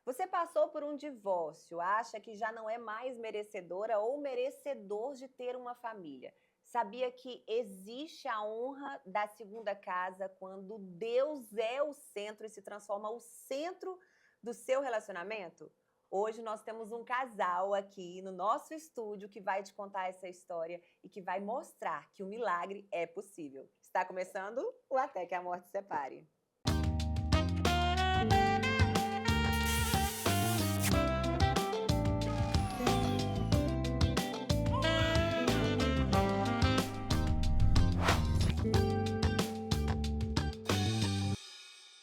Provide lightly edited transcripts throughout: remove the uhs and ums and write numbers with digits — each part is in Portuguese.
Você passou por um divórcio, acha que já não é mais merecedora ou merecedor de ter uma família. Sabia que existe a honra da segunda casa quando Deus é o centro e se transforma o centro do seu relacionamento? Hoje nós temos um casal aqui no nosso estúdio que vai te contar essa história e que vai mostrar que o milagre é possível. Está começando o Até que a Morte Separe.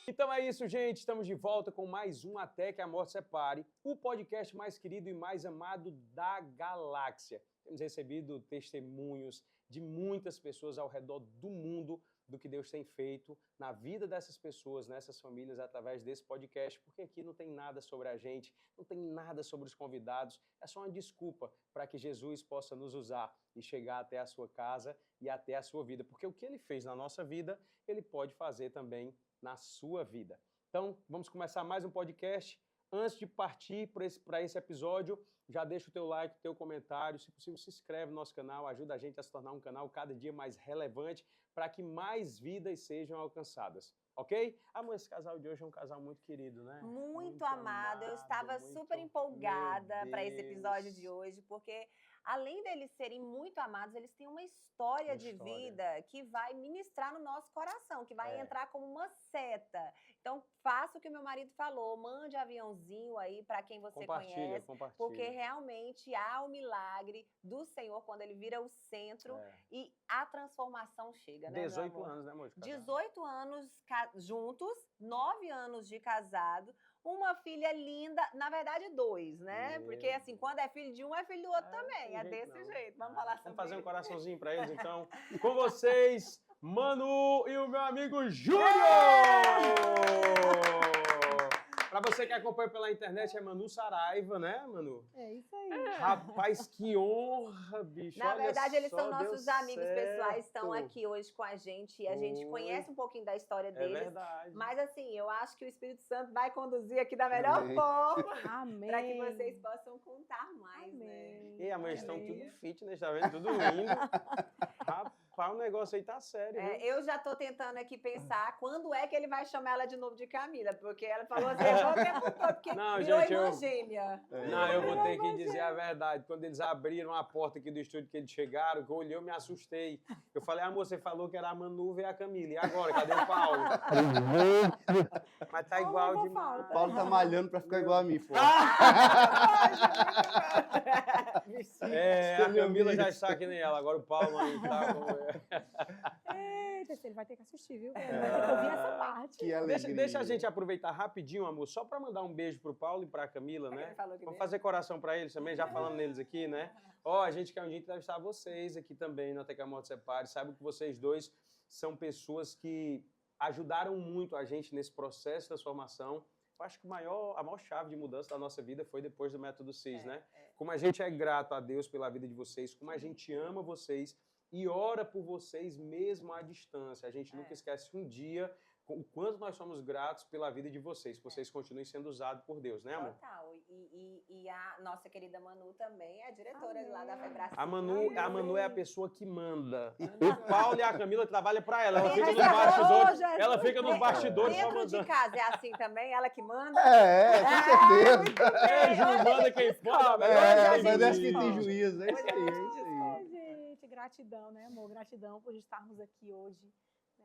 Então é isso, gente. Estamos de volta com mais um Até que a Morte Separe, o podcast mais querido e mais amado da galáxia. Temos recebido testemunhos de muitas pessoas ao redor do mundo do que Deus tem feito na vida dessas pessoas, nessas famílias, através desse podcast, porque aqui não tem nada sobre a gente, não tem nada sobre os convidados, é só uma desculpa para que Jesus possa nos usar e chegar até a sua casa e até a sua vida, porque o que Ele fez na nossa vida, Ele pode fazer também na sua vida. Então, vamos começar mais um podcast. Antes de partir para esse episódio, já deixa o teu like, o teu comentário, se possível se inscreve no nosso canal, ajuda a gente a se tornar um canal cada dia mais relevante para que mais vidas sejam alcançadas, ok? Amor, esse casal de hoje é um casal muito querido, né? Muito amado. Eu estava super empolgada para esse episódio de hoje, porque além deles serem muito amados, eles têm uma história de vida que vai ministrar no nosso coração, que vai entrar como uma seta. Então, faça o que o meu marido falou, mande aviãozinho aí para quem você conhece, porque realmente há o milagre do Senhor quando ele vira o centro e a transformação chega, né, 18 anos, né, amor? 18 anos juntos, 9 anos de casado, uma filha linda, na verdade 2, né? Porque assim, quando é filho de um, é filho do outro também, é desse jeito. Vamos falar sobre Vamos fazer um coraçãozinho para eles, então. Com vocês, Manu e o meu amigo Júnior! Para você que acompanha pela internet, é Manu Saraiva, né, Manu? É isso aí. Rapaz, que honra, bicho. Na verdade, eles são Deu nossos amigos certo. pessoais, estão aqui hoje com a gente e a gente conhece um pouquinho da história deles. É verdade. Mas assim, eu acho que o Espírito Santo vai conduzir aqui da melhor forma. Amém. Para que vocês possam contar mais, Amém. né? E a mãe estão tudo fitness, tá vendo? Tudo lindo. Rapaz, o negócio aí tá sério. Eu já tô tentando aqui pensar quando é que ele vai chamar ela de novo de Camila, porque ela falou assim, eu vou tempo todo, porque Não, virou gente, irmã gêmea. Não, eu vou ter que dizer a verdade. Quando eles abriram a porta aqui do estúdio que eles chegaram, que eu olhei, eu me assustei. Eu falei, amor, você falou que era a Manu e a Camila. E agora? Cadê o Paulo? Mas tá igual demais. O Paulo tá malhando pra ficar igual a mim, pô. A Camila já está que nem ela, agora o Paulo aí tá. Eita, ele vai ter que assistir, viu? Eu vi essa parte. Que alegria. Deixa a gente aproveitar rapidinho, amor, só para mandar um beijo pro Paulo e pra Camila, né? Vamos fazer coração para eles também, já falando neles aqui, né? A gente quer um dia entrevistar vocês aqui também no Até que a Morte Separe. Sabe que vocês dois são pessoas que ajudaram muito a gente nesse processo de transformação. Eu acho que a maior chave de mudança da nossa vida foi depois do Método CIS, né? Como a gente é grato a Deus pela vida de vocês, como a gente ama vocês e ora por vocês mesmo à distância. A gente nunca esquece um dia o quanto nós somos gratos pela vida de vocês, que vocês continuem sendo usados por Deus, né, amor? Total. E a nossa querida Manu também é a diretora lá da Febracis. A Manu é a pessoa que manda. O Paulo e a Camila trabalham para ela. Ela fica nos bastidores. Ela fica nos bastidores só Dentro mandando. de casa é assim também? Ela que manda? Com certeza. Ju manda quem pode. Mas acho que tem juízo. É isso aí, é isso aí. Ai, gente, gratidão, né, amor? Gratidão por estarmos aqui hoje.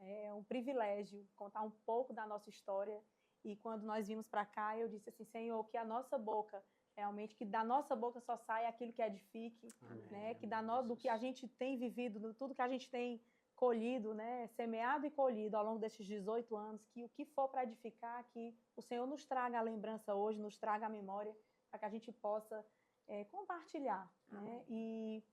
É um privilégio contar um pouco da nossa história. E quando nós vimos para cá, eu disse assim, Senhor, que a nossa boca, realmente, que da nossa boca só saia aquilo que edifique, né? Que do que a gente tem vivido, tudo que a gente tem colhido, né? Semeado e colhido ao longo desses 18 anos, que o que for para edificar, que o Senhor nos traga a lembrança hoje, nos traga a memória, para que a gente possa compartilhar, né? E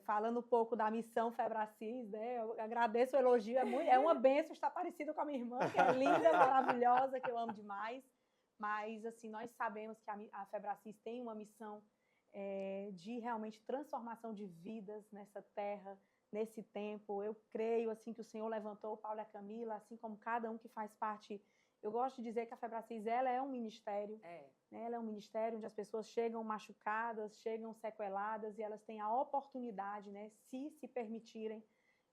falando um pouco da missão Febracis, né? Eu agradeço o elogio, é uma bênção estar parecida com a minha irmã, que é linda, maravilhosa, que eu amo demais. Mas, assim, nós sabemos que a Febracis tem uma missão de realmente transformação de vidas nessa terra, nesse tempo. Eu creio, assim, que o Senhor levantou o Paulo e a Camila, assim como cada um que faz parte Eu gosto de dizer que a Febracis, ela é um ministério, né? Ela é um ministério onde as pessoas chegam machucadas, chegam sequeladas e elas têm a oportunidade, né, se permitirem,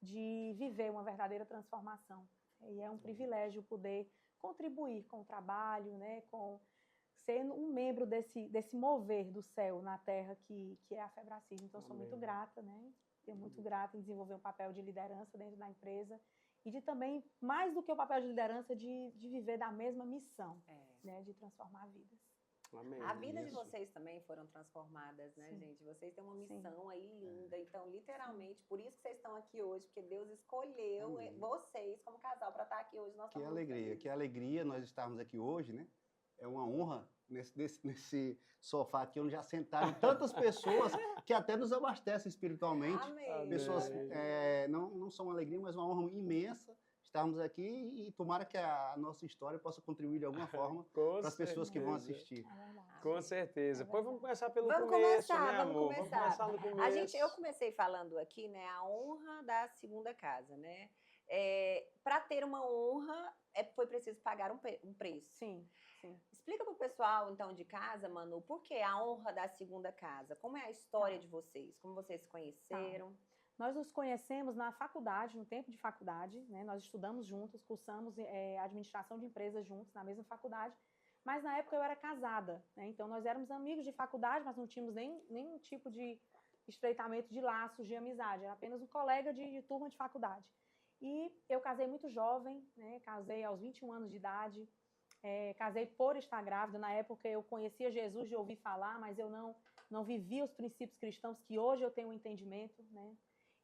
de viver uma verdadeira transformação. E é um privilégio poder contribuir com o trabalho, né, com ser um membro desse mover do céu na terra que é a Febracis. Então, eu sou muito grata, né? Sou muito grata em desenvolver um papel de liderança dentro da empresa e de também, mais do que o papel de liderança, de viver da mesma missão, né, de transformar vidas. Amém. A vida de Isso. vocês também foram transformadas, né, Sim. gente? Vocês têm uma Sim. missão aí linda. Então, literalmente, por isso que vocês estão aqui hoje, porque Deus escolheu Amém. vocês como casal para estar aqui hoje. Nós Que estamos muito alegria, felizes. que alegria nós estarmos aqui hoje, né? É uma honra nesse sofá aqui, onde já sentaram tantas pessoas que até nos abastecem espiritualmente. Amém. Pessoas, não só uma alegria, mas uma honra imensa estarmos aqui e tomara que a nossa história possa contribuir de alguma forma para as pessoas que vão assistir. É verdade. Com certeza. É Pois vamos verdade. começar pelo Vamos começo, começar, né, vamos amor? começar. Vamos começar no começo. Eu comecei falando aqui, né, a honra da segunda casa, né? Para ter uma honra, foi preciso pagar um preço. Sim, sim. Explica pro pessoal, então, de casa, Manu, por que a honra da segunda casa? Como é a história de vocês? Como vocês se conheceram? Nós nos conhecemos na faculdade, no tempo de faculdade, né? Nós estudamos juntos, cursamos administração de empresas juntos na mesma faculdade, mas na época eu era casada, né? Então nós éramos amigos de faculdade, mas não tínhamos nenhum tipo de estreitamento de laços de amizade, era apenas um colega de turma de faculdade. E eu casei muito jovem, né? Casei aos 21 anos de idade, casei por estar grávida. Na época eu conhecia Jesus de ouvir falar, mas eu não vivia os princípios cristãos que hoje eu tenho um entendimento, né?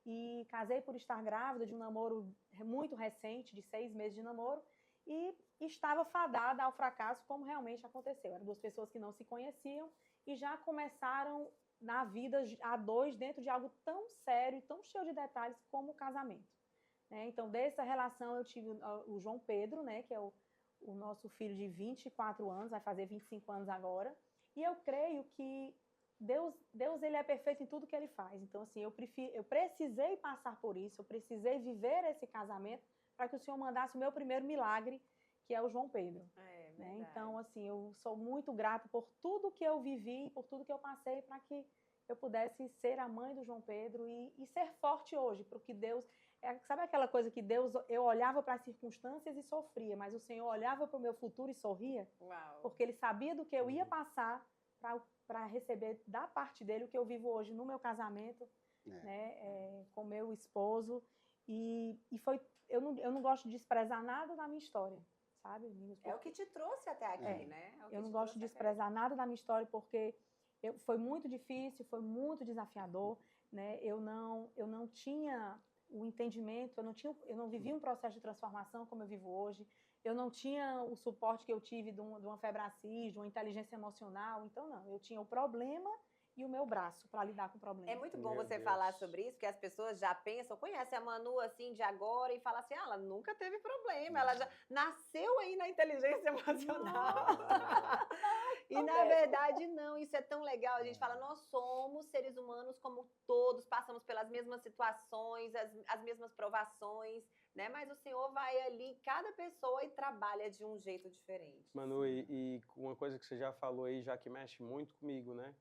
E casei por estar grávida de um namoro muito recente, de 6 meses de namoro, e estava fadada ao fracasso, como realmente aconteceu. Eram duas pessoas que não se conheciam e já começaram na vida a dois dentro de algo tão sério e tão cheio de detalhes como o casamento, né? Então, dessa relação eu tive o João Pedro, né, que é o nosso filho de 24 anos, vai fazer 25 anos agora, e eu creio que Deus ele é perfeito em tudo que ele faz. Então, assim, eu precisei passar por isso, eu precisei viver esse casamento para que o Senhor mandasse o meu primeiro milagre, que é o João Pedro. Né? Então, assim, eu sou muito grata por tudo que eu vivi, por tudo que eu passei, para que eu pudesse ser a mãe do João Pedro e ser forte hoje, porque Deus... sabe aquela coisa que eu olhava para as circunstâncias e sofria, mas o Senhor olhava para o meu futuro e sorria? Uau. Porque Ele sabia do que eu ia passar para receber da parte dele o que eu vivo hoje no meu casamento, né, com meu esposo. E foi, eu não gosto de desprezar nada da minha história, sabe, meninos? É o que te trouxe até aqui, né? Eu não gosto de desprezar nada da minha história, porque foi muito difícil, foi muito desafiador, né? Eu não tinha o entendimento, eu não vivia um processo de transformação como eu vivo hoje. Eu não tinha o suporte que eu tive de uma Febracis, de uma inteligência emocional. Então, não. Eu tinha o problema e o meu braço para lidar com o problema. É muito bom Meu você Deus. falar sobre isso, porque as pessoas já pensam, conhecem a Manu assim de agora e falam assim, ela nunca teve problema, ela já nasceu aí na inteligência emocional. E na verdade não, isso é tão legal. A gente fala, nós somos seres humanos como todos, passamos pelas mesmas situações, as mesmas provações, né? Mas o Senhor vai ali, cada pessoa, e trabalha de um jeito diferente. Manu, e uma coisa que você já falou aí, já que mexe muito comigo, né?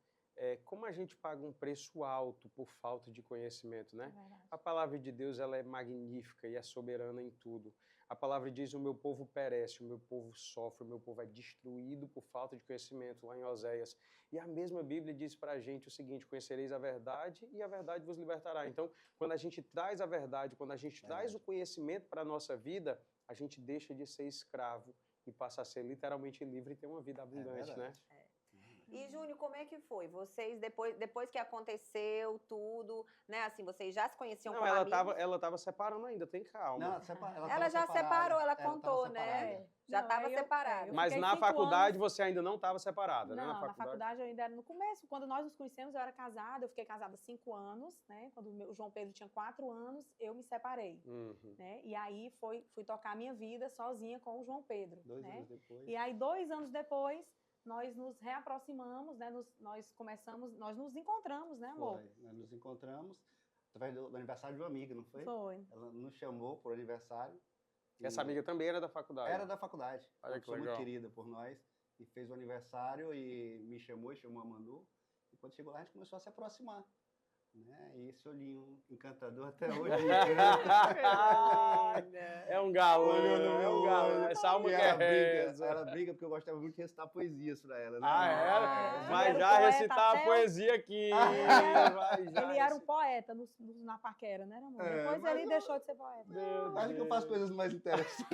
Como a gente paga um preço alto por falta de conhecimento, né? A palavra de Deus, ela é magnífica e é soberana em tudo. A palavra diz, o meu povo perece, o meu povo sofre, o meu povo é destruído por falta de conhecimento, lá em Oséias. E a mesma Bíblia diz pra gente o seguinte, conhecereis a verdade e a verdade vos libertará. Então, quando a gente traz a verdade, quando a gente traz o conhecimento para a nossa vida, a gente deixa de ser escravo e passa a ser literalmente livre e ter uma vida abundante, né? E, Júnior, como é que foi? Vocês, depois que aconteceu tudo, né? Assim, vocês já se conheciam como amigos? Ela tava separando ainda, tem calma. Não, Ela já separou, ela contou, né? Já estava separada. Mas na faculdade você ainda não estava separada, né? Não, na faculdade eu ainda era no começo. Quando nós nos conhecemos, eu era casada, eu fiquei casada 5 anos, né? Quando o João Pedro tinha 4 anos, eu me separei, né? E aí fui tocar a minha vida sozinha com o João Pedro, 2 né? anos depois. E aí, 2 anos depois, nós nos reaproximamos, né? Nós nos encontramos, né, amor? Foi. Nós nos encontramos através do aniversário de uma amiga, não foi? Foi. Ela nos chamou para o aniversário Essa amiga também era da faculdade? Era da faculdade. Olha Uma que pessoa muito legal. querida por nós. E fez o aniversário e me chamou, e chamou a Manu. E quando chegou lá, a gente começou a se aproximar. Né? E esse olhinho encantador até hoje. É um galã, Olhando no é um meu galã. olho. Essa alma E que reza. ela briga porque eu gostava muito de recitar poesias pra ela, né? Ah, era? Ah, Vai ele já era um poeta recitar a até o- poesia aqui. Vai já Ele era um recitar. poeta na paquera, né, amor? É, Depois mas ele deixou de ser poeta. Meu Acho que eu faço Deus. coisas mais interessantes.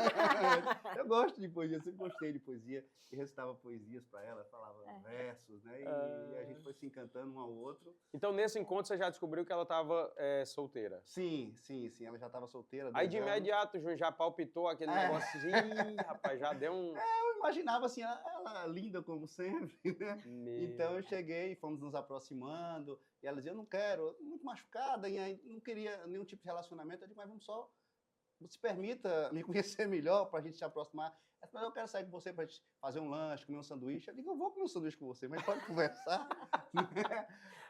Eu gosto de poesia, sempre gostei de poesia. E recitava poesias pra ela, falava versos, né? E a gente foi se encantando um ao outro. Então, nesse encontro, você já descobriu que ela estava solteira. Sim. Ela já estava solteira. Aí, 2 de anos. imediato, Júnior já palpitou aquele negócio assim. Ih, rapaz, já deu um... Eu imaginava assim, ela linda como sempre, né? Meu. Então eu cheguei, fomos nos aproximando, e ela dizia, eu não quero, muito machucada, e aí não queria nenhum tipo de relacionamento. Eu disse, mas vamos só, se permita me conhecer melhor para a gente se aproximar. Ela disse, mas eu quero sair com você para gente fazer um lanche, comer um sanduíche. Eu digo, eu vou comer um sanduíche com você, mas pode conversar.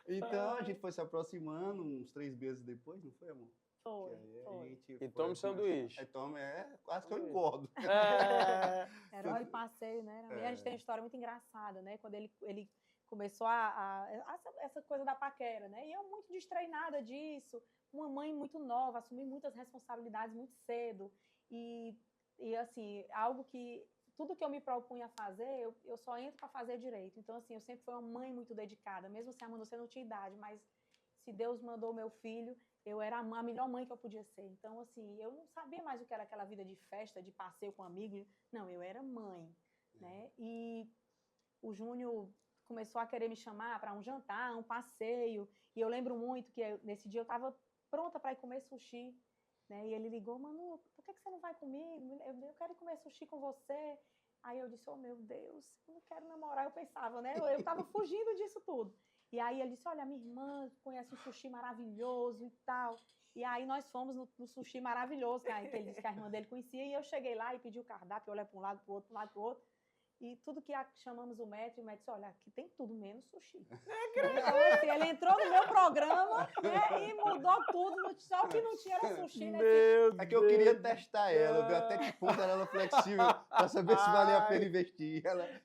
Então a gente foi se aproximando uns 3 meses depois, não foi, amor? Foi, Que aí a foi. gente E foi tome sanduíche. Aí tome, quase que eu engordo. É. Era hora de passeio, né? E a gente tem uma história muito engraçada, né? Quando ele começou essa coisa da paquera, né? E eu muito destreinada disso, uma mãe muito nova, assumi muitas responsabilidades muito cedo. E assim, algo que... Tudo que eu me propunha a fazer, eu só entro para fazer direito. Então, assim, eu sempre fui uma mãe muito dedicada. Mesmo se a Amanda, você não tinha idade, mas se Deus mandou meu filho, eu era a melhor mãe que eu podia ser. Então, assim, eu não sabia mais o que era aquela vida de festa, de passeio com amigos. Não, eu era mãe, né? E o Júnior começou a querer me chamar para um jantar, um passeio. E eu lembro muito que nesse dia eu estava pronta para ir comer sushi, né? E ele ligou, Manu, por que você não vai comigo? Eu quero ir comer sushi com você. Aí eu disse, oh meu Deus, eu não quero namorar. Eu pensava, né? Eu estava fugindo disso tudo. E aí ele disse, olha, minha irmã conhece um sushi maravilhoso e tal. E aí nós fomos no sushi maravilhoso, que ele disse que a irmã dele conhecia. E eu cheguei lá e pedi o cardápio, eu olhei para um lado, para o outro, para um lado, para o outro. E tudo que chamamos o médico disse, olha, aqui tem tudo menos sushi. Então, assim, ele entrou no meu programa, né, e mudou tudo, só o que não tinha era sushi. Né, Meu É que eu queria testar ela, ver até que ponto ela era flexível, para saber se valia a pena investir.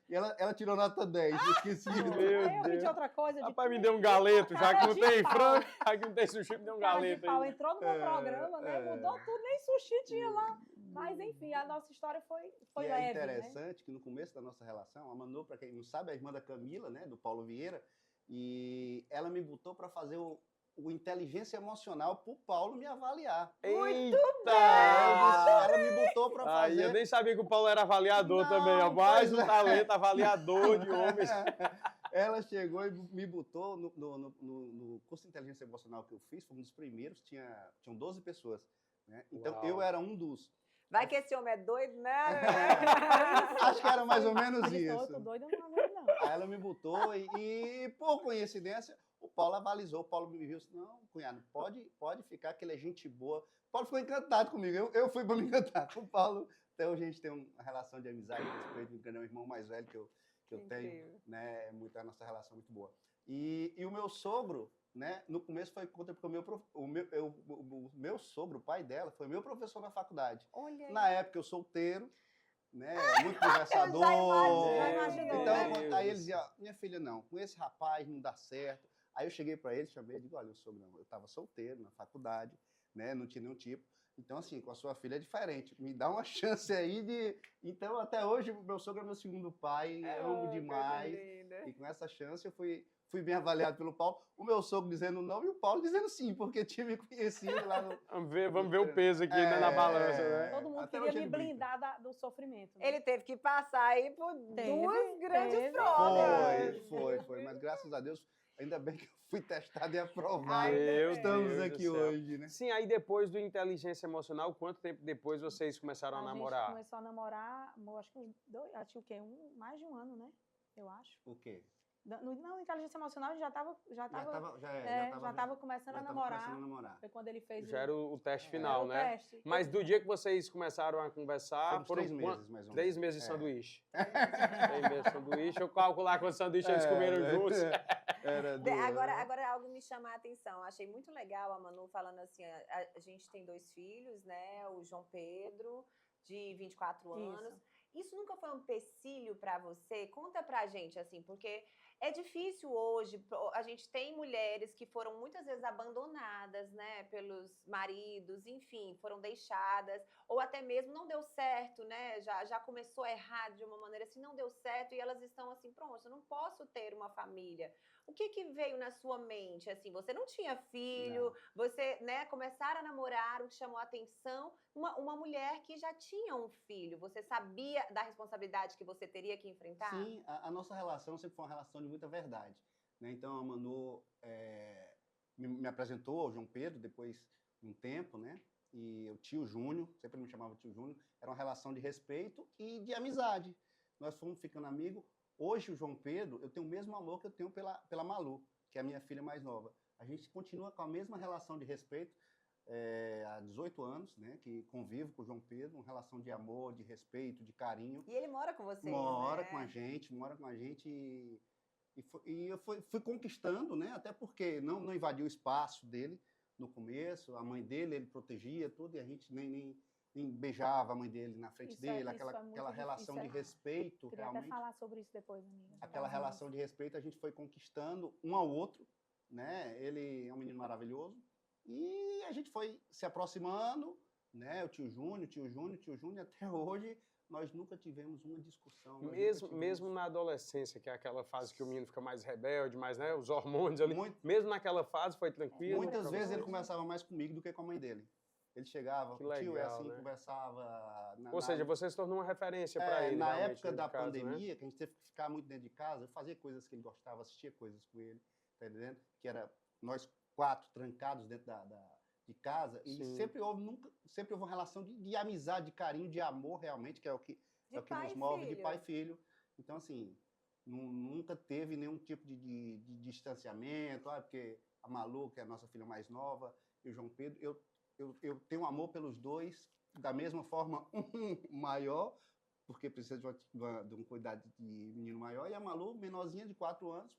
Ela tirou nota 10, eu esqueci. Meu aí eu pedi Deus. outra coisa. Rapaz, me deu um galeto, já que Cara não de tem pau. frango, já que não tem sushi, me deu um Cara de galeto pau, aí. entrou no meu programa, né, mudou tudo, nem sushi tinha lá. Mas, enfim, a nossa história foi E leve, é né? interessante que no começo da nossa relação, a Manu, para quem não sabe, é a irmã da Camila, né, do Paulo Vieira, e ela me botou para fazer o inteligência emocional para o Paulo me avaliar. Eita! Ela me botou para Aí fazer. eu nem sabia que o Paulo era avaliador Não, também, ó. Mais pois um é. talento avaliador de homens. Ela chegou e me botou no curso de inteligência emocional que eu fiz, foi um dos primeiros, tinham 12 pessoas. Né? Então Uau. eu era um dos. Vai que esse homem é doido, né? Acho que era mais ou menos Ele disse, "Ô, isso. tô doida, eu não aguento, não." Aí ela me botou e, por coincidência, o Paulo avalizou. O Paulo me viu e disse, não, cunhado, pode ficar que ele é gente boa. O Paulo ficou encantado comigo, eu fui para me encantar com o Paulo. Até hoje a gente tem uma relação de amizade, respeito, ele é o irmão mais velho que eu tenho, Incrível. né? A nossa relação é muito boa. E o meu sogro, né, no começo foi contra, porque o meu sogro, o pai dela, foi meu professor na faculdade. Olha aí. Na época eu solteiro, né, muito conversador. já imaginou, Então, né? aí ele dizia, ó, minha filha, não, com esse rapaz não dá certo. Aí eu cheguei para ele, chamei, digo, olha, sogro, não, eu estava solteiro na faculdade, né, não tinha nenhum tipo. Então, assim, com a sua filha é diferente. Me dá uma chance aí de... Então, até hoje, o meu sogro é meu segundo pai, amo demais. E com essa chance eu fui bem avaliado pelo Paulo. O meu sogro dizendo não e o Paulo dizendo sim, porque tinha me conhecido lá no... Vamos ver o peso aqui, né, na balança, né? Todo mundo Até queria hoje me ele brinca. blindar do sofrimento. Né? Ele teve que passar aí por duas grandes teve. provas. Foi. Mas graças a Deus, ainda bem que eu fui testado e aprovado. Ai, Meu Estamos Deus do aqui céu. hoje, né? Sim, aí depois do inteligência emocional, quanto tempo depois vocês começaram a gente namorar? começou a namorar, acho que uns 2, acho que o quê? Mais de um ano, né? Eu acho. O quê? Na inteligência emocional, a gente já estava Já tava começando a namorar. Foi quando ele fez Já era o teste era final, o né? teste. Mas do dia que vocês começaram a conversar, Foram 3 quanto- meses, mais ou menos. 3 meses de É. sanduíche. 3 meses de sanduíche. Eu calcular quantos sanduíches eles comeram juntos. Era Agora algo me chama a atenção. Achei muito legal a Manu falando assim, a gente tem 2 filhos, né? O João Pedro, de 24 anos. Isso. Isso nunca foi um empecilho para você? Conta pra gente, assim, porque é difícil hoje. A gente tem mulheres que foram muitas vezes abandonadas, né, pelos maridos, enfim, foram deixadas, ou até mesmo não deu certo, né? Já começou errado de uma maneira assim, não deu certo, e elas estão assim, pronto, eu não posso ter uma família. O que veio na sua mente? Assim, você não tinha filho, Não. você, né, começaram a namorar, o que chamou a atenção, uma mulher que já tinha um filho. Você sabia da responsabilidade que você teria que enfrentar? Sim, a nossa relação sempre foi uma relação de muita verdade, né? Então a Manu me apresentou ao João Pedro depois de um tempo, né? E o tio Júnior, sempre me chamava tio Júnior, era uma relação de respeito e de amizade. Nós fomos ficando amigos. Hoje o João Pedro, eu tenho o mesmo amor que eu tenho pela Malu, que é a minha filha mais nova. A gente continua com a mesma relação de respeito há 18 anos, né? Que convivo com o João Pedro, uma relação de amor, de respeito, de carinho. E ele mora com vocês, Mora né? com a gente, mora com a gente e eu fui conquistando, né? Até porque não invadiu o espaço dele no começo, a mãe dele ele protegia tudo e a gente nem beijava a mãe dele na frente Isso é- dele, isso é muito aquela relação de difícil, respeito Queria até realmente, falar sobre isso depois, amiga. aquela relação de respeito a gente foi conquistando um ao outro, né? Ele é um menino maravilhoso e a gente foi se aproximando, né? O tio Júnior, até hoje nós nunca tivemos uma discussão. Nós nunca Mesmo, tivemos- mesmo na adolescência, que é aquela fase que o menino fica mais rebelde, mais, né, os hormônios ali, Muito- mesmo naquela fase foi tranquilo? Muitas pra vezes ele vocês? conversava mais comigo do que com a mãe dele. Ele chegava, Que o tio é legal, assim, né? conversava. Ou seja, você se tornou uma referência para ele, na realmente, época dentro da de casa, né? pandemia, que a gente teve que ficar muito dentro de casa, eu fazia coisas que ele gostava, assistia coisas com ele, tá entendendo? Que era nós 4 trancados dentro de casa, e Sim. sempre houve uma relação de amizade, de carinho, de amor realmente, que é o que, De é o que pai nos e move, de filho. pai e filho. Então, assim, nunca teve nenhum tipo de distanciamento, porque a Malu, que é a nossa filha mais nova, e o João Pedro, eu tenho um amor pelos dois, da mesma forma, um maior, porque precisa de um cuidado de menino maior, e a Malu, menorzinha de 4 anos,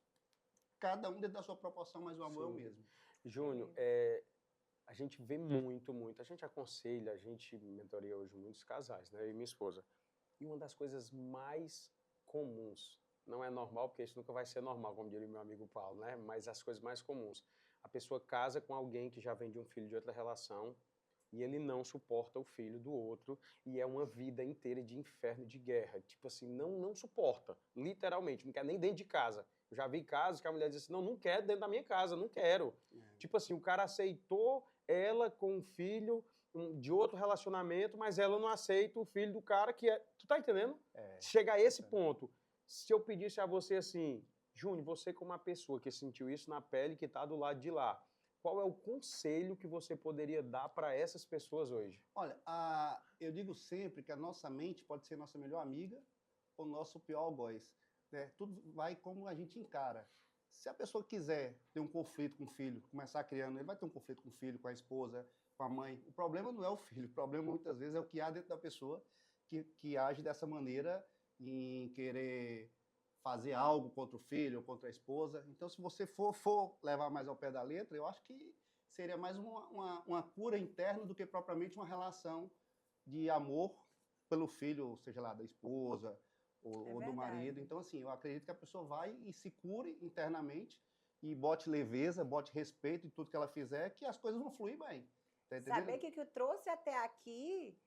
cada um dentro da sua proporção, mas o amor é o Sim. mesmo. Júnior, a gente vê muito, a gente aconselha, a gente mentoria hoje muitos casais, né, eu e minha esposa. E uma das coisas mais comuns, não é normal, porque isso nunca vai ser normal, como diria meu amigo Paulo, né, mas as coisas mais comuns. A pessoa casa com alguém que já vem de um filho de outra relação e ele não suporta o filho do outro e é uma vida inteira de inferno, de guerra. Tipo assim, não suporta, literalmente, não quer nem dentro de casa. Eu já vi casos que a mulher diz assim, não quero dentro da minha casa, não quero. Tipo assim, o cara aceitou ela com um filho de outro relacionamento, mas ela não aceita o filho do cara que é... Tu tá entendendo? Chega a esse ponto. Se eu pedisse a você assim, Júnior, você como uma pessoa que sentiu isso na pele, que tá do lado de lá, qual é o conselho que você poderia dar para essas pessoas hoje? Olha, eu digo sempre que a nossa mente pode ser nossa melhor amiga ou nosso pior algoz, né? Tudo vai como a gente encara. Se a pessoa quiser ter um conflito com o filho, começar criando, ele vai ter um conflito com o filho, com a esposa, com a mãe. O problema não é o filho, o problema muitas vezes é o que há dentro da pessoa que age dessa maneira em querer fazer algo contra o filho ou contra a esposa. Então, se você for levar mais ao pé da letra, eu acho que seria mais uma cura interna do que propriamente uma relação de amor pelo filho, seja lá da esposa ou do marido. Então, assim, eu acredito que a pessoa vai e se cure internamente e bote leveza, bote respeito em tudo que ela fizer, que as coisas vão fluir bem. Tá entendendo? Saber que o que trouxe até aqui,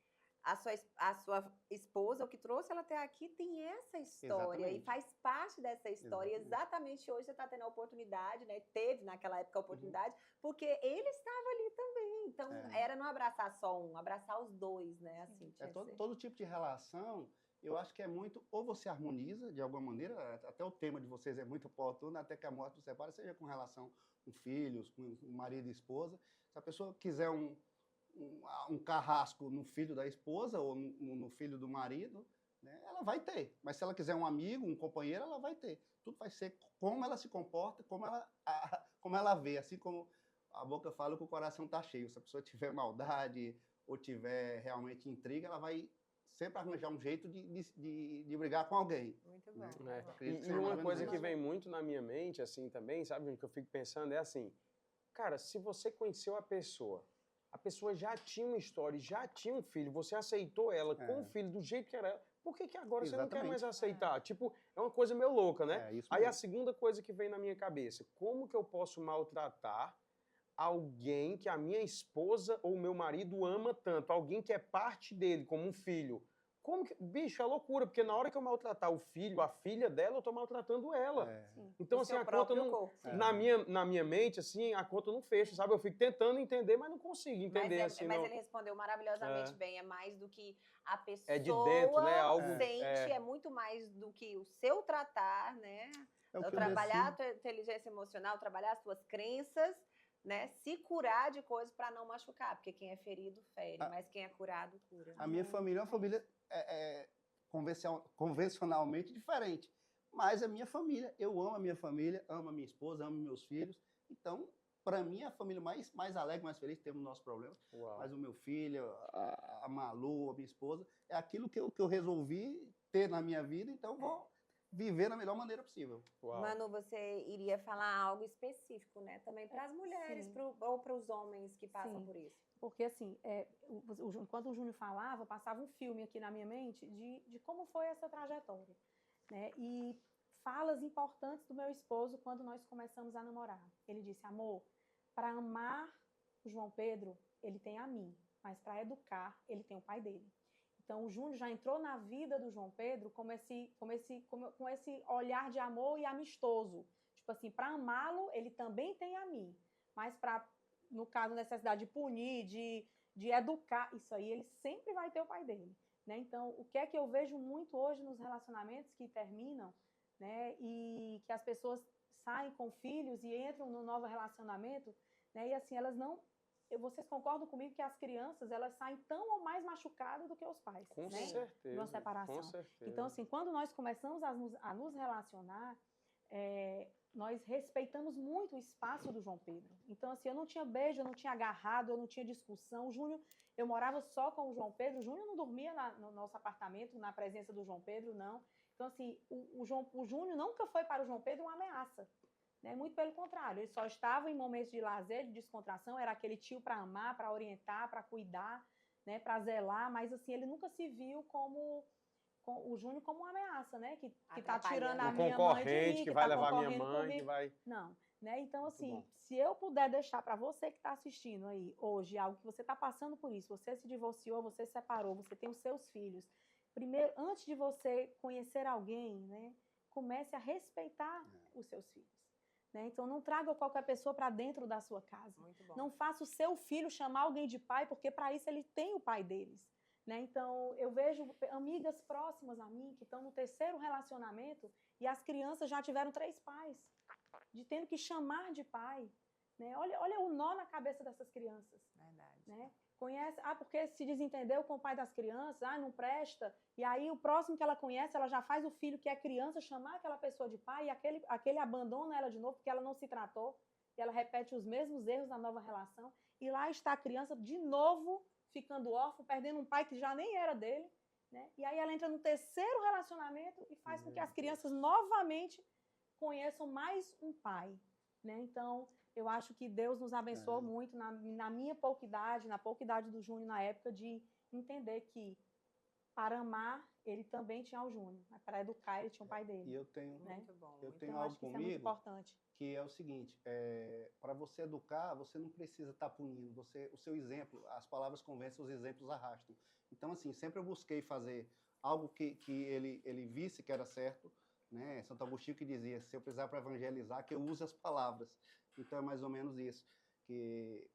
a sua esposa, o que trouxe ela até aqui, tem essa história. Exatamente. E faz parte dessa história. Exatamente hoje você está tendo a oportunidade, né? Teve naquela época a oportunidade, porque ele estava ali também. Então, era não abraçar só um, abraçar os dois, né? Assim, tinha que ser. Todo tipo de relação, eu acho que é muito, ou você harmoniza de alguma maneira, até o tema de vocês é muito oportuno, até que a morte nos separa, seja com relação com filhos, com marido e esposa. Se a pessoa quiser um carrasco no filho da esposa ou no filho do marido, né, ela vai ter. Mas se ela quiser um amigo, um companheiro, ela vai ter. Tudo vai ser como ela se comporta, como ela vê. Assim como a boca fala que o coração está cheio. Se a pessoa tiver maldade ou tiver realmente intriga, ela vai sempre arranjar um jeito de brigar com alguém. Muito bom. Né? E uma coisa que vem muito na minha mente, assim, também, sabe, o que eu fico pensando é assim, cara, se você conheceu a pessoa a pessoa já tinha uma história, já tinha um filho, você aceitou ela com o filho do jeito que era, por que agora você não quer mais aceitar? Tipo, é uma coisa meio louca, né? Isso Aí mesmo. a segunda coisa que vem na minha cabeça, como que eu posso maltratar alguém que a minha esposa ou meu marido ama tanto, alguém que é parte dele, como um filho? Como que, bicho, é loucura, porque na hora que eu maltratar o filho, a filha dela, eu tô maltratando ela. Sim. Então, O assim, seu a conta próprio não. corpo. Na minha mente, assim, a conta não fecha, sabe? Eu fico tentando entender, mas não consigo entender, assim. Mas não... ele respondeu maravilhosamente bem. É mais do que a pessoa É de dentro, né? Algo, sente, é muito mais do que o seu tratar, né? É o que eu Trabalhar a decido. tua inteligência emocional, trabalhar as tuas crenças, né? Se curar de coisas para não machucar, porque quem é ferido fere, mas quem é curado cura. A minha família é uma família convencionalmente diferente. Mas a minha família, eu amo a minha família, amo a minha esposa, amo meus filhos. Então, para mim, é a família mais alegre, mais feliz. Temos nossos problemas. Mas o meu filho, a Malu, a minha esposa, é aquilo que eu resolvi ter na minha vida. Então, vou viver da melhor maneira possível. Manu, você iria falar algo específico, né? Também para as mulheres ou para os homens que passam por isso. Porque, assim, enquanto o Júnior falava, passava um filme aqui na minha mente de como foi essa trajetória, né? E falas importantes do meu esposo quando nós começamos a namorar. Ele disse, amor, para amar o João Pedro, ele tem a mim, mas para educar, ele tem o pai dele. Então, o Júnior já entrou na vida do João Pedro com esse olhar de amor e amistoso. Tipo assim, para amá-lo, ele também tem a mim, mas para, no caso, necessidade de punir, de educar, isso aí ele sempre vai ter o pai dele, né? Então, o que é que eu vejo muito hoje nos relacionamentos que terminam, né? E que as pessoas saem com filhos e entram no novo relacionamento, né? E assim, elas não... Vocês concordam comigo que as crianças, elas saem tão ou mais machucadas do que os pais, com né? certeza, De uma separação. Com certeza. Então, assim, quando nós começamos a nos relacionar, nós respeitamos muito o espaço do João Pedro. Então, assim, eu não tinha beijo, eu não tinha agarrado, eu não tinha discussão. O Júnior, eu morava só com o João Pedro. O Júnior não dormia no nosso apartamento, na presença do João Pedro, não. Então, assim, o Júnior nunca foi para o João Pedro uma ameaça, né? Muito pelo contrário, ele só estava em momentos de lazer, de descontração, era aquele tio para amar, para orientar, para cuidar, né? Para zelar, mas, assim, ele nunca se viu como... o Júnior como uma ameaça, né? Que tá tirando a minha mãe de mim, que vai tá levar minha mãe, comigo. que vai... Não, né? Então, assim, se eu puder deixar para você que está assistindo aí hoje algo que você está passando por isso, você se divorciou, você se separou, você tem os seus filhos, primeiro, antes de você conhecer alguém, né? Comece a respeitar os seus filhos. Né? Então, não traga qualquer pessoa para dentro da sua casa. Não faça o seu filho chamar alguém de pai, porque para isso ele tem o pai deles. Né? Então, eu vejo amigas próximas a mim que estão no terceiro relacionamento e as crianças já tiveram 3 pais, de tendo que chamar de pai. Né? Olha o nó na cabeça dessas crianças. Verdade. Né? Conhece, porque se desentendeu com o pai das crianças, não presta, e aí o próximo que ela conhece, ela já faz o filho que é criança chamar aquela pessoa de pai, e aquele abandona ela de novo, porque ela não se tratou, e ela repete os mesmos erros na nova relação, e lá está a criança de novo ficando órfã, perdendo um pai que já nem era dele, né? E aí ela entra no terceiro relacionamento e faz com que as crianças novamente conheçam mais um pai, né? Então, eu acho que Deus nos abençoou muito na minha pouca idade, na pouca idade do Júnior na época, de entender que para amar, ele também tinha o Júnior, mas para educar, ele tinha o pai dele. E eu tenho, né? eu tenho então, algo acho que isso comigo é muito importante. que é o seguinte, para você educar, você não precisa estar punindo, o seu exemplo, as palavras convencem, os exemplos arrastam. Então, assim, sempre eu busquei fazer algo que ele visse que era certo, né? Santo Agostinho que dizia, se eu precisar para evangelizar, que eu use as palavras. Então, é mais ou menos isso, que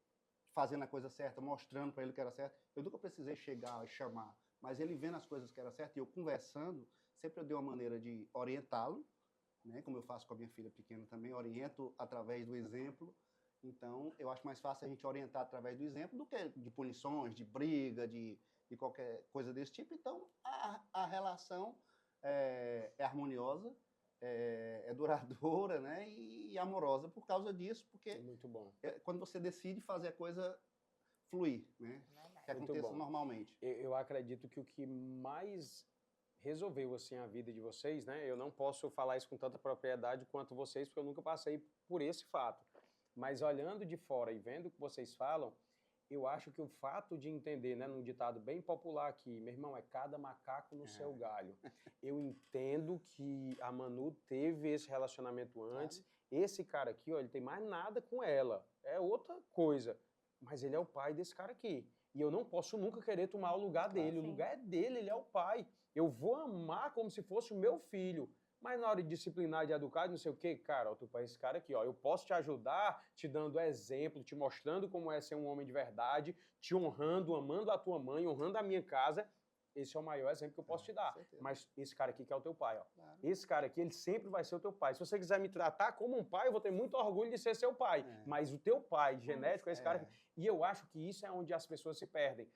fazendo a coisa certa, mostrando para ele que era certo, eu nunca precisei chegar e chamar, mas ele vendo as coisas que era certo, e eu conversando, sempre eu dei uma maneira de orientá-lo, né, como eu faço com a minha filha pequena também, oriento através do exemplo. Então, eu acho mais fácil a gente orientar através do exemplo do que de punições, de briga, de qualquer coisa desse tipo. Então, a relação é harmoniosa, é duradoura, né, e amorosa por causa disso, porque muito bom. Quando você decide fazer a coisa fluir, né, que aconteça normalmente. Eu acredito que o que mais resolveu assim a vida de vocês, né? Eu não posso falar isso com tanta propriedade quanto vocês, porque eu nunca passei por esse fato. Mas olhando de fora e vendo o que vocês falam, eu acho que o fato de entender, né, num ditado bem popular aqui, meu irmão, é cada macaco no seu galho. Eu entendo que a Manu teve esse relacionamento antes, esse cara aqui, ó, ele tem mais nada com ela, é outra coisa, mas ele é o pai desse cara aqui. E eu não posso nunca querer tomar o lugar dele, o Sim. lugar é dele, ele é o pai. Eu vou amar como se fosse o meu filho. Mas na hora de disciplinar, de educar, não sei o quê, cara, ó, tu pai, esse cara aqui, ó, eu posso te ajudar te dando exemplo, te mostrando como é ser um homem de verdade, te honrando, amando a tua mãe, honrando a minha casa. Esse é o maior exemplo que eu posso te dar. certeza. Mas esse cara aqui que é o teu pai, ó. Claro. Esse cara aqui, ele sempre vai ser o teu pai. Se você quiser me tratar como um pai, eu vou ter muito orgulho de ser seu pai. Mas o teu pai, genético, é esse cara aqui. E eu acho que isso é onde as pessoas se perdem.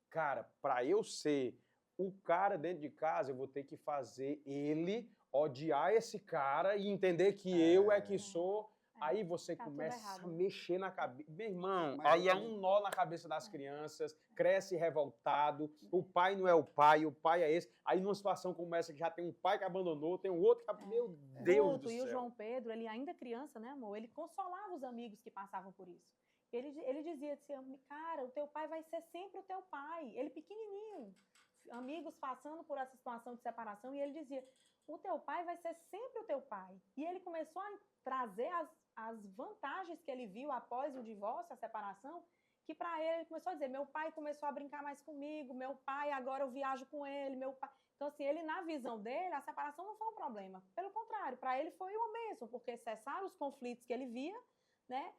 Cara, para eu ser o cara dentro de casa, eu vou ter que fazer ele odiar esse cara e entender que eu é que sou. Aí você Tá tudo começa errado. a mexer na cabeça. Meu irmão, Mas aí é eu- um nó na cabeça das crianças, cresce revoltado, o pai não é o pai é esse. Aí numa situação como essa, que já tem um pai que abandonou, tem um outro que... Meu Deus Guto do e o céu. João Pedro, ele ainda criança, né, amor? Ele consolava os amigos que passavam por isso. Ele dizia assim, cara, o teu pai vai ser sempre o teu pai. Ele pequenininho, amigos passando por essa situação de separação, e ele dizia, o teu pai vai ser sempre o teu pai. E ele começou a trazer as vantagens que ele viu após o divórcio, a separação, que para ele começou a dizer, meu pai começou a brincar mais comigo, meu pai, agora eu viajo com ele, meu pai... Então, assim, ele, na visão dele, a separação não foi um problema. Pelo contrário, para ele foi uma bênção, porque cessaram os conflitos que ele via, né?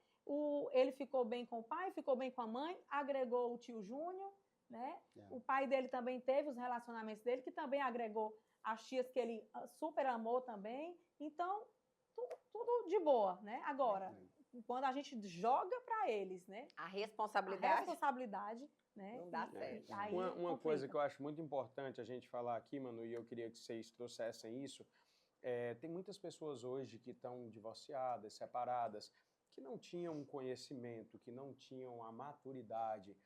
Ele ficou bem com o pai, ficou bem com a mãe, agregou o tio Júnior, né? O pai dele também teve os relacionamentos dele, que também agregou as tias que ele super amou também. Então, tudo de boa, né? Agora, quando a gente joga para eles, né? A A responsabilidade né? não dá certo. Aí Uma complica. coisa que eu acho muito importante a gente falar aqui, Manu, e eu queria que vocês trouxessem isso, tem muitas pessoas hoje que estão divorciadas, separadas, que não tinham um conhecimento, que não tinham a maturidade,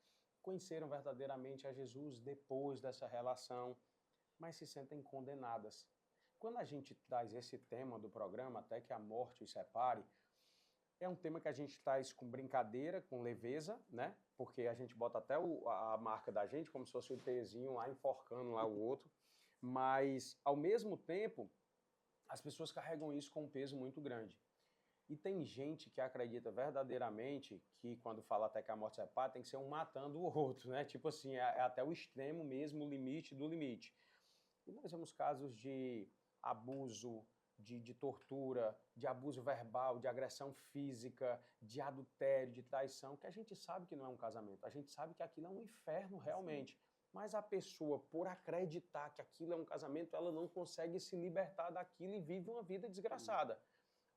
conheceram verdadeiramente a Jesus depois dessa relação, mas se sentem condenadas. Quando a gente traz esse tema do programa, até que a morte os separe, é um tema que a gente traz com brincadeira, com leveza, né? Porque a gente bota até a marca da gente, como se fosse o Tzinho lá enforcando lá o outro. Mas, ao mesmo tempo, as pessoas carregam isso com um peso muito grande. E tem gente que acredita verdadeiramente que, quando fala até que a morte separa, tem que ser um matando o outro, né? Tipo assim, é até o extremo mesmo, o limite do limite. E nós vemos casos de abuso, de tortura, de abuso verbal, de agressão física, de adultério, de traição, que a gente sabe que não é um casamento, a gente sabe que aquilo é um inferno realmente. Sim. Mas a pessoa, por acreditar que aquilo é um casamento, ela não consegue se libertar daquilo e vive uma vida desgraçada.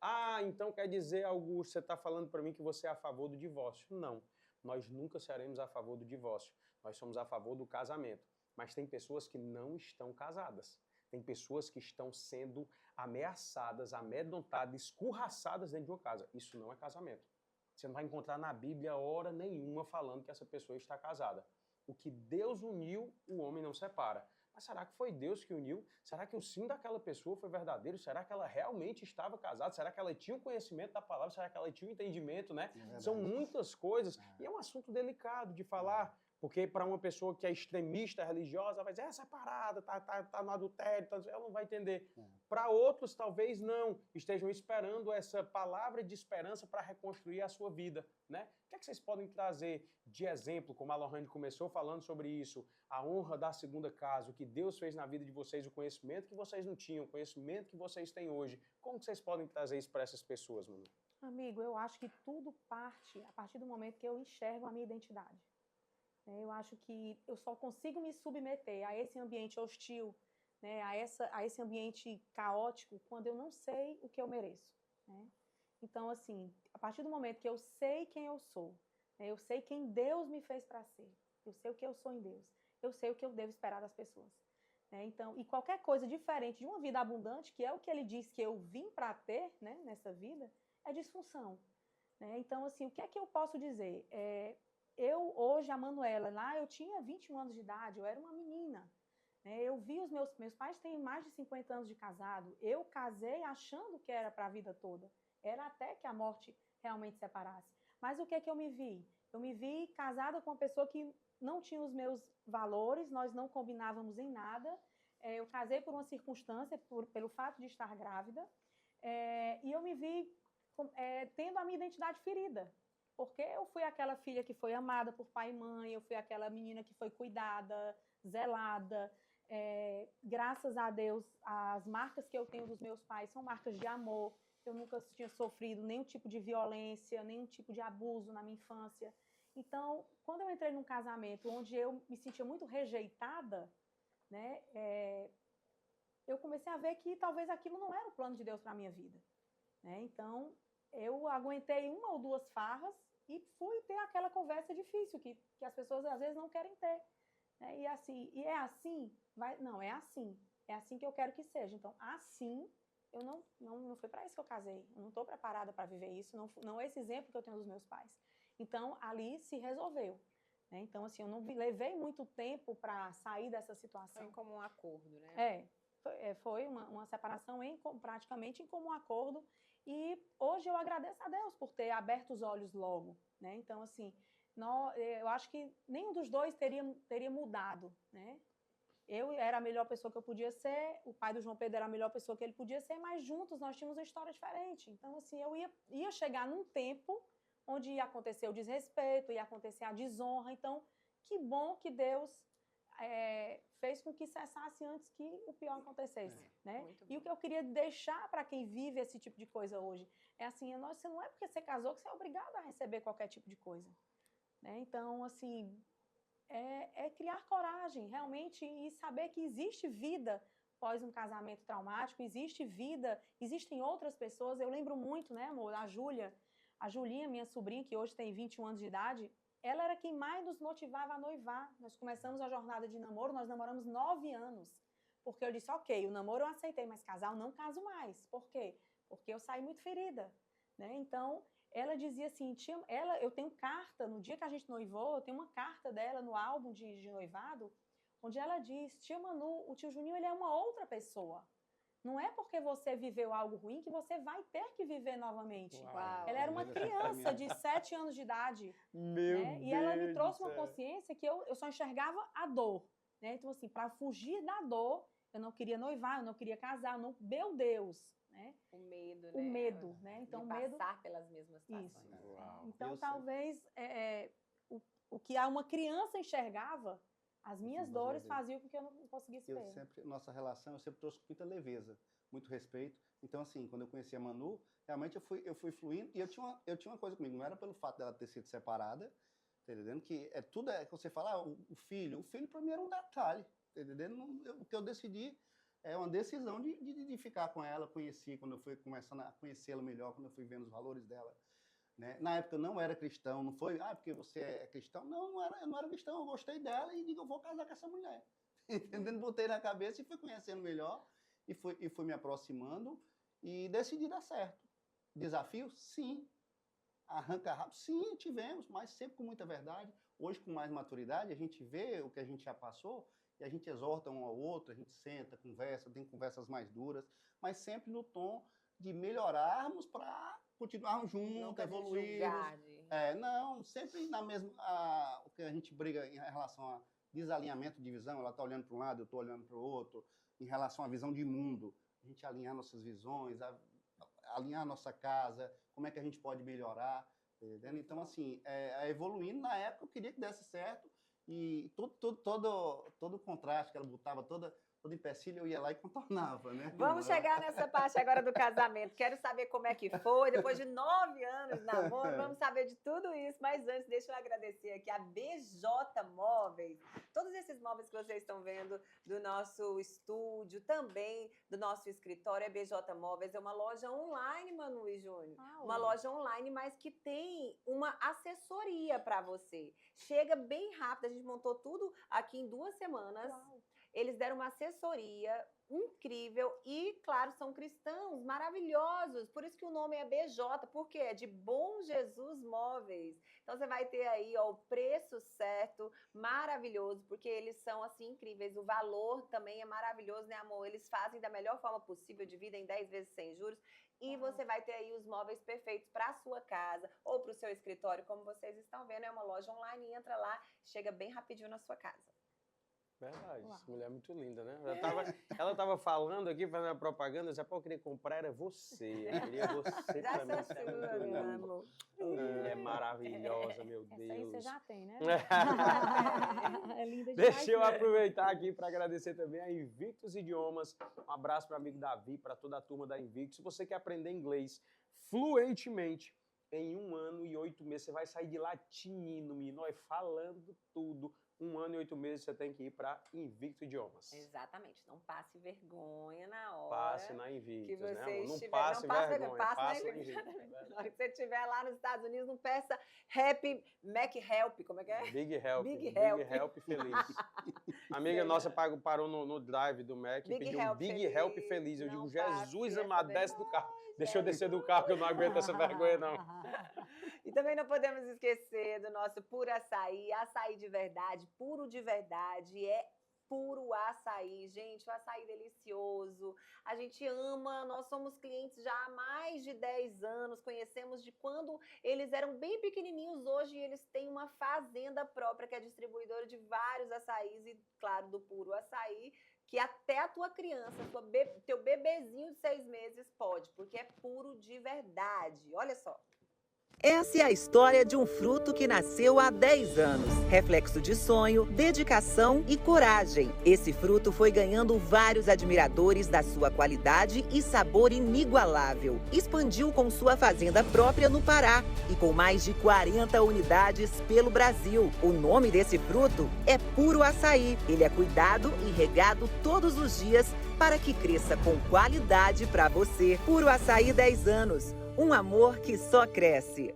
Ah, então quer dizer, Augusto, você está falando para mim que você é a favor do divórcio. Não, nós nunca seremos a favor do divórcio. Nós somos a favor do casamento. Mas tem pessoas que não estão casadas. Tem pessoas que estão sendo ameaçadas, amedrontadas, escorraçadas dentro de uma casa. Isso não é casamento. Você não vai encontrar na Bíblia hora nenhuma falando que essa pessoa está casada. O que Deus uniu, o homem não separa. Mas será que foi Deus que uniu? Será que o sim daquela pessoa foi verdadeiro? Será que ela realmente estava casada? Será que ela tinha o conhecimento da palavra? Será que ela tinha o entendimento, né? São muitas coisas. E é um assunto delicado de falar. Porque para uma pessoa que é extremista religiosa, vai dizer, é separada, tá no adultério, ela não vai entender. Para outros, talvez não, estejam esperando essa palavra de esperança para reconstruir a sua vida, né? O que é que vocês podem trazer de exemplo, como a Lohane começou falando sobre isso, a honra da segunda casa, o que Deus fez na vida de vocês, o conhecimento que vocês não tinham, o conhecimento que vocês têm hoje. Como que vocês podem trazer isso para essas pessoas, Manu? Amigo, eu acho que tudo parte a partir do momento que eu enxergo a minha identidade. Eu acho que eu só consigo me submeter a esse ambiente hostil, né, a esse ambiente caótico, quando eu não sei o que eu mereço. Né? Então, assim, a partir do momento que eu sei quem eu sou, né, eu sei quem Deus me fez para ser, eu sei o que eu sou em Deus, eu sei o que eu devo esperar das pessoas. Né? Então, e qualquer coisa diferente de uma vida abundante, que é o que ele diz que eu vim para ter, né, nessa vida, é disfunção. Né? Então, assim, o que é que eu posso dizer? Eu, hoje, a Manuela, lá eu tinha 21 anos de idade, eu era uma menina. Né? Eu vi os meus pais têm mais de 50 anos de casado. Eu casei achando que era para a vida toda. Era até que a morte realmente separasse. Mas o que é que eu me vi? Eu me vi casada com uma pessoa que não tinha os meus valores, nós não combinávamos em nada. Eu casei por uma circunstância, pelo fato de estar grávida, e eu me vi tendo a minha identidade ferida. Porque eu fui aquela filha que foi amada por pai e mãe, eu fui aquela menina que foi cuidada, zelada. Graças a Deus, as marcas que eu tenho dos meus pais são marcas de amor. Eu nunca tinha sofrido nenhum tipo de violência, nenhum tipo de abuso na minha infância. Então, quando eu entrei num casamento onde eu me sentia muito rejeitada, né, eu comecei a ver que talvez aquilo não era o plano de Deus para a minha vida. Né? Então, eu aguentei uma ou duas farras e fui ter aquela conversa difícil que as pessoas às vezes não querem ter. Né? E é assim? Não, é assim. É assim que eu quero que seja. Então, assim, eu não foi para isso que eu casei. Eu não estou preparada para viver isso. Não é esse exemplo que eu tenho dos meus pais. Então, ali se resolveu. Né? Então, assim, eu não levei muito tempo para sair dessa situação. Foi como um acordo, né? Foi uma separação praticamente em comum acordo. E hoje eu agradeço a Deus por ter aberto os olhos logo. Né? Então, assim, eu acho que nenhum dos dois teria mudado. Né? Eu era a melhor pessoa que eu podia ser, o pai do João Pedro era a melhor pessoa que ele podia ser, mas juntos nós tínhamos uma história diferente. Então, assim, eu ia chegar num tempo onde ia acontecer o desrespeito, ia acontecer a desonra. Então, que bom que Deus fez com que cessasse antes que o pior acontecesse. Né? E o que eu queria deixar para quem vive esse tipo de coisa hoje é assim, você não é porque você casou que você é obrigado a receber qualquer tipo de coisa. Né? Então, assim, criar coragem, realmente, e saber que existe vida após um casamento traumático, existe vida, existem outras pessoas. Eu lembro muito, né, amor, a Julinha, minha sobrinha, que hoje tem 21 anos de idade, ela era quem mais nos motivava a noivar. Nós começamos a jornada de namoro, nós namoramos 9 anos. Porque eu disse, ok, o namoro eu aceitei, mas casar eu não caso mais. Por quê? Porque eu saí muito ferida. Né? Então, ela dizia assim, eu tenho carta, no dia que a gente noivou, eu tenho uma carta dela no álbum de noivado, onde ela diz, tia Manu, o tio Juninho ele é uma outra pessoa. Não é porque você viveu algo ruim que você vai ter que viver novamente. Uau. Ela era uma criança de 7 anos de idade. Meu né? Deus E ela me trouxe do uma céu. consciência que eu só enxergava a dor. Né? Então, assim, para fugir da dor, eu não queria noivar, eu não queria casar, meu Deus. Né? O medo, né? O medo, né? Então, de medo... passar pelas mesmas situações. Isso. Uau. Então, talvez o que uma criança enxergava, as minhas dores faziam com que eu não conseguisse ver. Nossa relação, eu sempre trouxe com muita leveza, muito respeito. Então, assim, quando eu conheci a Manu, realmente eu fui fluindo, e eu tinha uma coisa comigo, não era pelo fato dela ter sido separada, tá entendendo? Que tudo que você fala, o filho para mim era um detalhe, tá entendendo? O que eu decidi é uma decisão de ficar com ela, quando eu fui começando a conhecê-la melhor, quando eu fui vendo os valores dela. Né? Na época eu não era cristão, não foi, porque você é cristão. Não, eu não era cristão, eu gostei dela e digo, eu vou casar com essa mulher. Entendendo? Botei na cabeça e fui conhecendo melhor, e fui me aproximando, e decidi dar certo. Desafio? Sim. Arranca rápido? Sim, tivemos, mas sempre com muita verdade. Hoje, com mais maturidade, a gente vê o que a gente já passou, e a gente exorta um ao outro, a gente senta, conversa, tem conversas mais duras, mas sempre no tom de melhorarmos para continuarmos juntos, evoluirmos. Não, sempre na mesma... o que a gente briga em relação a desalinhamento, divisão, ela está olhando para um lado, eu estou olhando para o outro, em relação à visão de mundo, a gente alinhar nossas visões, alinhar a nossa casa, como é que a gente pode melhorar, entendeu? Então, assim, evoluindo, na época eu queria que desse certo, e todo o contraste que ela botava, todo empecilho, eu ia lá e contornava, né? Vamos chegar nessa parte agora do casamento. Quero saber como é que foi, depois de 9 anos de namoro, vamos saber de tudo isso. Mas antes, deixa eu agradecer aqui a BJ Móveis. Todos esses móveis que vocês estão vendo do nosso estúdio, também do nosso escritório, a BJ Móveis é uma loja online, Manu e Júnior. Uma loja online, mas que tem uma assessoria para você. Chega bem rápido, a gente montou tudo aqui em 2 semanas. Uau. eles deram uma assessoria incrível e, claro, são cristãos maravilhosos. Por isso que o nome é BJ, porque é de Bom Jesus Móveis. Então você vai ter aí, ó, o preço certo, maravilhoso, porque eles são assim incríveis. O valor também é maravilhoso, né, amor? Eles fazem da melhor forma possível, dividem 10 vezes sem juros. E você vai ter aí os móveis perfeitos para a sua casa ou para o seu escritório, como vocês estão vendo. É uma loja online, entra lá, chega bem rapidinho na sua casa. Verdade, Uau. essa mulher é muito linda, né? Ela tava falando aqui, fazendo a propaganda, já eu queria comprar, era você. Eu queria você Já pra mim, sou você é sua, muito meu linda. amor. Mulher maravilhosa, meu Essa aí você Deus. já tem, né? É. É linda demais. Deixa eu mesmo. aproveitar aqui para agradecer também a Invictus Idiomas. Um abraço para o amigo Davi, para toda a turma da Invictus. Se você quer aprender inglês fluentemente, em 1 ano e 8 meses, você vai sair de lá tinindo, menino, olha, falando tudo. 1 ano e 8 meses você tem que ir para Invictus Idiomas. Exatamente. Não passe vergonha na hora. Passe na Que Invictus, você né, amor? Não estiver... passe vergonha, passe passe na na Invictus. Invictus. Na hora que você estiver lá nos Estados Unidos, não peça Mac Help, como é que é? Big Help, Big Big Help. Help feliz. A amiga nossa parou no drive do Mac e Big pediu um Help Big feliz. Help feliz. Eu Não digo, passe Jesus essa amado, desce do vergonha, carro. Deixa eu gente. descer do carro que eu não aguento essa vergonha, não. E também não podemos esquecer do nosso puro açaí, açaí de verdade, puro de verdade, é puro açaí, gente, o açaí delicioso, a gente ama, nós somos clientes já há mais de 10 anos, conhecemos de quando eles eram bem pequenininhos, hoje eles têm uma fazenda própria que é distribuidora de vários açaís e, claro, do puro açaí, que até a tua criança, teu bebezinho de 6 meses pode, porque é puro de verdade, olha só. Essa é a história de um fruto que nasceu há 10 anos. Reflexo de sonho, dedicação e coragem. Esse fruto foi ganhando vários admiradores da sua qualidade e sabor inigualável. Expandiu com sua fazenda própria no Pará e com mais de 40 unidades pelo Brasil. O nome desse fruto é puro açaí. Ele é cuidado e regado todos os dias para que cresça com qualidade para você. Puro açaí 10 anos. Um amor que só cresce.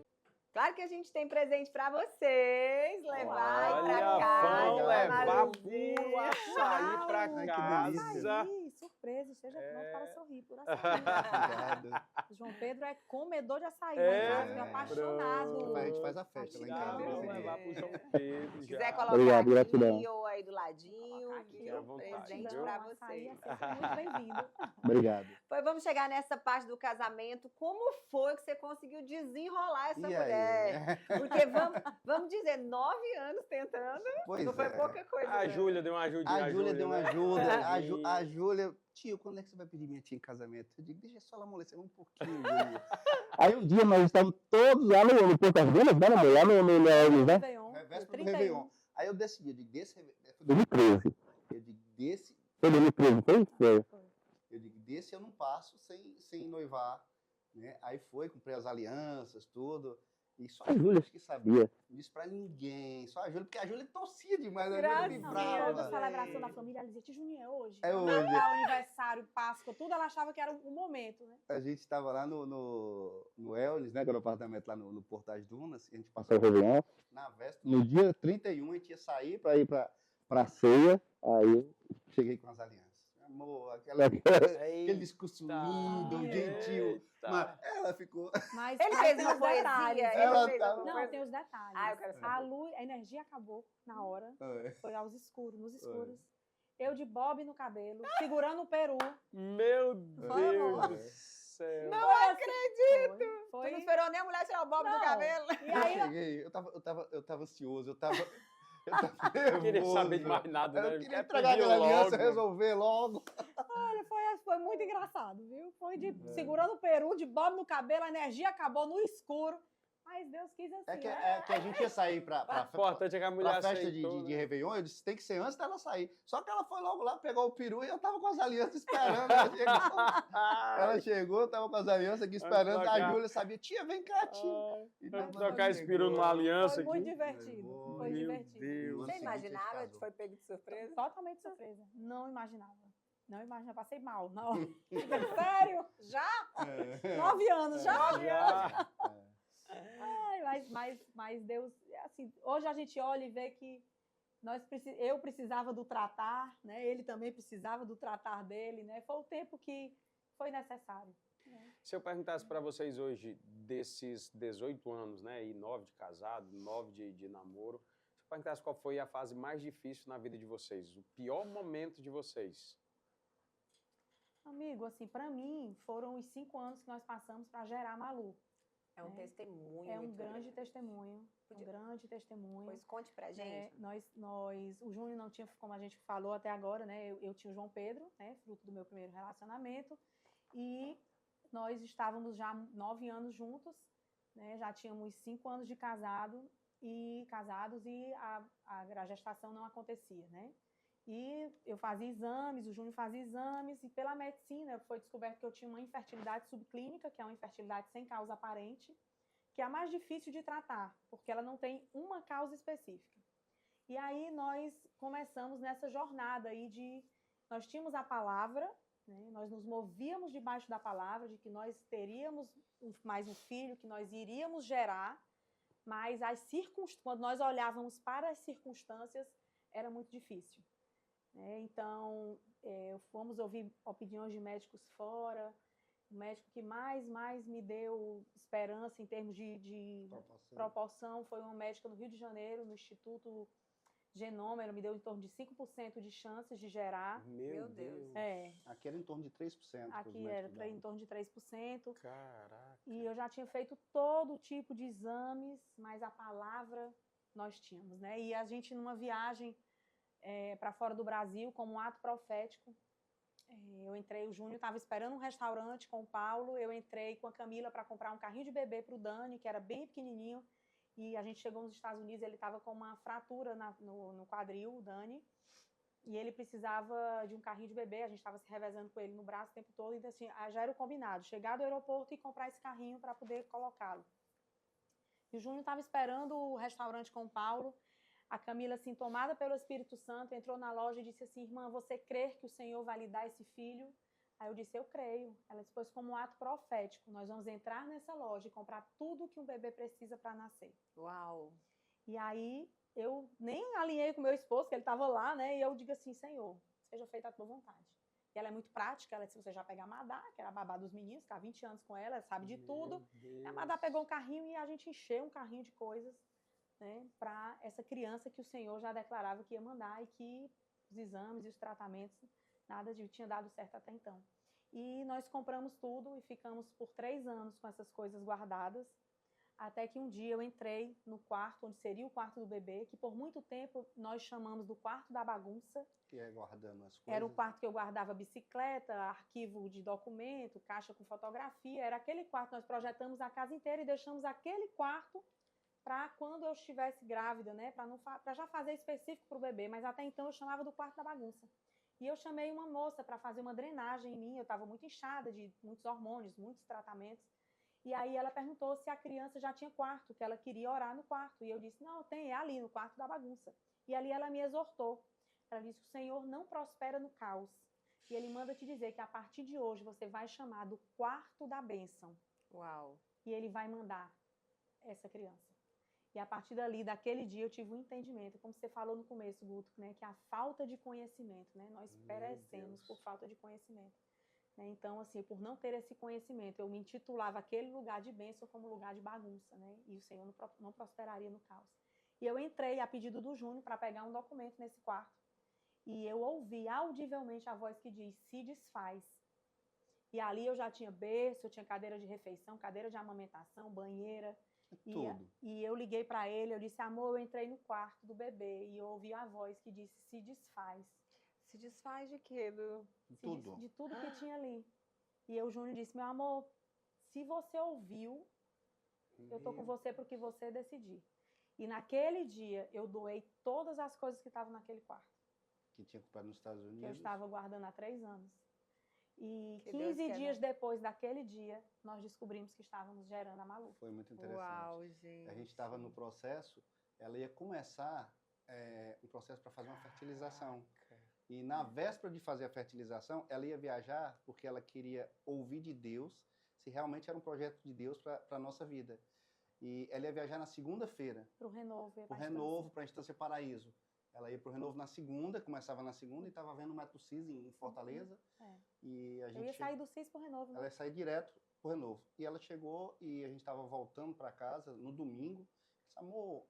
Claro que a gente tem presente pra vocês, levar aí pra Olha, casa. vão levar Marizinha. puro açaí pra Ai, que casa. Açaí, surpresa, esteja pronto para sorrir por açaí. Obrigado. João Pedro é comedor de açaí, É, meu apaixonado. A gente faz a festa lá em Já casa. vão né? levar pro João Pedro, Se já. quiser colocar Obrigado, aqui gratidão. ou aí do ladinho, Colocar aqui, viu? à vontade, Presente viu? pra Açaí é vocês. sempre muito bem-vindo. Obrigado. Pois vamos chegar nessa parte do casamento. Como foi que você conseguiu desenrolar essa E mulher? aí? Porque vamos dizer, 9 anos tentando, Pois não foi é. pouca coisa. A né? Júlia deu uma ajudinha. A Júlia deu uma né? ajuda. A Júlia, tio, quando é que você vai pedir minha tia em casamento? Eu digo, deixa só ela amolecer um pouquinho, Júlia. Aí um dia nós estávamos todos lá no Porto das Vendas, né, amor? Lá no Elvis, né? Réveillon, É véspera do 31. Réveillon. Aí eu decidi, eu digo, desse Réveillon. 2013. Eu digo, desse. Foi 2013, foi? Foi. Eu digo, desse eu não passo sem noivar. Né? Aí foi, comprei as alianças, tudo. E só A Júlia que sabia. sabia. Não disse pra ninguém. Só a Júlia, porque a Júlia torcia demais. A Graças Júlia Não, vibrava. toda celebração da família, ela dizia, tia Juninho, é hoje. É hoje. Natal, aniversário, Páscoa, tudo ela achava que era o momento, né? A gente estava lá no Elnis, né? Que era o apartamento lá no Porto das Dunas. E a gente Passou passou o Réveillon. na véspera. No dia 31 a gente ia sair para ir pra ceia. Aí Cheguei com as alianças. Amor, aquele discurso Eita, lindo, gentil. eita. Mas ela ficou. Mas Ele mas fez tem uma os poesia, detalhes. ele Ela fez tava- alguma Não, coisa. tem os detalhes. Ah, eu quero saber. A luz, a energia acabou na hora. Foi aos escuros, nos escuros. Eu de bob no cabelo, segurando o peru. Meu Foi, amor. Deus do céu. Não acredito! Tu Foi. não esperou nem a mulher tirar o bob do Não. cabelo. E Eu aí, cheguei, eu tava ansioso, eu tava Eu não queria saber de mais nada, né? Eu queria Quer entregar pedir aquela aliança, logo. resolver logo. olha, foi muito engraçado, viu? Foi de segurando o peru, de bob no cabelo, a energia acabou no escuro. Mas Deus quis assim, É que né? a gente ia sair pra O importante é que a mulher festa aceitou, de né? Réveillon, eu disse, tem que ser antes dela sair. Só que ela foi logo lá, pegou o peru e eu tava com as alianças esperando. Ela chegou, eu tava com as alianças aqui esperando. pra A cá. Júlia sabia, tia, vem cá, tia. Então, Vamos ela trocar esse chegou. peru numa aliança Foi aqui. muito divertido. Meu Foi divertido. Deus. No Você ano seguinte, a gente imaginava que casou. foi pego de surpresa? Totalmente surpresa. Não imaginava. Não imaginava. Passei mal. Não. Sério? Já? 9 anos, já? Já. Ai, mas Deus, assim, hoje a gente olha e vê que Eu precisava do tratar, né? Ele também precisava do tratar dele, né? Foi o tempo que foi necessário. Se eu perguntasse para vocês hoje, desses 18 anos, né, e 9 de casado, 9 de namoro, se eu perguntasse qual foi a fase mais difícil na vida de vocês, o pior momento de vocês? Amigo, assim, para mim, foram os 5 anos que nós passamos para gerar a Malu. É um testemunho É um muito grande testemunho. Um grande testemunho. Pois conte pra gente. O Júnior não tinha, como a gente falou até agora, né? Eu tinha o João Pedro, né? Fruto do meu primeiro relacionamento. E nós estávamos já 9 anos juntos, né? Já tínhamos 5 anos de casados e a gestação não acontecia, né? E eu fazia exames, o Júnior fazia exames, e pela medicina foi descoberto que eu tinha uma infertilidade subclínica, que é uma infertilidade sem causa aparente, que é a mais difícil de tratar, porque ela não tem uma causa específica. E aí nós começamos nessa jornada aí nós tínhamos a palavra, né, nós nos movíamos debaixo da palavra, de que nós teríamos mais um filho, que nós iríamos gerar, mas quando nós olhávamos para as circunstâncias, era muito difícil. Então, fomos ouvir opiniões de médicos fora. O médico que mais me deu esperança em termos de proporção foi uma médica no Rio de Janeiro, no Instituto Genoma. Ela me deu em torno de 5% de chances de gerar. Meu Deus. Aqui era em torno de 3%. Aqui era em torno de 3%. Caraca. E eu já tinha feito todo tipo de exames, mas a palavra nós tínhamos, né? E a gente, numa viagem para fora do Brasil, como um ato profético, o Júnior estava esperando um restaurante com o Paulo, eu entrei com a Camila para comprar um carrinho de bebê para o Dani, que era bem pequenininho, e a gente chegou nos Estados Unidos, ele estava com uma fratura no quadril, o Dani, e ele precisava de um carrinho de bebê, a gente estava se revezando com ele no braço o tempo todo, então assim, já era o combinado, chegar do aeroporto e comprar esse carrinho para poder colocá-lo. E o Júnior estava esperando o restaurante com o Paulo. A Camila, assim, tomada pelo Espírito Santo, entrou na loja e disse assim: irmã, você crê que o Senhor vai lhe dar esse filho? Aí eu disse: eu creio. Ela disse: pois como um ato profético, nós vamos entrar nessa loja e comprar tudo que um bebê precisa para nascer. Uau! E aí eu nem alinhei com meu esposo, que ele estava lá, né? E eu digo assim: Senhor, seja feita a tua vontade. E ela é muito prática, ela disse: você já pega a Madá, que era a babá dos meninos, está há 20 anos com ela sabe de tudo. A Madá pegou um carrinho e a gente encheu um carrinho de coisas, né, para essa criança que o Senhor já declarava que ia mandar e que os exames e os tratamentos, nada tinha dado certo até então. E nós compramos tudo e ficamos por 3 anos com essas coisas guardadas, até que um dia eu entrei no quarto, onde seria o quarto do bebê, que por muito tempo nós chamamos do quarto da bagunça. Que é guardando as coisas. Era o quarto que eu guardava bicicleta, arquivo de documento, caixa com fotografia, era aquele quarto, nós projetamos a casa inteira e deixamos aquele quarto para quando eu estivesse grávida, né, para já fazer específico para o bebê, mas até então eu chamava do quarto da bagunça. E eu chamei uma moça para fazer uma drenagem em mim, eu estava muito inchada de muitos hormônios, muitos tratamentos, e aí ela perguntou se a criança já tinha quarto, que ela queria orar no quarto, e eu disse: não, tem, é ali, no quarto da bagunça. E ali ela me exortou, ela disse: o Senhor não prospera no caos, e Ele manda te dizer que a partir de hoje você vai chamar do quarto da bênção. Uau! E Ele vai mandar essa criança. E a partir dali, daquele dia, eu tive um entendimento, como você falou no começo, Guto, né, que a falta de conhecimento, né, nós perecemos por falta de conhecimento. Né? Então, assim, por não ter esse conhecimento, eu me intitulava aquele lugar de bênção como lugar de bagunça, né, e o Senhor não prosperaria no caos. E eu entrei a pedido do Júnior para pegar um documento nesse quarto, e eu ouvi audivelmente a voz que diz: se desfaz. E ali eu já tinha berço, eu tinha cadeira de refeição, cadeira de amamentação, banheira. E eu liguei para ele, eu disse: amor, eu entrei no quarto do bebê e eu ouvi a voz que disse: se desfaz. Se desfaz de quê? De tudo que tinha ali. E o Júnior disse: meu amor, se você ouviu, eu tô com você para o que você decidir. E naquele dia eu doei todas as coisas que estavam naquele quarto. Que tinha comprado nos Estados Unidos. Que eu estava guardando há 3 anos. E 15 dias depois daquele dia, nós descobrimos que estávamos gerando a Malu. Foi muito interessante. Uau, gente. A gente estava no processo, ela ia começar um processo para fazer uma fertilização. E na véspera de fazer a fertilização, ela ia viajar porque ela queria ouvir de Deus se realmente era um projeto de Deus para a nossa vida. E ela ia viajar na segunda-feira. Para o Renovo. Para o Renovo, para a Estância Paraíso. Ela ia pro Renovo na segunda, começava na segunda e estava vendo o método CIS em Fortaleza. É. E a gente Eu ia sair do CIS pro Renovo, né? ela ia sair direto pro Renovo. E ela chegou e a gente estava voltando para casa no domingo. Disse, amor,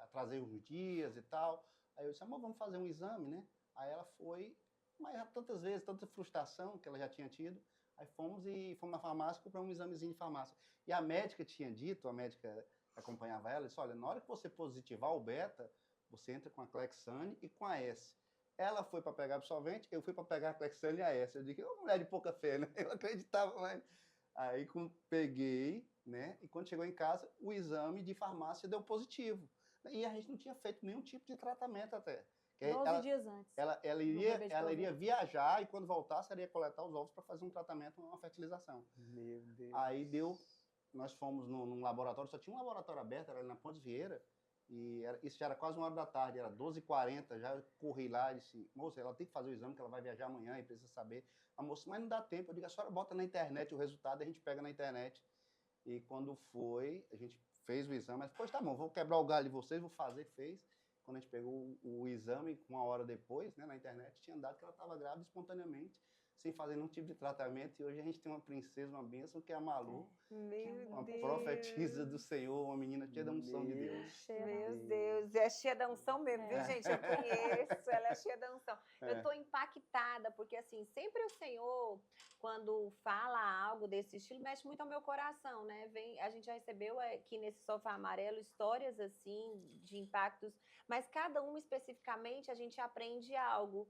atrasei uns dias e tal. Aí eu disse, amor, vamos fazer um exame, né? Aí ela foi, mas tantas vezes, tanta frustração que ela já tinha tido. Aí fomos na farmácia, compramos um examezinho de farmácia. E a médica tinha dito, a médica que acompanhava ela, disse, olha, na hora que você positivar o beta, você entra com a Clexane e com a S. Ela foi para pegar absorvente, eu fui para pegar a Clexane e a S. Eu digo, ô mulher de pouca fé, né? Eu acreditava, mas... Aí peguei, né? E quando chegou em casa, o exame de farmácia deu positivo. E a gente não tinha feito nenhum tipo de tratamento até. 12 dias antes. Ela iria viajar e quando voltasse, ela ia coletar os ovos para fazer um tratamento, uma fertilização. Meu Deus. Aí nós fomos num laboratório, só tinha um laboratório aberto, era ali na Pontes Vieira, e isso já era quase 1h da tarde, era 12h40, já eu corri lá e disse, moça, ela tem que fazer o exame, que ela vai viajar amanhã e precisa saber. A moça, mas não dá tempo. Eu digo, a senhora bota na internet o resultado, a gente pega na internet. E quando foi, a gente fez o exame, mas, pois tá bom, vou quebrar o galho de vocês, vou fazer, fez. Quando a gente pegou o exame, 1 hora depois, né, na internet, tinha dado que ela estava grávida espontaneamente, sem fazer nenhum tipo de tratamento. E hoje a gente tem uma princesa, uma bênção, que é a Malu. Uma profetisa do Senhor, uma menina cheia da unção de Deus. Meu Deus, é cheia da unção mesmo, viu, gente? Eu conheço, ela é cheia da unção. Eu tô impactada, porque assim, sempre o Senhor, quando fala algo desse estilo, mexe muito ao meu coração, né? A gente já recebeu aqui nesse Sofá Amarelo histórias assim, de impactos, mas cada uma especificamente a gente aprende algo.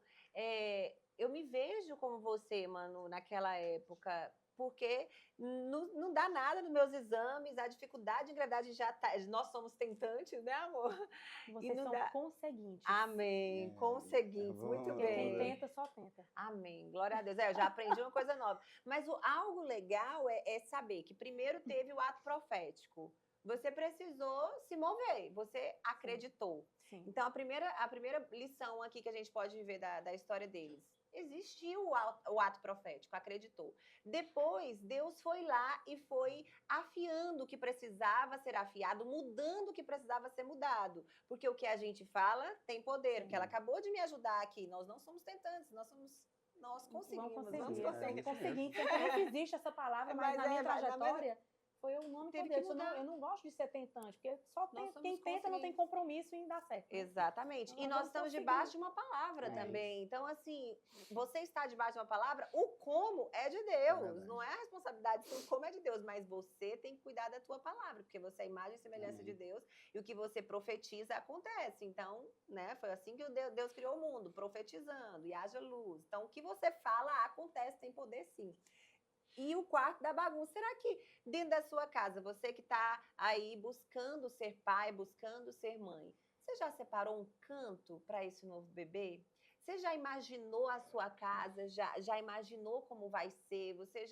Eu me vejo como você, Manu, naquela época, porque não dá nada nos meus exames, a dificuldade de engravidar já tá. Nós somos tentantes, né, amor? Vocês não são dá. conseguintes. Amém, conseguintes, muito Porque bem. quem tenta, só tenta. Amém, glória a Deus. Eu já aprendi uma coisa nova. Mas algo legal é saber que primeiro teve o ato profético. Você precisou se mover, você acreditou. Sim. Então, a primeira lição aqui que a gente pode ver da história deles, existiu o ato profético, acreditou. Depois, Deus foi lá e foi afiando o que precisava ser afiado, mudando o que precisava ser mudado. Porque o que a gente fala tem poder, porque ela acabou de me ajudar aqui. Nós não somos tentantes, nós conseguimos. Vamos conseguir. Conseguir. Sempre existe essa palavra, mas na minha trajetória... Foi o nome que eu não gosto de ser tentante, porque quem tenta não tem compromisso em dar certo. Né? Exatamente. Então, e nós estamos debaixo de uma palavra também. Então, assim, você está debaixo de uma palavra, o como é de Deus. Não é a responsabilidade do como é de Deus, mas você tem que cuidar da tua palavra, porque você é a imagem e semelhança de Deus, e o que você profetiza acontece. Então, né, foi assim que Deus criou o mundo, profetizando, e haja luz. Então, o que você fala acontece, tem poder sim. E o quarto da bagunça. Será que dentro da sua casa, você que está aí buscando ser pai, buscando ser mãe, você já separou um canto para esse novo bebê? Você já imaginou a sua casa? Já imaginou como vai ser? Você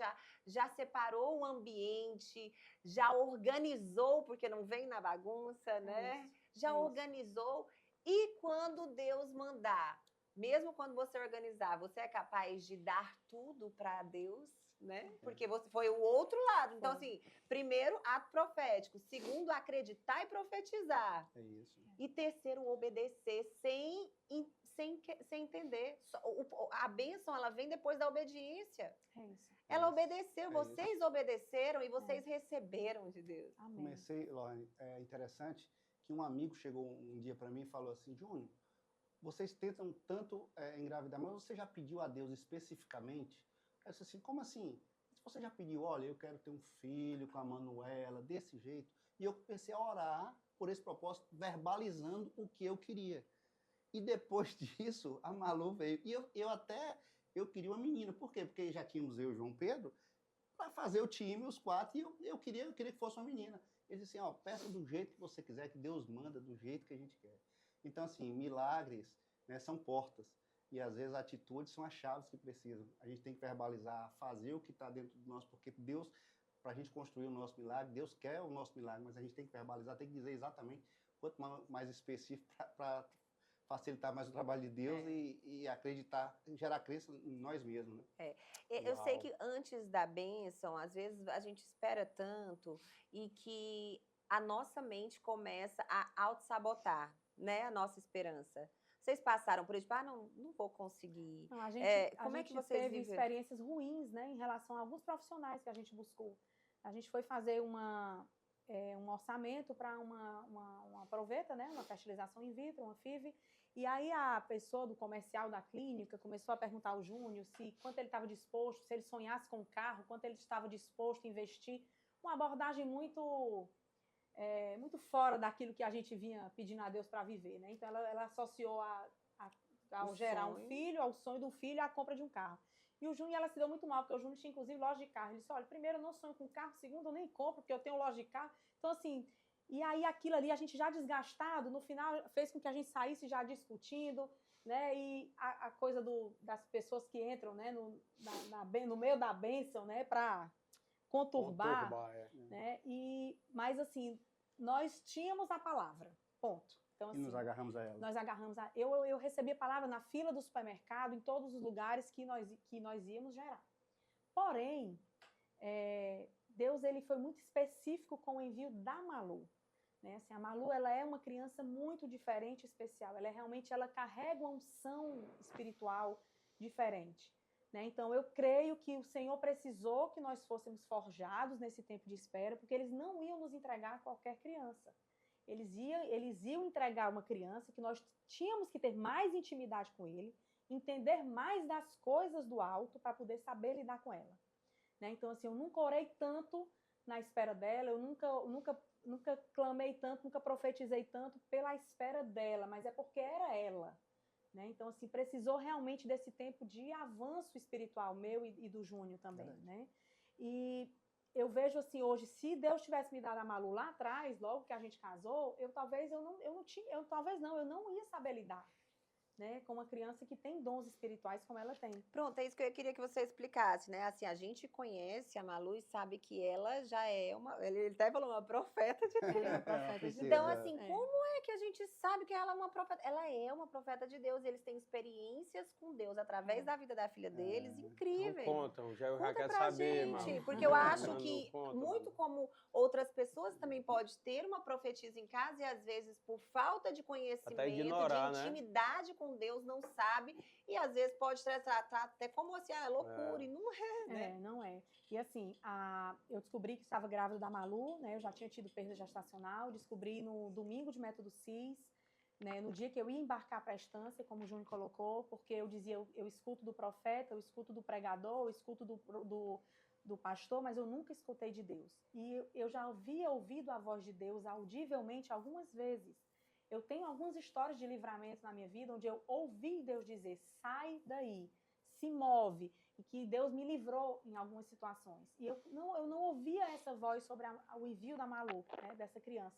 já separou o ambiente? Já organizou, porque não vem na bagunça, né? Já organizou? E quando Deus mandar, mesmo quando você organizar, você é capaz de dar tudo para Deus? Né? Porque você foi o outro lado. Então, assim, primeiro, ato profético. Segundo, acreditar e profetizar. É isso. E terceiro, obedecer sem entender. A bênção, ela vem depois da obediência. É isso. Ela obedeceu, vocês obedeceram e vocês receberam de Deus. Amém. Comecei, Lorne, é interessante que um amigo chegou um dia para mim e falou assim, Júnior, vocês tentam tanto engravidar, mas você já pediu a Deus especificamente? Eu disse assim, como assim? Você já pediu, olha, eu quero ter um filho com a Manuela, desse jeito? E eu comecei a orar por esse propósito, verbalizando o que eu queria. E depois disso, a Malu veio. E eu queria uma menina. Por quê? Porque já tínhamos eu e o João Pedro para fazer o time, os 4, e eu queria que fosse uma menina. Ele disse assim, ó, peça do jeito que você quiser, que Deus manda do jeito que a gente quer. Então, assim, milagres, né, são portas. E às vezes atitudes são as chaves que precisam. A gente tem que verbalizar, fazer o que está dentro de nós, porque Deus, para a gente construir o nosso milagre, Deus quer o nosso milagre, mas a gente tem que verbalizar, tem que dizer exatamente quanto mais específico para facilitar mais o trabalho de Deus e acreditar, gerar crença em nós mesmos. Né? Eu sei que antes da bênção, às vezes a gente espera tanto e que a nossa mente começa a auto-sabotar. né, a nossa esperança. Vocês passaram por isso, tipo, não vou conseguir. Não, a gente, Como a é que gente vocês teve viveram? experiências ruins, né, em relação a alguns profissionais que a gente buscou. A gente foi fazer um orçamento para uma proveta, né, uma fertilização in vitro, uma FIV, e aí a pessoa do comercial da clínica começou a perguntar ao Júnior quanto ele estava disposto, se ele sonhasse com o carro, quanto ele estava disposto a investir. Uma abordagem muito fora daquilo que a gente vinha pedindo a Deus para viver, né? Então ela associou ao gerar um filho, ao sonho do filho, à compra de um carro. E o Júnior, ela se deu muito mal, porque o Júnior tinha inclusive loja de carro. Ele disse, olha, primeiro eu não sonho com carro, segundo eu nem compro, porque eu tenho loja de carro. Então assim, e aí aquilo ali, a gente já desgastado, no final fez com que a gente saísse já discutindo, né? E a coisa das pessoas que entram, né, no meio da bênção, né, para conturbar, né? Mas assim, nós tínhamos a palavra, ponto. Então, assim, E nos agarramos a ela. Nós agarramos eu recebi a palavra na fila do supermercado, em todos os lugares que nós íamos gerar. Porém, Deus ele foi muito específico com o envio da Malu. Né? Assim, a Malu ela é uma criança muito diferente e especial. Ela carrega uma unção espiritual diferente. Né? Então, eu creio que o Senhor precisou que nós fôssemos forjados nesse tempo de espera, porque eles não iam nos entregar a qualquer criança. Eles iam entregar uma criança que nós tínhamos que ter mais intimidade com ele, entender mais das coisas do alto para poder saber lidar com ela. Né? Então, assim, eu nunca orei tanto na espera dela, eu nunca clamei tanto, nunca profetizei tanto pela espera dela, mas é porque era ela. Né? Então, assim, precisou realmente desse tempo de avanço espiritual meu e do Júnior também, né? E eu vejo assim, hoje, se Deus tivesse me dado a Malu lá atrás, logo que a gente casou, eu não ia saber lidar, né, com uma criança que tem dons espirituais como ela tem. Pronto, é isso que eu queria que você explicasse, né? Assim, a gente conhece a Malu e sabe que ela já é ele até falou, uma profeta de Deus. Então, assim, como é que a gente sabe que ela é uma profeta? Ela é uma profeta de Deus, eles têm experiências com Deus através da vida da filha deles, incríveis. Não contam, já Conta quero pra saber, gente, Malu. porque eu acho que Conta, muito Malu. como outras pessoas também pode ter uma profetisa em casa e às vezes por falta de conhecimento, ignorar, de né? intimidade com Deus, não sabe, e às vezes pode tratar até como assim, é loucura, e não é, né? Não é. E assim, eu descobri que estava grávida da Malu, né? Eu já tinha tido perda gestacional, descobri no domingo de método CIS, né? No dia que eu ia embarcar para a estância, como o Júnior colocou, porque eu dizia, eu escuto do profeta, eu escuto do pregador, eu escuto do pastor, mas eu nunca escutei de Deus. E eu já havia ouvido a voz de Deus audivelmente algumas vezes. Eu tenho algumas histórias de livramento na minha vida onde eu ouvi Deus dizer, sai daí, se move, e que Deus me livrou em algumas situações. E eu não ouvia essa voz sobre o envio da Malu, né, dessa criança.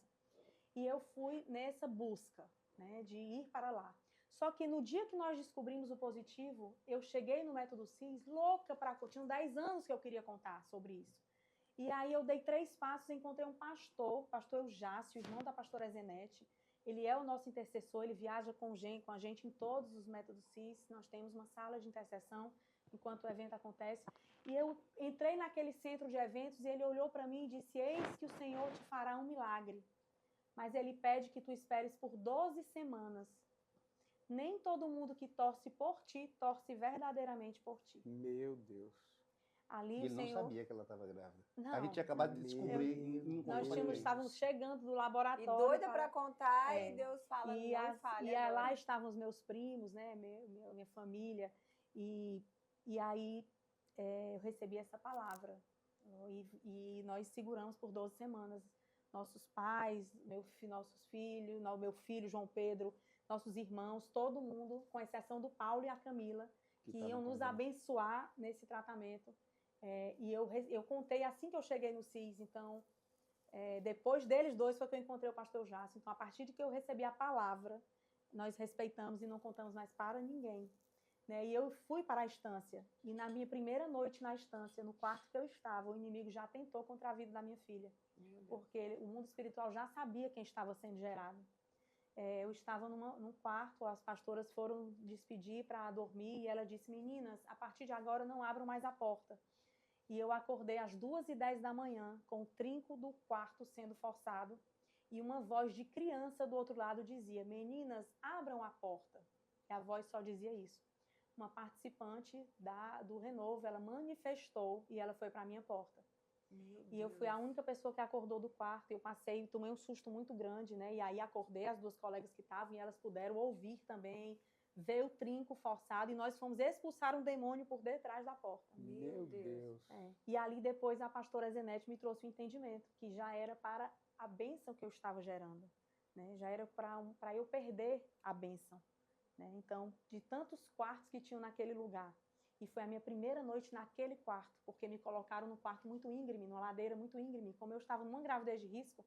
E eu fui nessa busca, né, de ir para lá. Só que no dia que nós descobrimos o positivo, eu cheguei no Método CIS louca para... Tinha 10 anos que eu queria contar sobre isso. E aí eu dei 3 passos e encontrei um pastor, pastor Eujácio, irmão da pastora Zenete. Ele é o nosso intercessor, ele viaja com a gente em todos os Métodos CIS. Nós temos uma sala de intercessão enquanto o evento acontece. E eu entrei naquele centro de eventos e ele olhou para mim e disse, eis que o Senhor te fará um milagre. Mas ele pede que tu esperes por 12 semanas. Nem todo mundo que torce por ti, torce verdadeiramente por ti. Meu Deus. Ali Ele o Senhor... não sabia que ela estava grávida. Não. A gente tinha acabado de descobrir. Nós estávamos chegando do laboratório. E doida para contar, e Deus fala, não fale agora. Lá estavam os meus primos, né, minha família, e aí eu recebi essa palavra. E nós seguramos por 12 semanas. Nossos pais, nossos filhos, meu filho João Pedro, nossos irmãos, todo mundo, com exceção do Paulo e a Camila, que iam nos abençoar nesse tratamento. E eu contei assim que eu cheguei no CIS, então, depois deles dois foi que eu encontrei o pastor Jácio. Então, a partir de que eu recebi a palavra, nós respeitamos e não contamos mais para ninguém. Né? E eu fui para a estância, e na minha primeira noite na estância, no quarto que eu estava, o inimigo já tentou contra a vida da minha filha, porque o mundo espiritual já sabia quem estava sendo gerado. Eu estava num quarto, as pastoras foram despedir para dormir, e ela disse, meninas, a partir de agora não abram mais a porta. E eu acordei às 2h10 da manhã, com o trinco do quarto sendo forçado, e uma voz de criança do outro lado dizia: meninas, abram a porta. E a voz só dizia isso. Uma participante do Renovo, ela manifestou e ela foi para a minha porta. E eu fui a única pessoa que acordou do quarto. Eu tomei um susto muito grande, né? E aí acordei as duas colegas que estavam e elas puderam ouvir também, ver o trinco forçado, e nós fomos expulsar um demônio por detrás da porta. Meu Deus. E ali depois a pastora Zenete me trouxe o entendimento, que já era para a bênção que eu estava gerando, né? Já era para eu perder a bênção, né? Então, de tantos quartos que tinham naquele lugar, e foi a minha primeira noite naquele quarto, porque me colocaram num quarto muito íngreme, numa ladeira muito íngreme. Como eu estava numa gravidez de risco,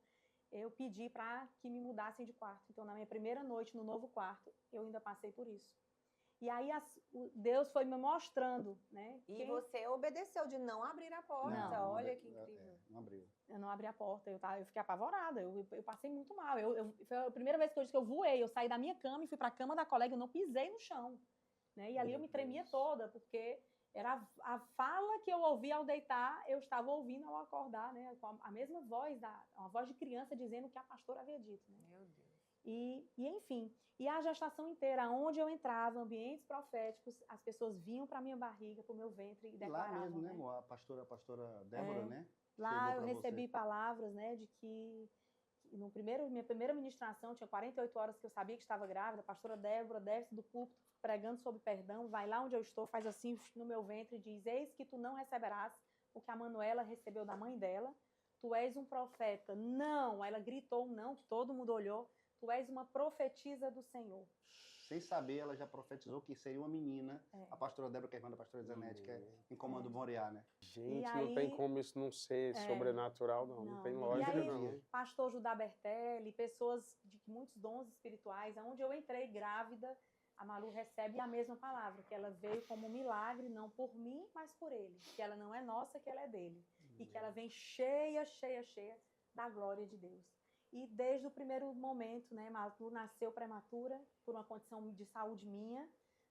eu pedi para que me mudassem de quarto. Então, na minha primeira noite no novo quarto, eu ainda passei por isso. E aí Deus foi me mostrando, né? E você obedeceu de não abrir a porta. Não, olha que incrível. Não abriu. Eu não abri a porta, eu fiquei apavorada, eu passei muito mal. Foi a primeira vez que eu disse que eu voei, eu saí da minha cama e fui para a cama da colega, eu não pisei no chão, né? E ali eu me tremia toda, porque era a fala que eu ouvi ao deitar, eu estava ouvindo ao acordar, né? A mesma voz, uma voz de criança dizendo o que a pastora havia dito, né? Meu Deus. E enfim, e a gestação inteira, onde eu entrava, ambientes proféticos, as pessoas vinham para minha barriga, para o meu ventre e declaravam. Lá mesmo, né, né? amor? A pastora Débora, né? Lá eu recebi palavras, né, de que minha primeira ministração, tinha 48 horas que eu sabia que estava grávida, a pastora Débora desce do púlpito pregando sobre perdão, vai lá onde eu estou, faz assim no meu ventre e diz: eis que tu não receberás o que a Manuela recebeu da mãe dela, tu és um profeta. Não, ela gritou um não, que todo mundo olhou, tu és uma profetisa do Senhor. Sem saber, ela já profetizou que seria uma menina, a pastora Débora, que é irmã da pastora Zenete, que é em Comando Moriá, né? Gente, aí, não tem como isso não ser sobrenatural, não tem lógica, e aí, não. pastor Judá Bertelli, pessoas de muitos dons espirituais, onde eu entrei grávida, a Malu recebe a mesma palavra, que ela veio como um milagre, não por mim, mas por ele, que ela não é nossa, que ela é dele, e que ela vem cheia, cheia, cheia da glória de Deus. E desde o primeiro momento, né, Malu nasceu prematura, por uma condição de saúde minha,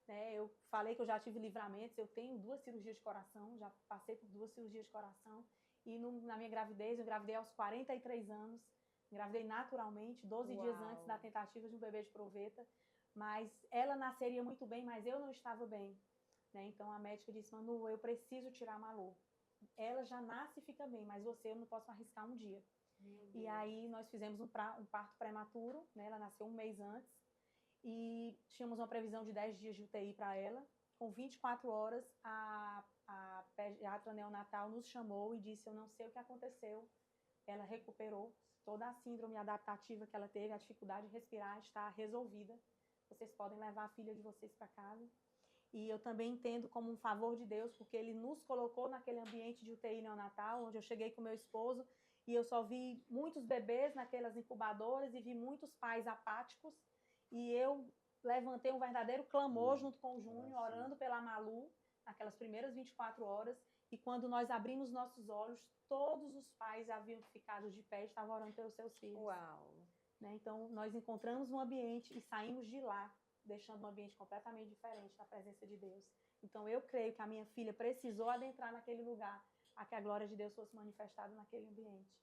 né, eu falei que eu já tive livramentos, eu tenho 2 cirurgias de coração, já passei por 2 cirurgias de coração, e na minha gravidez, eu engravidei aos 43 anos, engravidei naturalmente, 12 dias antes da tentativa de um bebê de proveta, mas ela nasceria muito bem, mas eu não estava bem, né? Então a médica disse: Manu, eu preciso tirar a Malu. Ela já nasce e fica bem, mas eu não posso arriscar um dia. E aí nós fizemos um parto prematuro, né? Ela nasceu um mês antes e tínhamos uma previsão de 10 dias de UTI para ela. Com 24 horas, a pediatra neonatal nos chamou e disse: eu não sei o que aconteceu. Ela recuperou, toda a síndrome adaptativa que ela teve, a dificuldade de respirar está resolvida. Vocês podem levar a filha de vocês para casa. E eu também entendo como um favor de Deus, porque Ele nos colocou naquele ambiente de UTI neonatal, onde eu cheguei com meu esposo e eu só vi muitos bebês naquelas incubadoras e vi muitos pais apáticos. E eu levantei um verdadeiro clamor junto com o Júnior, orando pela Malu, naquelas primeiras 24 horas. E quando nós abrimos nossos olhos, todos os pais haviam ficado de pé e estavam orando pelos seus filhos. Uau! Né? Então, nós encontramos um ambiente e saímos de lá, deixando um ambiente completamente diferente da presença de Deus. Então, eu creio que a minha filha precisou adentrar naquele lugar, a que a glória de Deus fosse manifestada naquele ambiente.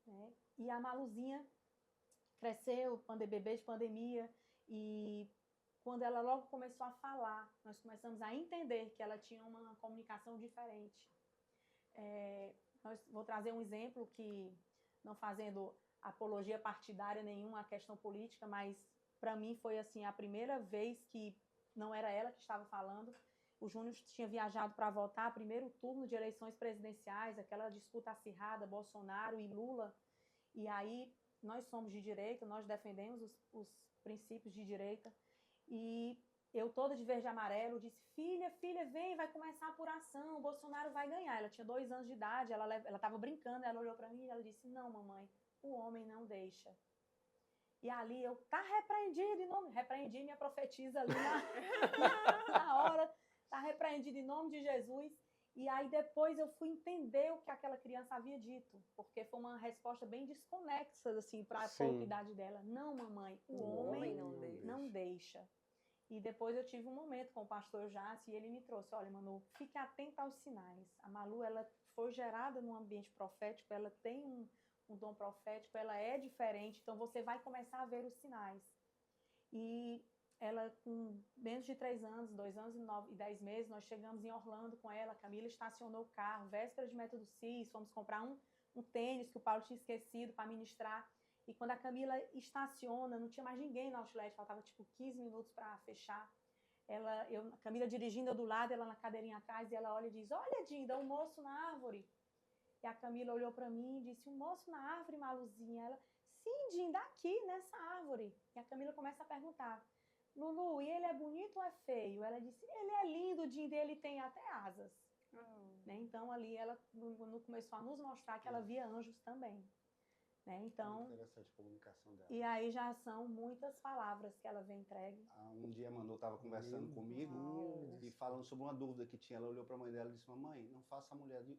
Né? E a Maluzinha cresceu, bebê de pandemia, e quando ela logo começou a falar, nós começamos a entender que ela tinha uma comunicação diferente. Vou trazer um exemplo que, não fazendo apologia partidária nenhuma à questão política, mas para mim foi assim a primeira vez que não era ela que estava falando. O Júnior tinha viajado para votar primeiro turno de eleições presidenciais, aquela disputa acirrada, Bolsonaro e Lula. E aí nós somos de direita, nós defendemos os princípios de direita. E eu toda de verde e amarelo disse: filha, vem, vai começar a apuração, o Bolsonaro vai ganhar. Ela tinha 2 anos de idade, ela estava brincando, ela olhou para mim e ela disse: não, mamãe, o homem não deixa. E ali eu, tá repreendido em nome, repreendi minha profetisa ali na hora, tá repreendido em nome de Jesus. E aí depois eu fui entender o que aquela criança havia dito, porque foi uma resposta bem desconexa, assim, para a pouca idade dela. Não, mamãe, o homem não deixa. E depois eu tive um momento com o pastor Jace e ele me trouxe: olha, Manu, fique atenta aos sinais. A Malu, ela foi gerada num ambiente profético, ela tem um dom profético, ela é diferente, então você vai começar a ver os sinais. E ela, com menos de 3 anos, 2 anos e 10 meses, nós chegamos em Orlando com ela, a Camila estacionou o carro, véspera de Método CIS, fomos comprar um tênis que o Paulo tinha esquecido para ministrar, e quando a Camila estaciona, não tinha mais ninguém no outlet, faltava tipo 15 minutos para fechar, a Camila dirigindo do lado, ela na cadeirinha atrás, e ela olha e diz, olha, Dinda, um moço na árvore. E a Camila olhou para mim e disse, um moço na árvore, Maluzinha? Ela, sim, Dinda, aqui, nessa árvore. E a Camila começa a perguntar, Lulu, e ele é bonito ou é feio? Ela disse, ele é lindo, Dinda, ele tem até asas. Né? Então, ali, ela começou a nos mostrar que ela via anjos também. Né? Então, interessante a comunicação dela. E aí já são muitas palavras que ela vem entregue. Um dia a Manu estava conversando comigo e falando sobre uma dúvida que tinha. Ela olhou para a mãe dela e disse, mamãe,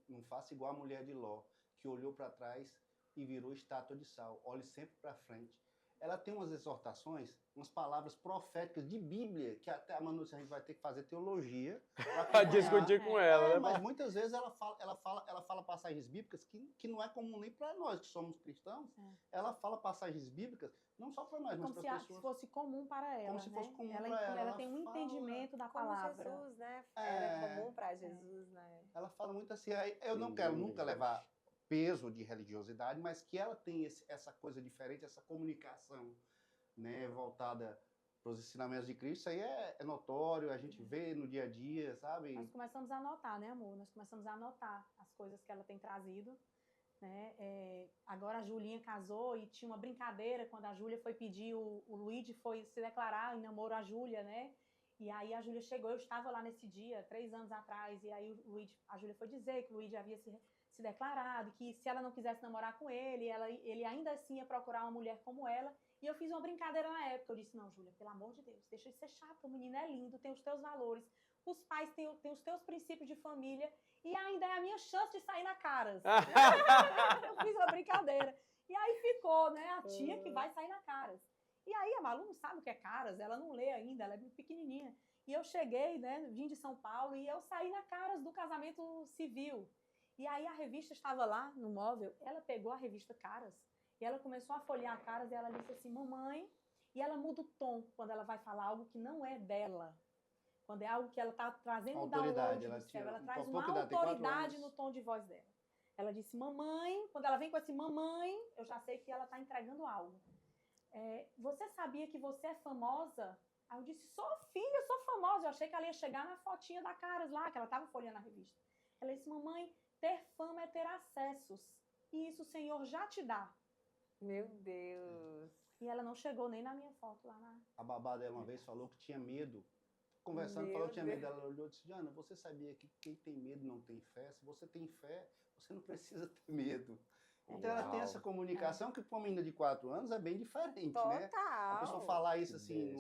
não faça igual a mulher de Ló, que olhou para trás e virou estátua de sal. Olhe sempre para frente. Ela tem umas exortações, umas palavras proféticas de Bíblia, que até a Manu, a gente vai ter que fazer teologia para discutir com ela, né? Mas muitas vezes ela fala passagens bíblicas que não é comum nem para nós que somos cristãos. Ela fala passagens bíblicas não só para nós, mas para as pessoas. Como se fosse comum para ela, como se fosse comum para ela. Ela tem um entendimento da como palavra. Jesus, né? Era comum para Jesus, né? Ela fala muito assim, eu não quero nunca levar peso de religiosidade, mas que ela tem essa coisa diferente, essa comunicação, né, voltada para os ensinamentos de Cristo. Isso aí é notório, a gente vê no dia a dia, sabe? Nós começamos a anotar, né, amor? Nós começamos a anotar as coisas que ela tem trazido, né? Agora a Julinha casou e tinha uma brincadeira quando a Júlia foi pedir, o Luigi foi se declarar em namoro a Júlia, né? E aí a Júlia chegou, eu estava lá nesse dia, 3 anos atrás, e aí a Júlia foi dizer que o Luigi havia se declarado, que se ela não quisesse namorar com ele, ele ainda assim ia procurar uma mulher como ela. E eu fiz uma brincadeira na época. Eu disse, não, Júlia, pelo amor de Deus, deixa de ser chato, o menino é lindo, tem os teus valores, os pais têm os teus princípios de família, e ainda é a minha chance de sair na Caras. Eu fiz uma brincadeira. E aí ficou, né, a tia que vai sair na Caras. E aí a Malu não sabe o que é Caras, ela não lê ainda, ela é muito pequenininha. E eu cheguei, né, vim de São Paulo, e eu saí na Caras do casamento civil. E aí a revista estava lá no móvel, ela pegou a revista Caras, e ela começou a folhear a Caras, e ela disse assim, mamãe, e ela muda o tom quando ela vai falar algo que não é dela. Quando é algo que ela está trazendo um download do céu, ela traz uma autoridade no tom de voz dela. Ela disse, mamãe, quando ela vem com esse mamãe, eu já sei que ela está entregando algo. Você sabia que você é famosa? Aí eu disse, sou filha, sou famosa. Eu achei que ela ia chegar na fotinha da Caras lá, que ela estava folheando a revista. Ela disse, mamãe, ter fama é ter acessos. E isso o Senhor já te dá. Meu Deus. E ela não chegou nem na minha foto lá na... A babá dela uma vez falou que tinha medo. Conversando, falou que tinha medo. Ela olhou e disse, Diana, você sabia que quem tem medo não tem fé? Se você tem fé, você não precisa ter medo. Então ela tem essa comunicação que para uma menina de 4 anos é bem diferente, né? A pessoa falar isso assim,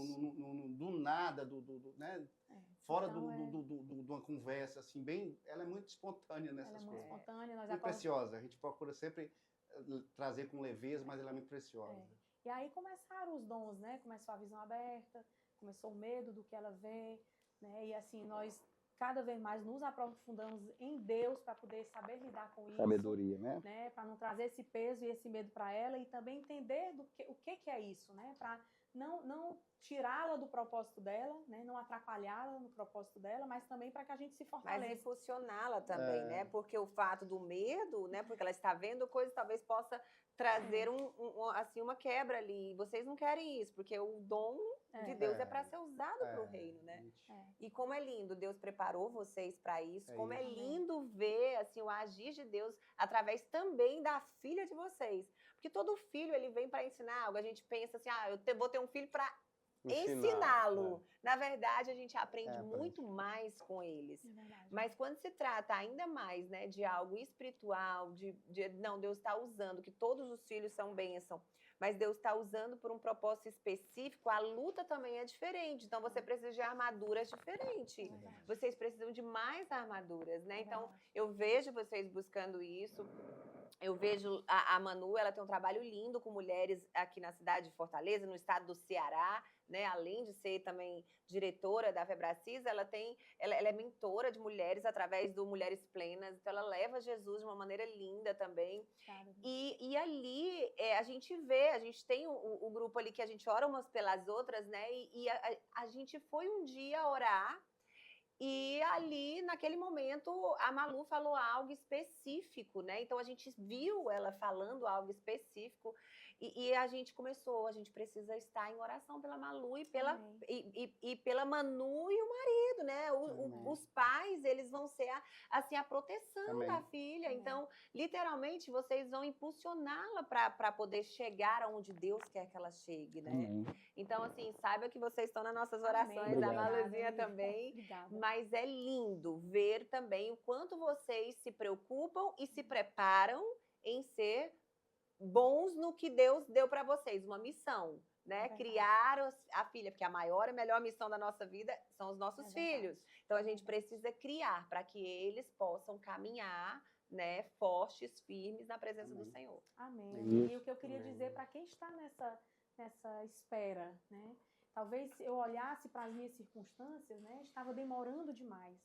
do nada, né? Fora de uma conversa, assim, bem... Ela é muito espontânea nessas coisas. Ela é muito espontânea. Muito preciosa. A gente procura sempre trazer com leveza, mas ela é muito preciosa. E aí começaram os dons, né? Começou a visão aberta, começou o medo do que ela vê, né? E assim, nós cada vez mais nos aprofundamos em Deus para poder saber lidar com isso. Sabedoria, né? Para não trazer esse peso e esse medo para ela e também entender o que é isso, né? Para não tirá-la do propósito dela, né? Não atrapalhá-la no propósito dela, mas também para que a gente se fortaleça. Mas impulsioná-la também, né? Porque o fato do medo, né? Porque ela está vendo coisas, talvez possa trazer assim, uma quebra ali. Vocês não querem isso, porque o dom de Deus é para ser usado para o reino, né? E como é lindo, Deus preparou vocês para isso. Como é lindo ver assim, o agir de Deus através também da filha de vocês. Porque todo filho, ele vem para ensinar algo. A gente pensa assim, eu vou ter um filho para ensiná-lo. Na verdade, a gente aprende muito mais com eles. Mas quando se trata ainda mais, né, de algo espiritual, não, Deus está usando, que todos os filhos são bênção, mas Deus está usando por um propósito específico, a luta também é diferente. Então, você precisa de armaduras diferentes. Vocês precisam de mais armaduras, né? Então, eu vejo vocês buscando isso. Eu vejo a Manu, ela tem um trabalho lindo com mulheres aqui na cidade de Fortaleza, no estado do Ceará, né? Além de ser também diretora da Febracis, ela é mentora de mulheres através do Mulheres Plenas, então ela leva Jesus de uma maneira linda também. Cara, E ali a gente tem o grupo ali que a gente ora umas pelas outras, né? E a gente foi um dia orar. E ali, naquele momento, a Malu falou algo específico, né? Então a gente viu ela falando algo específico e a gente a gente precisa estar em oração pela Malu e pela Manu e o marido, né? Os pais, eles vão ser a proteção Amém. da filha. Amém. Então, literalmente, vocês vão impulsioná-la para poder chegar aonde Deus quer que ela chegue, né? Amém. Então, assim, saiba que vocês estão nas nossas orações, Amém. a Obrigado. Maluzinha também. Obrigada. Mas é lindo ver também o quanto vocês se preocupam e se preparam em ser bons no que Deus deu para vocês, uma missão, né? verdade. Criar a filha, porque a maior e melhor missão da nossa vida são os nossos É verdade. filhos. Então a gente precisa criar para que eles possam caminhar, né, fortes, firmes na presença do Amém. Senhor. Amém. Isso. E o que eu queria Amém. dizer para quem está nessa espera, né? Talvez eu olhasse para as minhas circunstâncias, né? Estava demorando demais.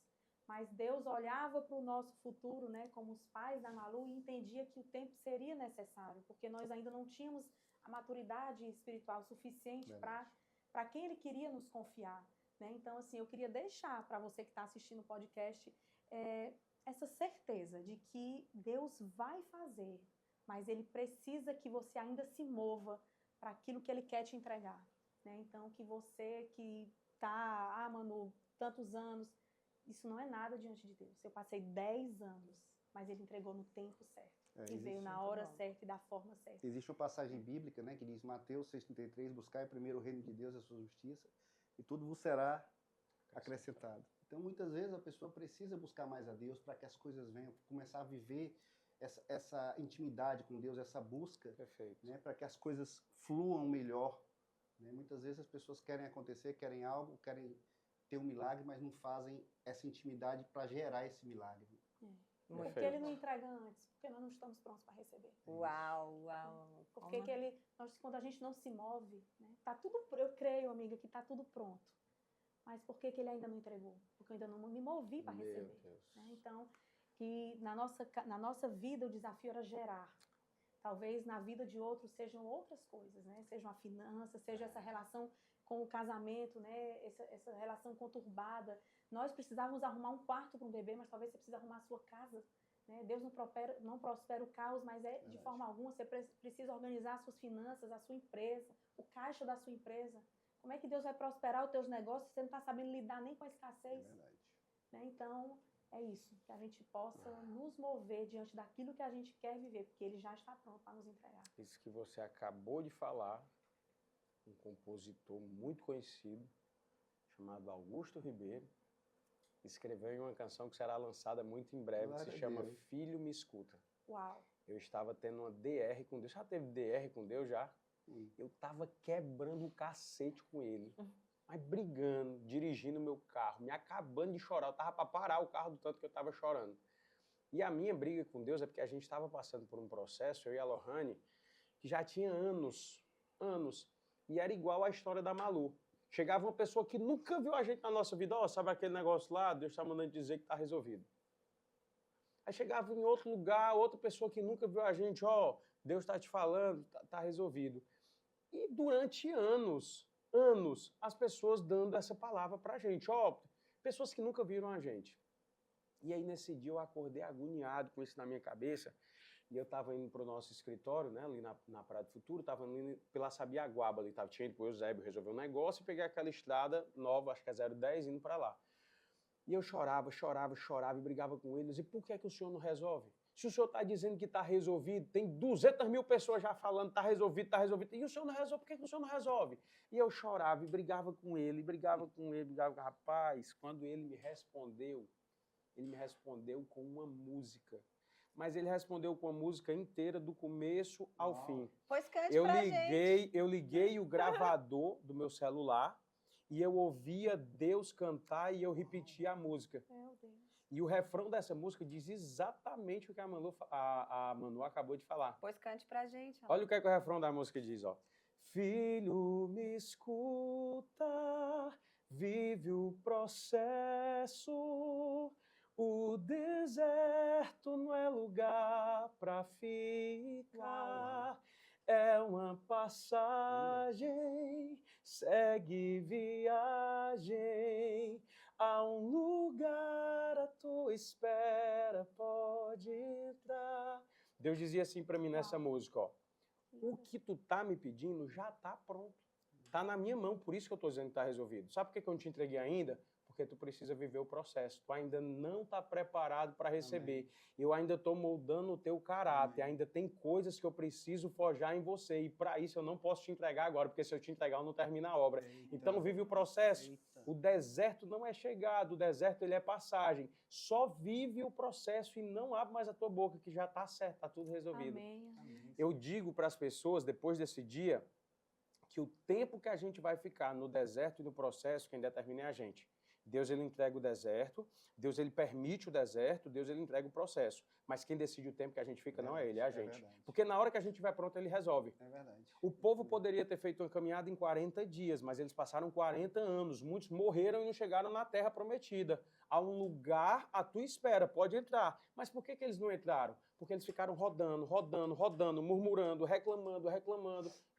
Mas Deus olhava para o nosso futuro, né? Como os pais da Malu, e entendia que o tempo seria necessário, porque nós ainda não tínhamos a maturidade espiritual suficiente para quem Ele queria nos confiar, né? Então, assim, eu queria deixar para você que está assistindo o podcast essa certeza de que Deus vai fazer, mas Ele precisa que você ainda se mova para aquilo que Ele quer te entregar, né? Então, que você que está, Manu, tantos anos, isso não é nada diante de Deus. Eu passei 10 anos, mas Ele entregou no tempo certo. E veio na hora certa e da forma certa. Existe uma passagem bíblica, né, que diz, Mateus 6,33, buscai primeiro o reino de Deus e a sua justiça, e tudo vos será acrescentado. Então, muitas vezes, a pessoa precisa buscar mais a Deus para que as coisas venham, começar a viver essa intimidade com Deus, essa busca, Perfeito. né, para que as coisas fluam melhor. Né? Muitas vezes as pessoas querem acontecer, querem algo, querem ter um milagre, mas não fazem essa intimidade para gerar esse milagre. Por que Perfeito. Ele não entrega antes? Porque nós não estamos prontos para receber. Uau, uau. Por que quando a gente não se move, né? Tá tudo, eu creio, amiga, que está tudo pronto. Mas por que Ele ainda não entregou? Porque eu ainda não me movi para Meu receber. Deus. Né? Então, que na nossa vida o desafio era gerar. Talvez na vida de outros sejam outras coisas, né? Seja uma finança, seja essa relação com o casamento, né? Essa relação conturbada. Nós precisávamos arrumar um quarto para um bebê, mas talvez você precise arrumar a sua casa. Né? Deus não prospera o caos, mas de forma alguma você precisa organizar as suas finanças, a sua empresa, o caixa da sua empresa. Como é que Deus vai prosperar os teus negócios se você não está sabendo lidar nem com a escassez? É verdade. Né? Então, é isso, que a gente possa nos mover diante daquilo que a gente quer viver, porque Ele já está pronto para nos entregar. Isso que você acabou de falar, um compositor muito conhecido, chamado Augusto Ribeiro, escreveu em uma canção que será lançada muito em breve, Glória que se a chama Deus. Filho Me Escuta. Uau! Eu estava tendo uma DR com Deus. Já teve DR com Deus, já? Eu estava quebrando o cacete com ele. Mas brigando, dirigindo meu carro, me acabando de chorar. Eu estava para parar o carro do tanto que eu estava chorando. E a minha briga com Deus é porque a gente estava passando por um processo, eu e a Lohane, que já tinha anos. E era igual à história da Malu. Chegava uma pessoa que nunca viu a gente na nossa vida. Ó, sabe aquele negócio lá? Deus está mandando dizer que está resolvido. Aí chegava em outro lugar, outra pessoa que nunca viu a gente. Ó, Deus está te falando, tá resolvido. E durante anos, as pessoas dando essa palavra pra gente. Ó, pessoas que nunca viram a gente. E aí, nesse dia, eu acordei agoniado com isso na minha cabeça. E eu estava indo para o nosso escritório, né, ali na Praia do Futuro, estava indo pela Sabiaguaba, ali, tinha ido para o Eusébio resolver um negócio e peguei aquela estrada nova, acho que é 010, indo para lá. E eu chorava e brigava com eles. E por que o senhor não resolve? Se o senhor está dizendo que está resolvido, tem 200 mil pessoas já falando está resolvido, e o senhor não resolve, por que o senhor não resolve? E eu chorava e brigava com ele, rapaz, quando ele me respondeu com uma música. Mas ele respondeu com a música inteira, do começo ao fim. Pois cante pra gente. Eu liguei o gravador do meu celular e eu ouvia Deus cantar e eu repetia a música. Meu Deus. E o refrão dessa música diz exatamente o que a Manu acabou de falar. Pois cante pra gente. Ó. Olha o que o refrão da música diz, ó. Filho, me escuta, vive o processo. O deserto não é lugar pra ficar. É uma passagem, segue viagem. Há um lugar à tua espera, pode entrar. Deus dizia assim para mim nessa música, ó. O que tu tá me pedindo já tá pronto. Tá na minha mão, por isso que eu tô dizendo que tá resolvido. Sabe por que eu não te entreguei ainda? Porque tu precisa viver o processo. Tu ainda não tá preparado para receber. Amém. Eu ainda tô moldando o teu caráter. Amém. Ainda tem coisas que eu preciso forjar em você. E para isso eu não posso te entregar agora, porque se eu te entregar eu não termino a obra. Eita. Então vive o processo. Eita. O deserto não é chegado, o deserto ele é passagem. Só vive o processo e não abre mais a tua boca, que já tá certo, tá tudo resolvido. Amém. Amém. Eu digo para as pessoas, depois desse dia, que o tempo que a gente vai ficar no deserto e no processo, quem determina é a gente. Deus ele entrega o deserto, Deus ele permite o deserto, Deus ele entrega o processo. Mas quem decide o tempo que a gente fica não é ele, é a gente. Verdade. Porque na hora que a gente vai pronto, ele resolve. É verdade. O povo poderia ter feito uma caminhada em 40 dias, mas eles passaram 40 anos. Muitos morreram e não chegaram na terra prometida. Há um lugar à tua espera, pode entrar. Mas por que eles não entraram? Porque eles ficaram rodando, murmurando, reclamando.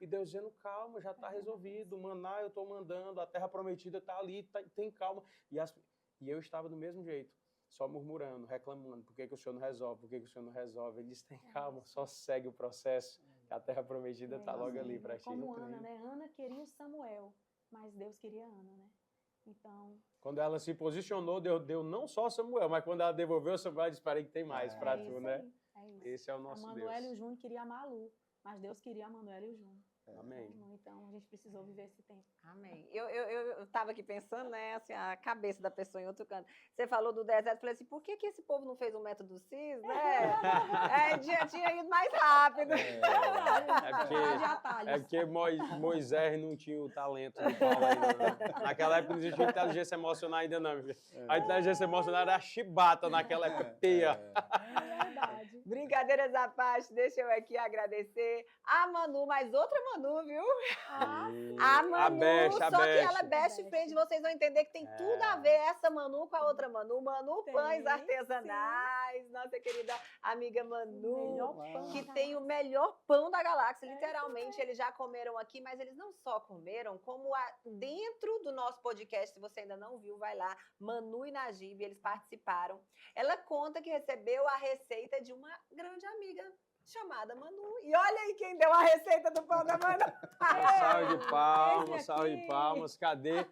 E Deus dizendo, calma, já está resolvido. Maná eu estou mandando, a terra prometida está ali, tem calma. E eu estava do mesmo jeito, só murmurando, reclamando. Por que o Senhor não resolve? Por que o Senhor não resolve? Ele disse, tem calma, só segue o processo. A terra prometida está logo ali para ti. Como Ana, né? Ana queria o Samuel, mas Deus queria Ana, né? Então... Quando ela se posicionou, deu não só Samuel, mas quando ela devolveu Samuel, ela disse, parei que tem mais para tu, né? É isso. Esse é o nosso Deus. A Manuel e o Júnior queriam a Malu, mas Deus queria a Manuel e o Júnior. Amém. Então, a gente precisou viver esse tempo. Amém. Eu estava aqui pensando, né, assim, a cabeça da pessoa em outro canto. Você falou do deserto, eu falei assim, por que esse povo não fez um método CIS, né? Tinha ido mais rápido. É porque Moisés não tinha o talento do Paulo ainda, né? Naquela época não existia inteligência emocional ainda não. A inteligência emocional era a chibata naquela época, teia. Verdade. Brincadeiras à parte, deixa eu aqui agradecer a Manu, mais outra Manu, viu? A Manu, só que ela é best friend, vocês vão entender que tem tudo a ver essa Manu com a outra Manu. Manu Pães Artesanais, nossa querida amiga Manu, que tem o melhor pão da galáxia, literalmente. Eles já comeram aqui, mas eles não só comeram, como dentro do nosso podcast, se você ainda não viu, vai lá, Manu e Najib, eles participaram. Ela conta que recebeu a receita de uma grande amiga chamada Manu. E olha aí quem deu a receita do pão da Manu. Salve de palmas. Cadê?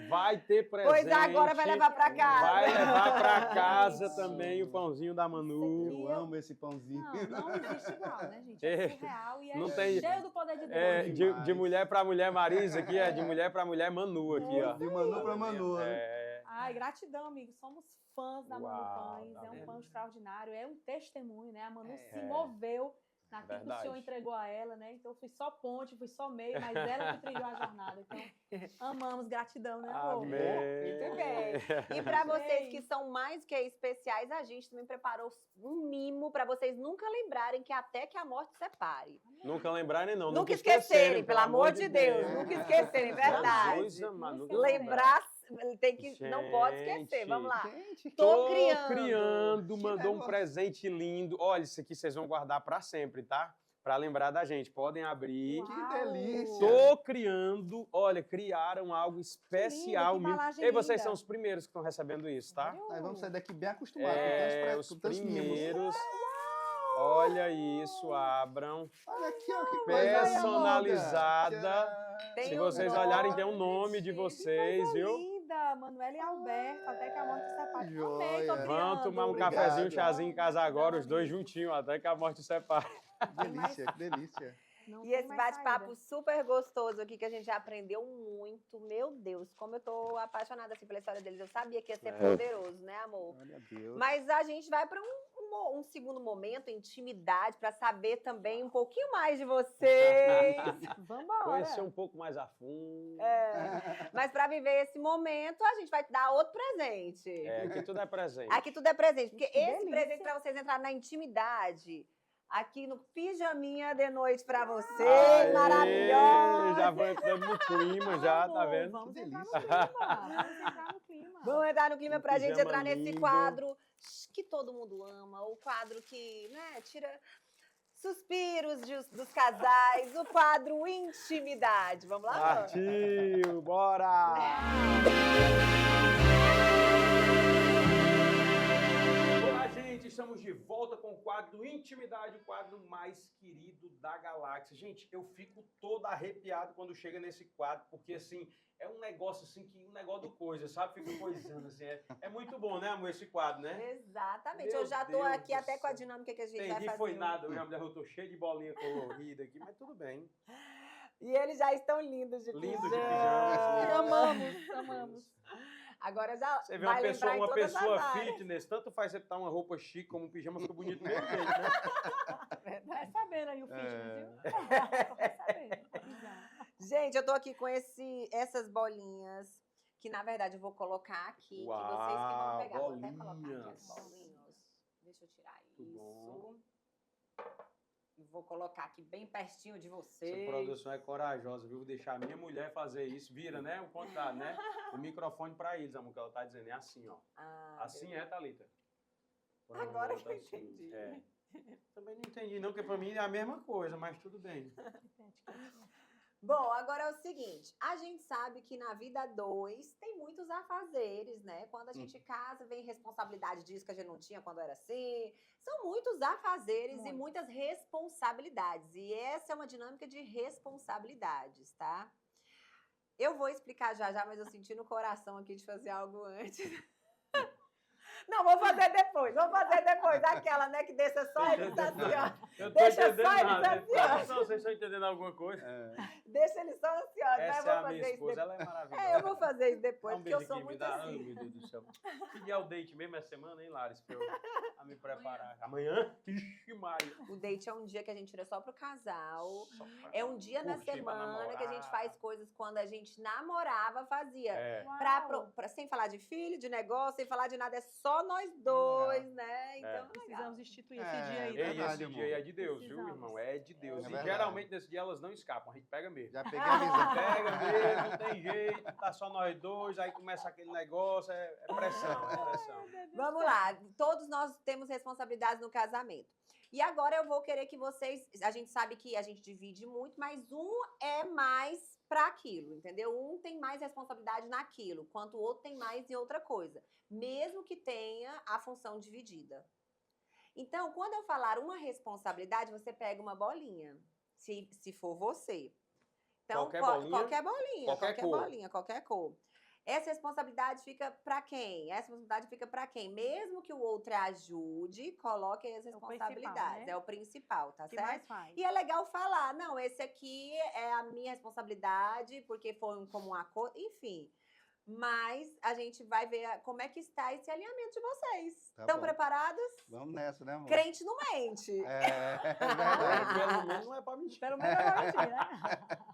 Vai ter presente. Pois agora vai levar pra casa. Vai levar pra casa também o pãozinho da Manu. Eu amo esse pãozinho. Não existe igual, né, gente? É surreal e cheio do poder de Deus. De mulher pra mulher, Marisa, aqui de mulher pra mulher, Manu aqui, ó. De Manu pra Manu, né? Ai, gratidão, amigo. Somos fãs da Manu Pães. É um pão extraordinário. É um testemunho, né? A Manu se moveu naquilo que o Senhor entregou a ela, né? Então, eu fui só ponte, fui só meio, mas ela que trilhou a jornada. Então, amamos, gratidão, né, amor? Amém. Muito bem. E para vocês que são mais que especiais, a gente também preparou um mimo para vocês nunca lembrarem que até que a morte separe. Nunca lembrarem, não. Nunca esquecerem, pelo amor de Deus. Nunca esquecerem, verdade. Lembrar não pode esquecer, vamos lá. Tô criando, mandou um presente lindo. Olha, isso aqui vocês vão guardar para sempre, tá? Para lembrar da gente. Podem abrir. Uau. Que delícia. Tô criando, olha, criaram algo especial. E vocês são os primeiros que estão recebendo isso, tá? Nós vamos sair daqui bem acostumados. Os primeiros. Olha isso, abram. Olha aqui, ó, que personalizada. Se vocês olharem, tem um nome de vocês, viu? Linda, Manuela e Alberto, até que a morte separe. Vamos tomar um cafezinho, um chazinho em casa agora, os dois juntinhos, até que a morte separe. Delícia, que delícia. E esse bate-papo super gostoso aqui, que a gente já aprendeu muito. Meu Deus, como eu tô apaixonada assim, pela história deles. Eu sabia que ia ser poderoso, né, amor? Olha Deus. Mas a gente vai para um um segundo momento, intimidade, para saber também um pouquinho mais de vocês. Vambora. Conhecer um pouco mais a fundo. Mas para viver esse momento, a gente vai te dar outro presente. Aqui tudo é presente. Aqui tudo é presente, porque Que esse delícia. presente para vocês entrarem na intimidade, aqui no pijaminha de noite para vocês, Aê, maravilhosa. Já vou entrando no clima, já, tá Vamos, vendo? Vamos Que entrar no delícia. clima. Vamos entrar no clima. Vamos entrar no clima Um pra gente pijama entrar nesse lindo. quadro que todo mundo ama, o quadro que, né, tira suspiros dos casais, o quadro Intimidade. Vamos lá, amor? Partiu, bora! Olá, gente, estamos de volta com o quadro Intimidade, o quadro mais querido da galáxia. Gente, eu fico todo arrepiado quando chega nesse quadro, porque assim, é um negócio assim, um negócio do coisa, sabe? Fico coisando assim, é muito bom, né, amor, esse quadro, né? Exatamente. Meu eu já tô Deus aqui do até com a céu. dinâmica que a gente vai Entendi, fazer. foi nada, eu tô cheio de bolinha colorida aqui, mas tudo bem. E eles já estão lindos de Lindos de pijama. pijama. Amamos. Agora já Você vê vai uma lembrar em pessoa todas as áreas. fitness, tanto faz você botar uma roupa chique como um pijama, fica bonito do mesmo jeito, né? Vai sabendo aí o fitness, viu? Vai sabendo. Exato. Gente, eu tô aqui com essas bolinhas, que na verdade eu vou colocar aqui, que vocês que vão pegar. Vou até colocar aqui as bolinhas. bolinhas. Deixa eu tirar Muito isso. bom. E vou colocar aqui bem pertinho de vocês. Essa produção é corajosa, viu? Vou deixar a minha mulher fazer isso. Vira, né? O contrário, né? O microfone pra eles, amor, que ela tá dizendo. É assim, ó. Ah, Assim é, Thalita. Agora que eu Pronto, assim. entendi. É. Também não entendi, não, porque pra mim é a mesma coisa, mas tudo bem. Bom, agora é o seguinte, a gente sabe que na vida 2 tem muitos afazeres, né? Quando a gente casa, vem responsabilidade disso que a gente não tinha quando era assim. São muitos afazeres e muitas responsabilidades. E essa é uma dinâmica de responsabilidades, tá? Eu vou explicar já já, mas eu senti no coração aqui de fazer algo antes. Não, vou fazer depois. Aquela, né, que deixa só eles assim, ó. Eu tô Deixa entendendo só eles nada. assim, ó. Não, vocês estão entendendo alguma coisa? Deixa eles só ansiosos, né? Eu Essa é vou a minha fazer isso esposa, depois. ela é maravilhosa. É, eu vou fazer isso Dá depois, um porque eu beijo sou aqui, me muito dá. Ai, assim. meu Deus do céu. Que dia é o date mesmo essa semana, hein, Laris? Pra eu a me preparar. Amanhã? Ixi, Maria. O date é um dia que a gente tira só pro casal. Só pra É um dia na curtir, pra semana que a gente namorar. faz coisas quando a gente namorava, fazia. É. Sem falar de filho, de negócio, sem falar de nada, é só nós dois, né? Então, legal. Precisamos instituir É, esse dia aí. Ei, verdade, esse amor. dia aí é de Deus, viu, Precisamos. irmão? É de Deus. É E verdade. geralmente nesse dia elas não escapam, a gente pega mesmo. Já peguei a visão. Pega mesmo, não tem jeito, tá só nós dois, aí começa aquele negócio, é pressão, é pressão. Vamos lá, todos nós temos responsabilidades no casamento. E agora eu vou querer que vocês. A gente sabe que a gente divide muito, mas um é mais para aquilo, entendeu? Um tem mais responsabilidade naquilo, enquanto o outro tem mais em outra coisa, mesmo que tenha a função dividida. Então, quando eu falar uma responsabilidade, você pega uma bolinha, se for você. Então, Qualquer bolinha? Qualquer bolinha, Qualquer cor. bolinha, qualquer cor. Essa responsabilidade fica para quem? Essa responsabilidade fica para quem? Mesmo que o outro ajude, coloque as responsabilidades. né? É o principal, tá O que certo? mais faz? E é legal falar, não, esse aqui é a minha responsabilidade, porque foi como um acordo, enfim. Mas a gente vai ver como é que está esse alinhamento de vocês. Tá Estão bom. preparados? Vamos nessa, né, amor? Crente não mente. É verdade. Pelo menos não é pra mentir. Pelo menos eu vou mentir, né?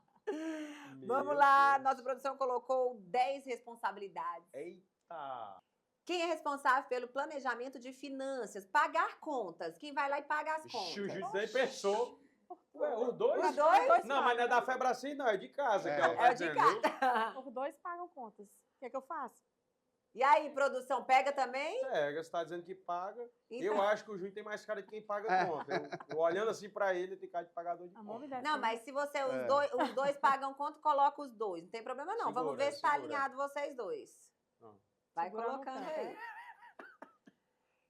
Vamos Meu lá, Deus. nossa produção colocou 10 responsabilidades. Eita! Quem é responsável pelo planejamento de finanças? Pagar contas. Quem vai lá e paga as Ixi, o contas? juiz nem pensou. Ué, os dois? Os dois? Não, mas não é da febre assim, não, é de casa que ela É tá o de dizendo. viu? casa. Os dois pagam contas. O que é que eu faço? E aí, produção, pega também? Pega, você tá dizendo que paga. Então- Eu acho que o juiz tem mais cara de quem paga conta. Eu olhando assim pra ele tem cara de pagador de Amor, me conta. dá Não, essa- mas se você, É. os dois pagam conta, coloca os dois. Não tem problema não. Vamos Segura, ver se tá segura. alinhado vocês dois. Não. Vai Segura no colocando canto, aí.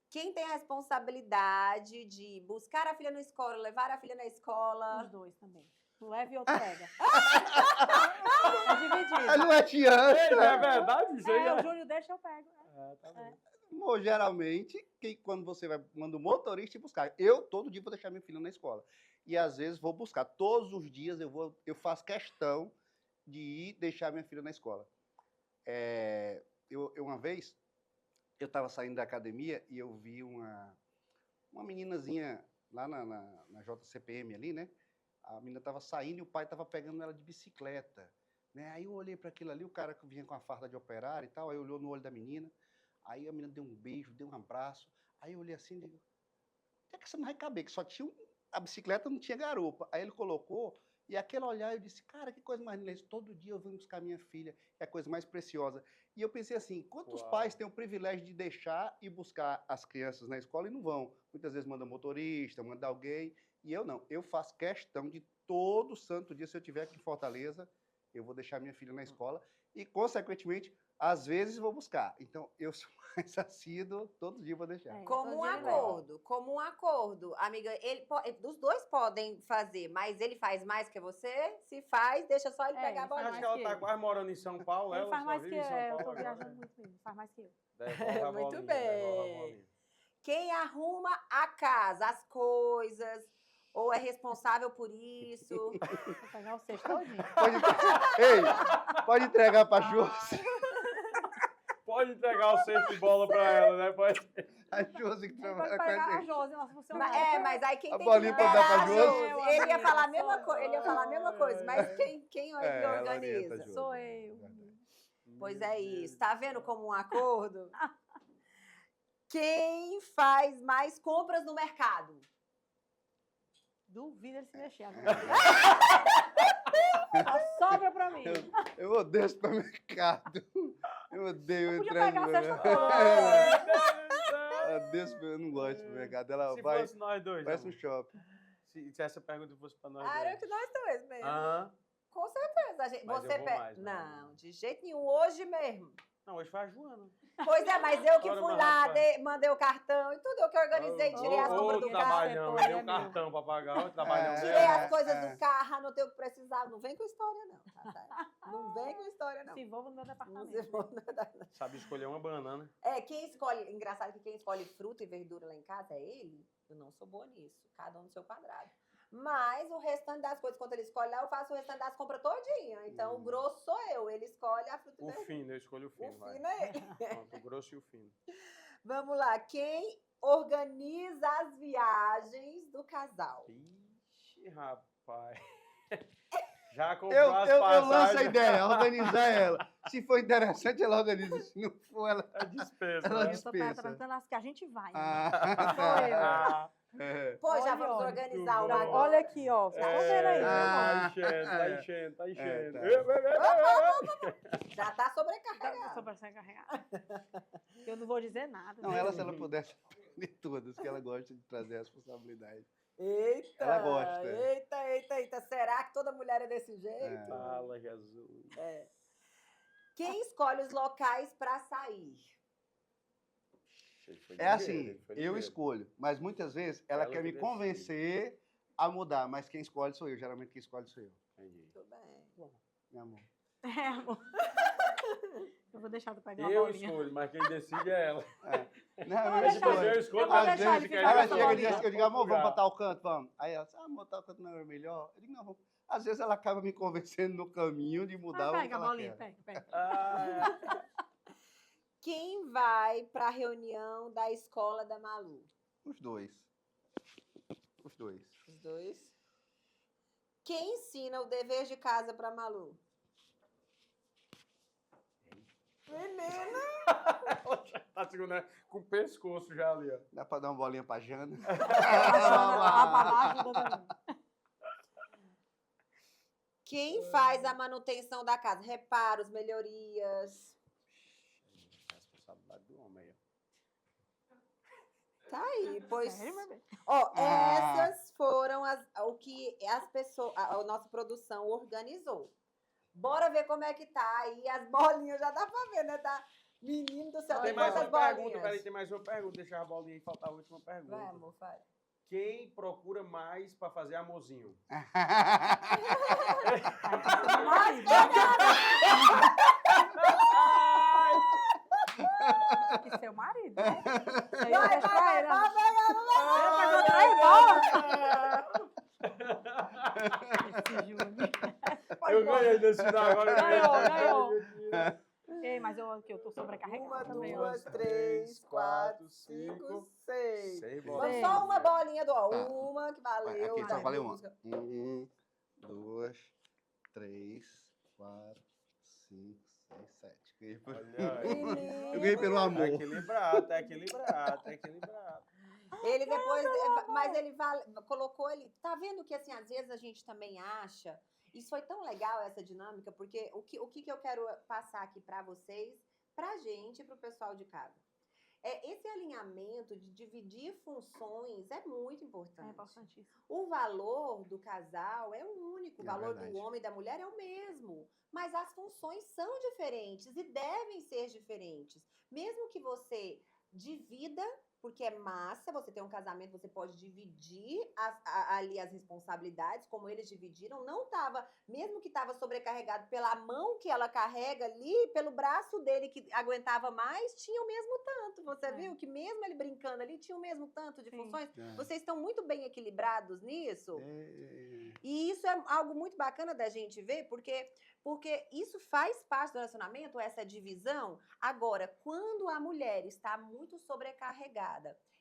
Quem tem a responsabilidade de buscar a filha na escola, levar a filha na escola? Os dois também. Um leve e outro pega. É dividido. Mas não é tiança. Ei, não é verdade isso aí? É, o Júnior deixa, eu pego. Tá bom. Amor, geralmente, quando você manda o motorista ir buscar. Eu, todo dia, vou deixar minha filha na escola. E, às vezes, vou buscar. Todos os dias, eu faço questão de ir deixar minha filha na escola. Uma vez, eu estava saindo da academia e eu vi uma meninazinha lá na JCPM ali, né? A menina estava saindo e o pai estava pegando ela de bicicleta, né? Aí eu olhei para aquilo ali, o cara que vinha com a farda de operário e tal, aí olhou no olho da menina, aí a menina deu um beijo, deu um abraço, aí eu olhei assim e digo, onde é que você não vai caber? Que só tinha a bicicleta, não tinha garupa. Aí ele colocou, e aquele olhar eu disse, cara, que coisa mais linda, todo dia eu venho buscar minha filha, é a coisa mais preciosa. E eu pensei assim, quantos Uau. pais têm o privilégio de deixar e buscar as crianças na escola e não vão? Muitas vezes manda motorista, manda alguém, e eu não. Eu faço questão de todo santo dia, se eu estiver aqui em Fortaleza, eu vou deixar minha filha na escola e, consequentemente, às vezes vou buscar. Então, eu sou mais assíduo, todo dia eu vou deixar. É. Como um Todo dia ele leva. acordo, como um acordo. Amiga, os dois podem fazer, mas ele faz mais que você? Se faz, deixa só ele É, pegar a ele faz Acho bolinha. que ela que tá eu. quase morando em São Paulo. Ele Ela faz só mais vive que em São eu, Paulo tô agora. viajando muito mesmo. Faz mais que eu. Devolve a Muito bolinha, bem. devolve a bolinha. Quem arruma a casa, as coisas, ou é responsável por isso? Vou pegar o cesto todinho. Pode entregar para a Josi. Pode entregar o cesto de bola pra ela, né? Pode. A Josi que Ele trabalha pode com a pegar a gente. Josi, nossa funcionária. Mas aí quem A tem que bolinha pra dar liberar pra a Josi? Josi? Ele ia falar a mesma coisa, ele ia falar a mesma Ai, coisa, ai, mas ai. quem é que Ela orienta a organiza? Josi. Sou eu. Pois é isso. Tá vendo como um acordo? Quem faz mais compras no mercado? Duvido ele se mexer agora. Só sobra pra mim. Eu odeio supermercado. Eu odeio Eu podia entrar pegar no a cesta supermercado. toda. Eu odeio eu não gosto de supermercado. Ela Se vai, fosse nós dois, parece um amor. shopping. Se essa pergunta fosse pra nós Era dois. que nós dois mesmo. Aham. Com certeza. Mas Você eu vou mais, né? Não, de jeito nenhum. Hoje mesmo. Não, hoje foi a Joana. Pois é, mas eu que Ora, fui mas lá, rapaz. mandei o cartão e tudo. Eu que organizei, tirei as compras do carro. trabalhão, setor, deu é um meu. cartão pra pagar, o trabalhão Tirei dela. as coisas do carro, anotei o que precisava. Não vem com história, não. Tá certo? Não vem com história, não. Se envolva no meu Não departamento. se for nada. Sabe escolher uma banana. Quem escolhe, engraçado que quem escolhe fruta e verdura lá em casa é ele. Eu não sou boa nisso, cada um no seu quadrado. Mas o restante das coisas, quando ele escolhe lá, eu faço o restante das compras todinha. Então, o grosso sou eu, ele escolhe a fruta e O verdura. fino, eu escolho o O fino, vai. fino é ele. Pronto, o grosso e o fino. Vamos lá, quem organiza as viagens do casal? Ixi, rapaz. Já comprou Eu as lanço a passagens. ideia, organizar ela. Se for interessante, ela organiza. Se não for, ela. É despesa, Ela né? Eu tô dispensa. perguntando as que a gente vai. Ah, Sou eu. Ah, é. Pô, já Olha, vamos olha. organizar Tudo uma. bom. Olha aqui, ó. Vocês estão vendo aí, Ah. viu, irmão? tá enchendo, tá enchendo. tá. Já tá sobrecarregado. Eu sou pra ser encarregada. Eu não vou dizer nada. Não, né? ela, se ela pudesse, de todas, que ela gosta de trazer a responsabilidade. Eita! Ela gosta. Eita. Será que toda mulher é desse jeito? É. Fala, Jesus. Quem escolhe os locais pra sair? Ele foi É ligeiro, assim, ele foi eu ligeiro. escolho, mas muitas vezes ela Ela quer que me decide. convencer a mudar, mas quem escolhe sou eu. Geralmente quem escolhe sou eu, Entendi. Tudo bem. meu amor. É, amor. Eu vou deixar tu pegar uma Eu bolinha. escolho, mas quem decide é ela. Não, vou eu deixar escolho. eu escolho, eu vou às deixar vezes ele quer ficar Ela com essa chega e bolinha. diz que eu digo, amor, vamos Já. pra tal canto, vamos. Aí ela diz, amor, tal canto não é melhor? Eu digo, não, vamos. Às vezes ela acaba me convencendo no caminho de mudar o que Pega a ela bolinha, quer. pega. Ah, Quem vai pra reunião da escola da Malu? Os dois. Os dois. Os dois. Quem ensina o dever de casa pra Malu? Menina! ela já tá segurando com o pescoço já ali, ó. Dá pra dar uma bolinha pra Jana? A babá ajuda também. Quem faz a manutenção da casa? Reparos, melhorias. Responsabilidade do homem aí, ó. Tá aí, pois. Sério, bebê? Ó, Ah. essas foram o que as pessoas, a nossa produção organizou. Bora ver como é que tá aí. As bolinhas já dá pra ver, né? Tá. Menino do céu, Tem tem mais quantas uma pergunta, bolinhas? peraí, tem mais uma pergunta. Deixa a bolinha aí, faltar a última pergunta. Vai, amor, faz. Quem procura mais pra fazer amorzinho? Que seu marido, né? Isso aí Vai, eu deixo pra ele. vai, Esse Júnior. Eu ganhei desse final agora. Ganhou. Ei, mas eu tô sobrecarregada. 1, também, ó. 2, 3, 4, 5, 6. Seis Vamos bolinhas. só uma bolinha do ó. Tá. Uma que valeu. Aqui só vai, valeu duas uma. músicas. 1, 2, 3, 4, 5, 6, 7. Olha aí. Eu ganhei pelo Tá amor. equilibrado, tá equilibrado, tá equilibrado. Ele depois, mas ele colocou ele. Tá vendo que assim, às vezes a gente também acha. Isso foi tão legal essa dinâmica, porque o que eu quero passar aqui pra vocês, pra gente e pro pessoal de casa. Esse alinhamento de dividir funções é muito É importante. importantíssimo. O valor do casal é único, o É valor verdade. do homem e da mulher é o mesmo. Mas as funções são diferentes e devem ser diferentes. Mesmo que você divida, porque é massa, você tem um casamento, você pode dividir ali as responsabilidades, como eles dividiram. Não estava, mesmo que estava sobrecarregado pela mão que ela carrega ali, pelo braço dele que aguentava mais, tinha o mesmo tanto. Você viu que mesmo ele brincando ali, tinha o mesmo tanto de Sim. funções? É. Vocês estão muito bem equilibrados nisso? É. E isso é algo muito bacana da gente ver, porque isso faz parte do relacionamento, essa divisão. Agora, quando a mulher está muito sobrecarregada,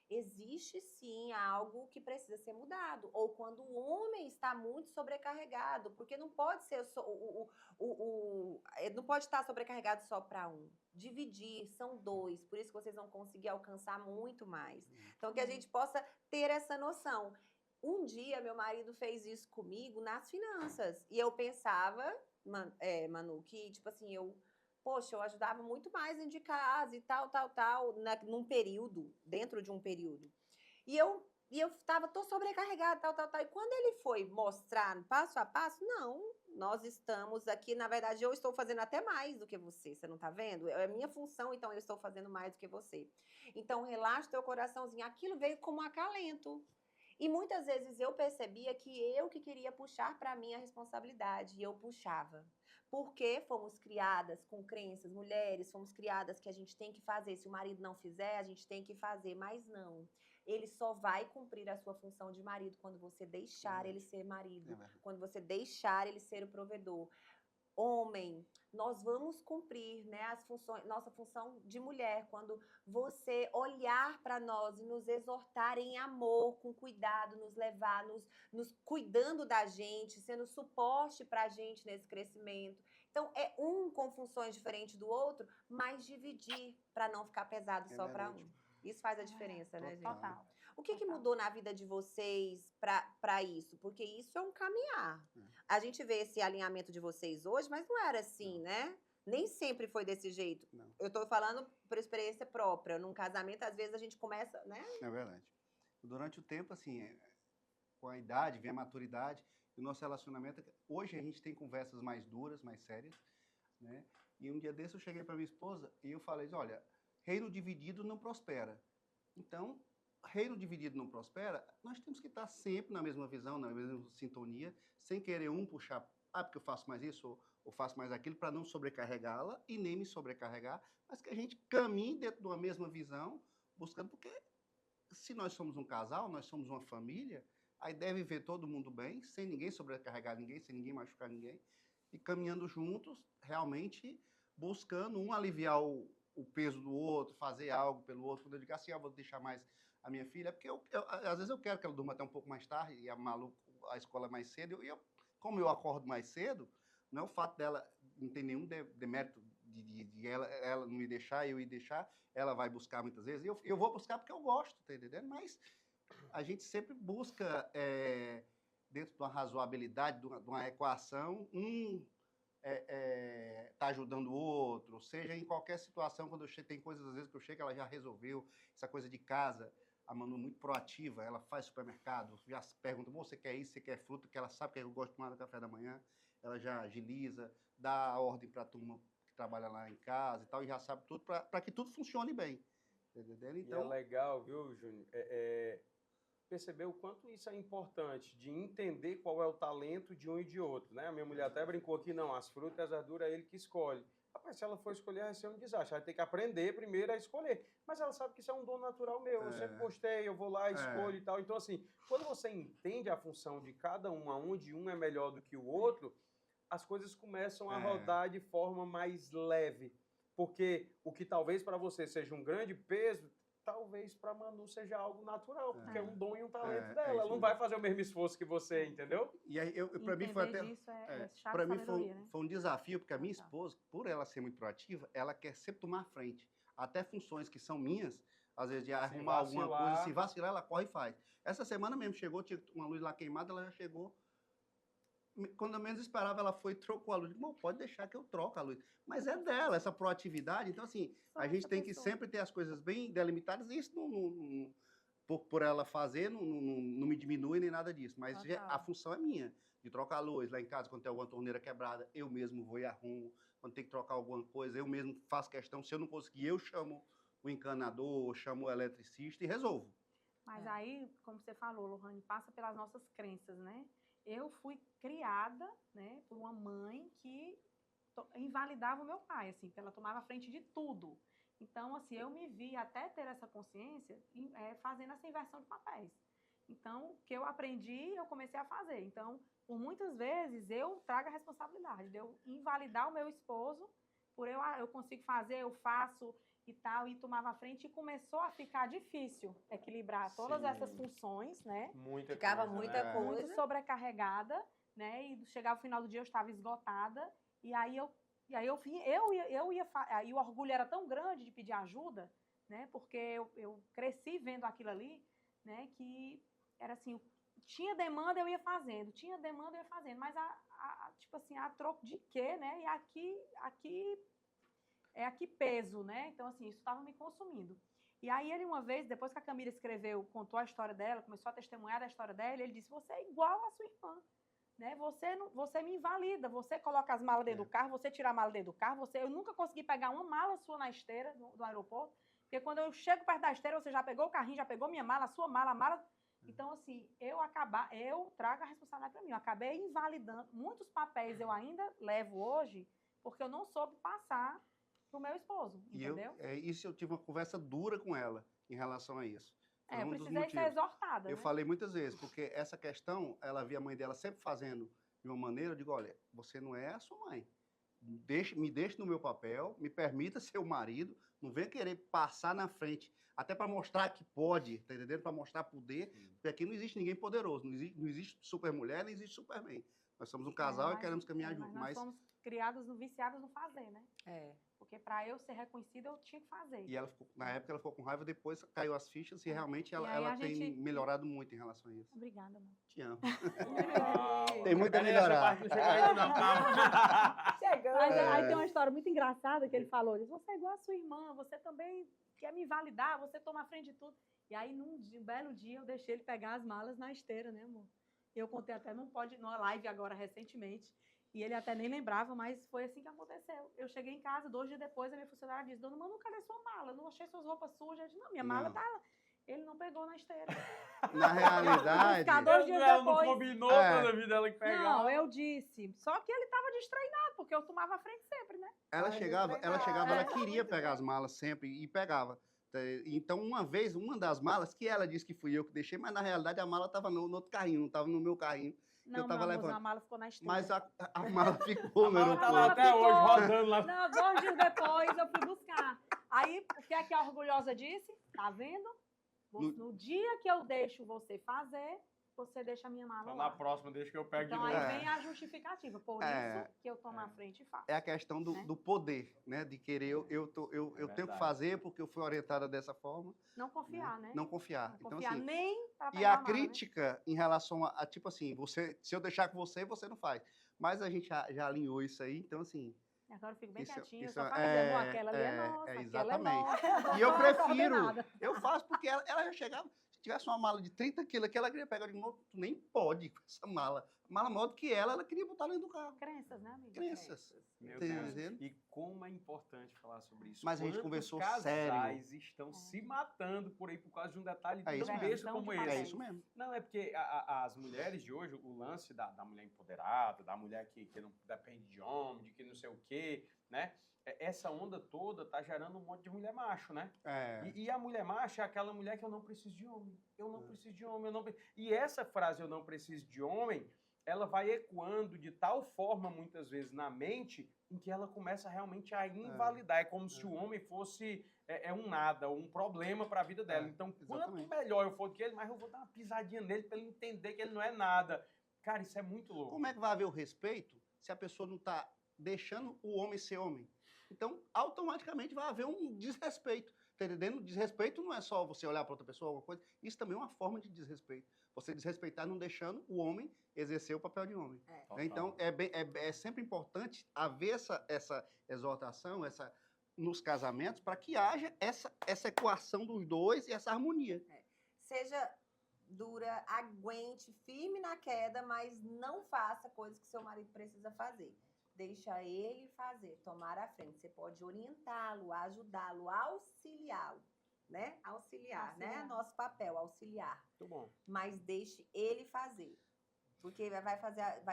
existe sim algo que precisa ser mudado. Ou quando o homem está muito sobrecarregado, porque não pode ser não pode estar sobrecarregado só para um. Dividir, são dois, por isso que vocês vão conseguir alcançar muito mais. Então, que a gente possa ter essa noção. Um dia, meu marido fez isso comigo nas finanças. E eu pensava, Manu, que, tipo assim, eu ajudava muito mais dentro de casa e tal, num período, dentro de um período. E eu tô sobrecarregada, tal. E quando ele foi mostrar passo a passo, não, nós estamos aqui, na verdade, eu estou fazendo até mais do que você não tá vendo? É a minha função, então eu estou fazendo mais do que você. Então, relaxa teu coraçãozinho. Aquilo veio como um acalento. E muitas vezes eu percebia que eu que queria puxar para mim a responsabilidade, e eu puxava. Porque fomos criadas com crenças, mulheres, fomos criadas que a gente tem que fazer. Se o marido não fizer, a gente tem que fazer. Mas não. Ele só vai cumprir a sua função de marido quando você deixar ele ser marido. Quando você deixar ele ser o provedor. Homem, nós vamos cumprir, né, as funções, nossa função de mulher, quando você olhar para nós e nos exortar em amor, com cuidado, nos levar, nos cuidando da gente, sendo suporte para a gente nesse crescimento. Então, é um com funções diferentes do outro, mas dividir para não ficar pesado só para um. Isso faz a diferença, né, gente? Total. O que mudou na vida de vocês para isso? Porque isso é um caminhar. A gente vê esse alinhamento de vocês hoje, mas não era assim, né? Nem sempre foi desse jeito. Não. Eu tô falando por experiência própria. Num casamento, às vezes, a gente começa, né? É verdade. Durante o tempo, assim, com a idade, vem a maturidade, o nosso relacionamento... Hoje a gente tem conversas mais duras, mais sérias, né? E um dia desse eu cheguei para minha esposa e eu falei, olha, reino dividido não prospera. Então, reino dividido não prospera, nós temos que estar sempre na mesma visão, na mesma sintonia, sem querer um puxar, porque eu faço mais isso ou faço mais aquilo, para não sobrecarregá-la e nem me sobrecarregar, mas que a gente caminhe dentro de uma mesma visão, buscando, porque se nós somos um casal, nós somos uma família, aí deve ver todo mundo bem, sem ninguém sobrecarregar ninguém, sem ninguém machucar ninguém, e caminhando juntos, realmente buscando um aliviar o peso do outro, fazer algo pelo outro, quando eu digo assim, eu vou deixar mais a minha filha, porque às vezes eu quero que ela durma até um pouco mais tarde, e a escola mais cedo, e como eu acordo mais cedo, não é o fato dela não ter nenhum demérito de ela não me deixar, eu ir deixar, ela vai buscar muitas vezes, eu vou buscar porque eu gosto, tá entendendo? Mas a gente sempre busca, dentro de uma razoabilidade, de uma equação, tá ajudando o outro, seja em qualquer situação, quando eu chego, tem coisas às vezes que eu chego, ela já resolveu, essa coisa de casa, a Manu muito proativa, ela faz supermercado, já pergunta, você quer isso, você quer fruta, que ela sabe que eu gosto de tomar no café da manhã, ela já agiliza, dá a ordem para a turma que trabalha lá em casa e tal, e já sabe tudo, para que tudo funcione bem, entendeu? Então, e é legal, viu, Júnior, perceber o quanto isso é importante, de entender qual é o talento de um e de outro, né? A minha mulher até brincou aqui, não, as frutas e as verduras é ele que escolhe. Rapaz, se ela for escolher, vai ser um desastre. Vai ter que aprender primeiro a escolher. Mas ela sabe que isso é um dom natural meu. Eu sempre gostei, eu vou lá, escolho e tal. Então, assim, quando você entende a função de cada um, aonde um é melhor do que o outro, as coisas começam a rodar de forma mais leve. Porque o que talvez para você seja um grande peso, talvez para Manu seja algo natural, porque é um dom e um talento dela. Ela não vai fazer o mesmo esforço que você, entendeu? E aí, para mim foi até... Disso é chave Para mim sabedoria, né? foi um desafio, porque a minha esposa, por ela ser muito proativa, ela quer sempre tomar a frente. Até funções que são minhas, às vezes de arrumar alguma coisa, se vacilar, ela corre e faz. Essa semana mesmo chegou, tinha uma luz lá queimada, ela já chegou. Quando eu menos esperava, ela foi e trocou a luz. Bom, pode deixar que eu troco a luz. Mas é dela, essa proatividade. Então, assim, a gente tem que sempre ter as coisas bem delimitadas, e isso por ela fazer, não me diminui nem nada disso. Mas a função é minha, de trocar a luz. Lá em casa, quando tem alguma torneira quebrada, eu mesmo vou e arrumo. Quando tem que trocar alguma coisa, eu mesmo faço questão. Se eu não conseguir, eu chamo o encanador, chamo o eletricista e resolvo. Mas aí, como você falou, Lohane, passa pelas nossas crenças, né? Eu fui criada, né, por uma mãe que invalidava o meu pai, assim, porque ela tomava a frente de tudo. Então, assim, eu me vi até ter essa consciência fazendo essa inversão de papéis. Então, o que eu aprendi, eu comecei a fazer. Então, por muitas vezes, eu trago a responsabilidade de eu invalidar o meu esposo, por eu consigo fazer, eu faço e tal, e tomava a frente, e começou a ficar difícil equilibrar todas essas funções, né? Ficava muita coisa. Muito sobrecarregada, né? E chegava o final do dia, eu estava esgotada, e aí eu o orgulho era tão grande de pedir ajuda, né? Porque eu cresci vendo aquilo ali, né? Que era assim, tinha demanda, eu ia fazendo, mas tipo assim, a troco de quê, né? E aqui peso, né? Então, assim, isso estava me consumindo. E aí ele, uma vez, depois que a Camila escreveu, contou a história dela, começou a testemunhar da história dela, ele disse, você é igual à sua irmã, né? Você me invalida, você coloca as malas dentro do carro, você tira a mala dentro do carro, eu nunca consegui pegar uma mala sua na esteira do aeroporto, porque quando eu chego perto da esteira, você já pegou o carrinho, já pegou minha mala, a sua mala, a mala... Então, assim, eu trago a responsabilidade para mim, eu acabei invalidando, muitos papéis eu ainda levo hoje, porque eu não soube passar pro meu esposo, entendeu? Isso eu tive uma conversa dura com ela em relação a isso. Eu precisei ser exortada, Eu né? falei muitas vezes, porque essa questão, ela via a mãe dela sempre fazendo de uma maneira, eu digo, olha, você não é a sua mãe. Me deixe no meu papel, me permita ser o marido, não venha querer passar na frente, até para mostrar que pode, tá entendendo? Para mostrar poder, porque aqui não existe ninguém poderoso, não existe super mulher, nem existe superman. Nós somos um casal e queremos caminhar junto. Mas nós somos viciados no fazer, né? Porque para eu ser reconhecida, eu tinha que fazer. E na época ela ficou com raiva, depois caiu as fichas e realmente ela tem melhorado muito em relação a isso. Obrigada, amor. Te amo. Tem muito a melhorar. Não chegou ainda não, calma. Chegou. Mas aí tem uma história muito engraçada que ele falou, ele disse, você é igual a sua irmã, você também quer me invalidar, você toma a frente de tudo. E aí, num belo dia, eu deixei ele pegar as malas na esteira, né, amor? Eu contei até numa live agora, recentemente, e ele até nem lembrava, mas foi assim que aconteceu. Eu cheguei em casa, 2 dias depois, a minha funcionária disse, dona Manu, cadê sua mala? Eu não achei suas roupas sujas. Eu disse, não, minha mala tá lá. Ele não pegou na esteira. Na realidade... Ficar 2 dias ela depois. não combinou toda a vida ela que pegava. Não, eu disse. Só que ele tava destreinado, porque eu tomava a frente sempre, né? Ela chegava, ela queria pegar as malas sempre e pegava. Então, uma vez, uma das malas, que ela disse que fui eu que deixei, mas na realidade a mala estava no outro carrinho, não estava no meu carrinho. Não, eu tava levando. A mala ficou na esteira. Mas a mala ficou no aeroporto. Tá lá até hoje, rodando lá. Não, 2 dias depois eu fui buscar. Aí, o que é que a orgulhosa disse? Tá vendo? No dia que eu deixo você fazer, você deixa a minha mala Então, lá. na próxima, deixa que eu pego então, de novo. aí vem a justificativa. Por isso que eu tomo a frente e faço. É a questão do poder, né? De querer, eu tenho que fazer porque eu fui orientada dessa forma. Não confiar, né? Não confiar. Não Então, confiar assim, nem pra pegar e a mala, crítica, né? Em relação a, tipo assim, se eu deixar com você não faz. Mas a gente já alinhou isso aí, então assim... Agora eu fico bem quietinha, isso só faço dizer, aquela ali é nossa, exatamente. aquela é nossa. E eu prefiro, eu faço porque ela já chegava, se tivesse uma mala de 30 quilos que ela queria pegar de novo, tu nem pode com essa mala. Mala maior do que ela queria botar dentro do carro. Crenças, né, amiga? Crenças. Meu Deus. E como é importante falar sobre isso. Mas a gente conversou sério. Casais estão se matando por aí por causa de um detalhe tão besta como esse. É isso mesmo. Não, é porque as mulheres de hoje, o lance da mulher empoderada, da mulher que não depende de homem, de que não sei o quê, né? Essa onda toda tá gerando um monte de mulher macho, né? E a mulher macho é aquela mulher que eu não preciso de homem. Eu não preciso de homem. E essa frase, eu não preciso de homem, ela vai ecoando de tal forma, muitas vezes, na mente, em que ela começa realmente a invalidar. É como se o homem fosse um nada, um problema para a vida dela. Então, quanto exatamente. melhor eu for do que ele, mais eu vou dar uma pisadinha nele para ele entender que ele não é nada. Cara, isso é muito louco. Como é que vai haver o respeito se a pessoa não está deixando o homem ser homem? Então, automaticamente vai haver um desrespeito. Tá entendendo? Desrespeito não é só você olhar para outra pessoa, alguma coisa. Isso também é uma forma de desrespeito. Você desrespeitar não deixando o homem exercer o papel de homem. Então, é sempre importante haver essa exortação, nos casamentos, para que haja essa equação dos dois e essa harmonia. Seja dura, aguente, firme na queda, mas não faça coisas que seu marido precisa fazer. Deixa ele fazer, tomar a frente. Você pode orientá-lo, ajudá-lo, auxiliá-lo, né? Auxiliar, né? Nosso papel, auxiliar. Muito bom. Mas deixe ele fazer, porque vai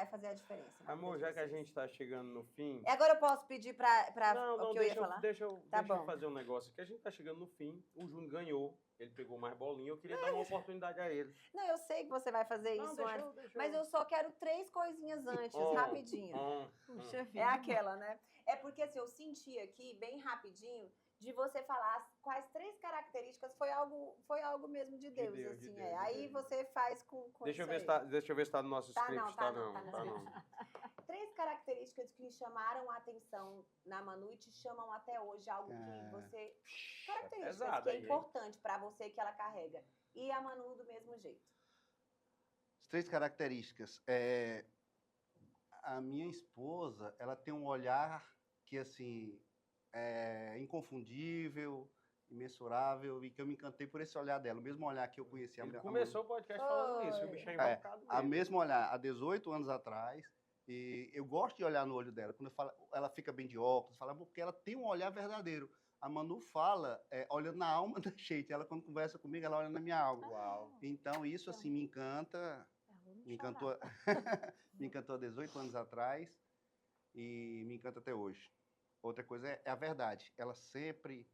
fazer a diferença. Amor, já que a gente está chegando no fim... Agora eu posso pedir para Não, o que eu ia falar? Deixa eu Tá bom. fazer um negócio aqui. A gente está chegando no fim, o Júnior ganhou, ele pegou mais bolinha, eu queria dar uma oportunidade a ele. Não, eu sei que você vai fazer Não, isso antes, deixa mas eu só quero 3 coisinhas antes, rapidinho. Puxa vida. É aquela, né? É porque assim, eu senti aqui, bem rapidinho, de você falar quais 3 características foi algo mesmo de Deus, Deus, assim. de Deus, de Aí Deus. você faz com Deixa isso eu ver se tá no nosso Tá script. não, tá não. 3 não. características que chamaram a atenção na Manu e te chamam até hoje, algo que você... Características pesado que é aí, hein? importante pra você, que ela carrega. E a Manu do mesmo jeito. As 3 características. A minha esposa, ela tem um olhar que, assim, é inconfundível, imensurável, e que eu me encantei por esse olhar dela. O mesmo olhar que eu conheci Ele a começou o podcast falando isso, o bicho é invocado A mesmo. mesmo olhar há 18 anos atrás. E eu gosto de olhar no olho dela. Quando eu falo, ela fica bem de óculos, fala, porque ela tem um olhar verdadeiro. A Manu fala olhando na alma da gente. Ela, quando conversa comigo, ela olha na minha alma. Uau. Então, isso, assim, me encanta. Me encantou, me encantou há 18 anos atrás e me encanta até hoje. Outra coisa é a verdade. Ela sempre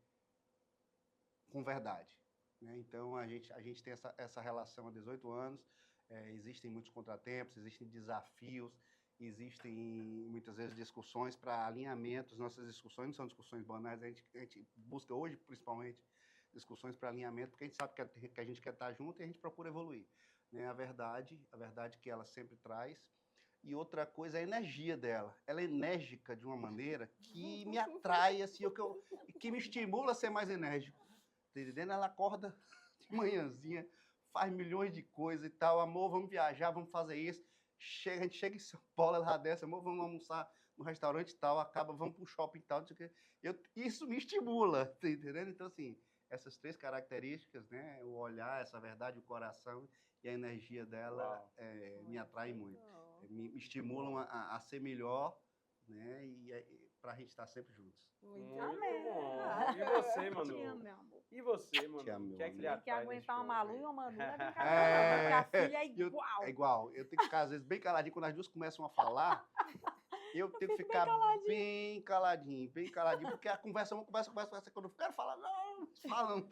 com verdade, né? Então, a gente tem essa relação há 18 anos. Existem muitos contratempos, existem desafios, existem muitas vezes discussões para alinhamentos. Nossas discussões não são discussões banais, a gente busca hoje, principalmente, discussões para alinhamento, porque a gente sabe que a gente quer estar junto e a gente procura evoluir. Né? A verdade que ela sempre traz. E outra coisa é a energia dela. Ela é enérgica de uma maneira que me atrai, assim, que me estimula a ser mais enérgico. Tá entendendo? Ela acorda de manhãzinha, faz milhões de coisas e tal. Amor, vamos viajar, vamos fazer isso. A gente chega em São Paulo, ela desce, amor, vamos almoçar no restaurante e tal, vamos pro shopping e tal. Não sei o quê. Isso me estimula, tá entendendo? Então, assim, essas 3 características, né? O olhar, essa verdade, o coração e a energia dela me atraem muito. Me estimulam a ser melhor, né? E para a gente estar sempre juntos. Muito Amém. bom. E você, Manu? Te amo, meu amor. E você, Manu? Te amo, O que é que lhe meu Tem que atrai aguentar neste uma Malu homem? e uma Manu, não é brincadeira, porque a filha é igual. É igual. Eu tenho que ficar, às vezes, bem caladinho. Quando as duas começam a falar, eu tenho que ficar bem caladinho, porque a conversa, uma conversa. Quando eu quero falar, não, falam.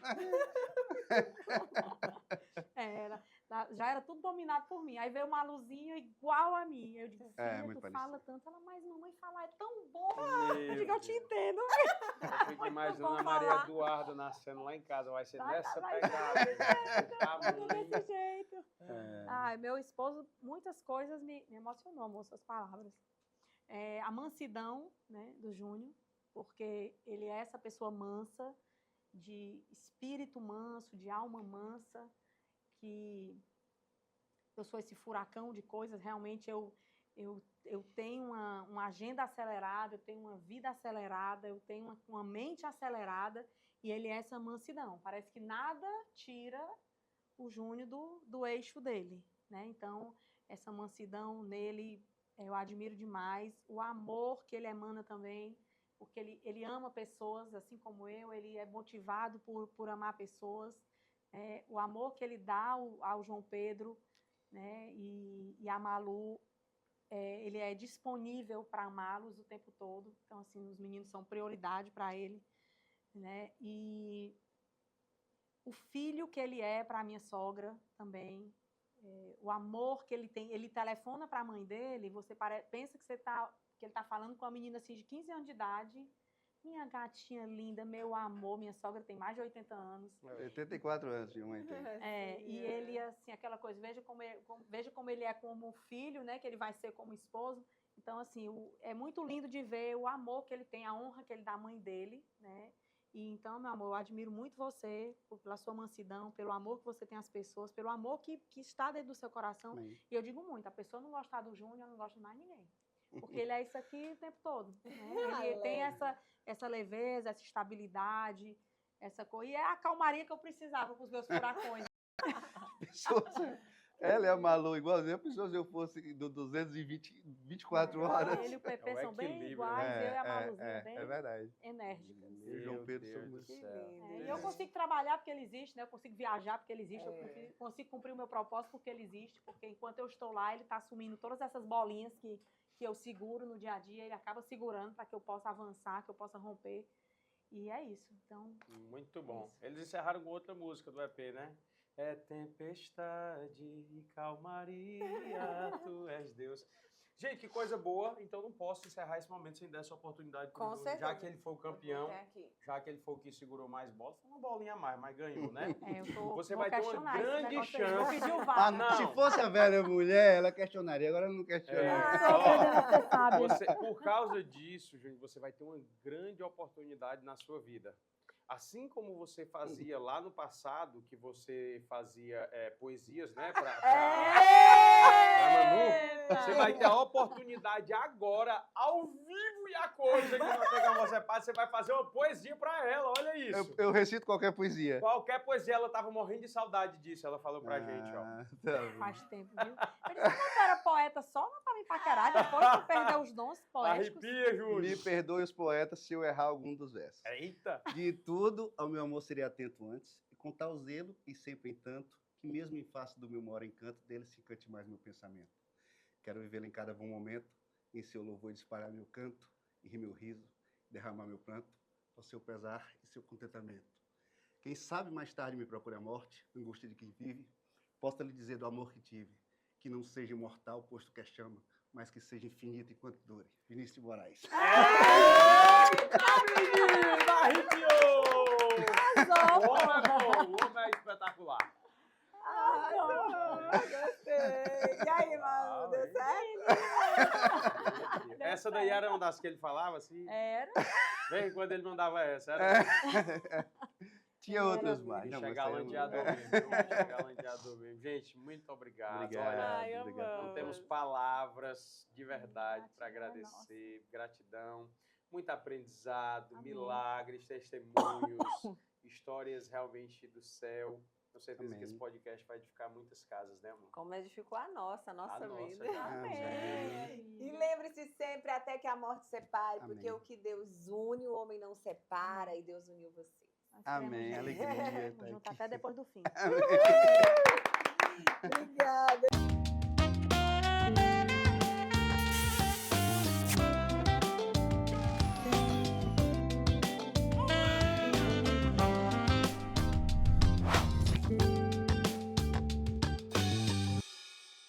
Já era tudo dominado por mim. Aí veio uma Maluzinha igual a mim. Eu digo, filha, muito tu parecido. fala tanto. Ela, mas mamãe falar é tão bom. Meu Eu digo, eu te Deus. entendo. Eu fico imaginando bom a Maria falar. Eduarda nascendo lá em casa. Vai ser Vai, nessa vai, pegada. Tudo desse jeito. Ai, meu esposo, muitas coisas me emocionou, amor, suas palavras. A mansidão, né, do Júnior, porque ele é essa pessoa mansa, de espírito manso, de alma mansa, que eu sou esse furacão de coisas. Realmente eu tenho uma agenda acelerada, eu tenho uma vida acelerada, eu tenho uma mente acelerada, e ele é essa mansidão. Parece que nada tira o Júnior do eixo dele, né? Então, essa mansidão nele, eu admiro demais. O amor que ele emana também, porque ele ama pessoas, assim como eu, ele é motivado por amar pessoas. O amor que ele dá ao João Pedro, né, e a Malu, ele é disponível para amá-los o tempo todo. Então, assim, os meninos são prioridade para ele, né? E o filho que ele é para a minha sogra também, o amor que ele tem. Ele telefona para a mãe dele, você pensa que que ele está falando com uma menina assim, de 15 anos de idade. Minha gatinha linda, meu amor, minha sogra tem mais de 80 anos. 84 anos, minha mãe tem. E ele, assim, aquela coisa, veja como ele é como filho, né? Que ele vai ser como esposo. Então, assim, é muito lindo de ver o amor que ele tem, a honra que ele dá à mãe dele, né? E então, meu amor, eu admiro muito você pela sua mansidão, pelo amor que você tem às pessoas, pelo amor que está dentro do seu coração. Amém. E eu digo muito, a pessoa não gostar do Júnior, não gosta de mais ninguém. Porque ele é isso aqui o tempo todo. Né? Ele tem essa leveza, essa estabilidade, essa coisa. E é a calmaria que eu precisava para os meus furacões. Ela é a Malu, igualzinho. A pessoa, se eu fosse do 24 horas. Ele e o Pepe É o são bem equilíbrio, iguais, né? eu e a Maluzinha bem É verdade. enérgicas. E o João Pedro Deus são do muito... céu. E eu consigo trabalhar porque ele existe, né? Eu consigo viajar porque ele existe, eu consigo cumprir o meu propósito porque ele existe, porque enquanto eu estou lá, ele está assumindo todas essas bolinhas que eu seguro no dia a dia, ele acaba segurando para que eu possa avançar, que eu possa romper. E é isso. Então, Muito bom. Eles encerraram com outra música do EP, né? É tempestade e calmaria, tu és Deus. Gente, que coisa boa. Então não posso encerrar esse momento sem dar essa oportunidade pro Com Júnior. certeza. Já que ele foi o campeão, Tem aqui. já que ele foi o que segurou mais bola, foi uma bolinha a mais, mas ganhou, né? Você vou vai ter uma questionar esse grande negócio aí. Vou chance. pedir o Ah, VAR. não. Se fosse a velha mulher, ela questionaria. Agora ela não questiona. Você sabe. Por causa disso, Júnior, você vai ter uma grande oportunidade na sua vida. Assim como você fazia lá no passado, que você fazia poesias, né, pra Manu, você vai ter a oportunidade agora, ao vivo e a cores, aqui no Pegar Você Pode, você vai fazer uma poesia pra ela, olha isso. Eu recito qualquer poesia. Qualquer poesia, ela tava morrendo de saudade disso, ela falou pra gente, ó. Tá bom. Faz tempo, viu? Eu disse que eu era poeta só pra me paquerar, depois que perdeu os dons poéticos. Arrepia, Júnior. Me perdoe os poetas se eu errar algum dos versos. Eita. De tudo, ao meu amor seria atento antes, e com tal zelo e sempre entanto, que mesmo em face do meu maior encanto, dele se encante mais meu pensamento. Quero vivê-lo em cada bom momento, em seu louvor disparar meu canto, e rir meu riso, derramar meu pranto, ao seu pesar e seu contentamento. Quem sabe mais tarde me procure a morte, angústia de quem vive, possa lhe dizer do amor que tive, que não seja imortal, posto que é chama, mas que seja infinito enquanto dure. Vinícius de Moraes. Arrepiou! Arrasou, O homem é bom, o homem é espetacular. Gostei. E aí, Manu, deu certo? Essa daí era uma das que ele falava, assim? Era. Bem, quando ele mandava essa. Era... Tinha outras mais. Bicho Não, é mas galanteador saiu- mesmo. Bicho é galanteador mesmo. Gente, muito obrigado. Obrigado. Olha, Ai, obrigado. não temos palavras de verdade para Gratidão é agradecer. Gratidão. Muito aprendizado, Amém. milagres, testemunhos, histórias realmente do céu. Tenho certeza que Amém. esse podcast vai edificar muitas casas, né, amor? Como edificou a nossa vida. Amém. E lembre-se sempre, até que a morte separe, porque Amém. o que Deus une, o homem não separa, e Deus uniu vocês. Nós Amém. queremos Alegria. juntos, tá junto aqui. até depois do fim. Obrigada.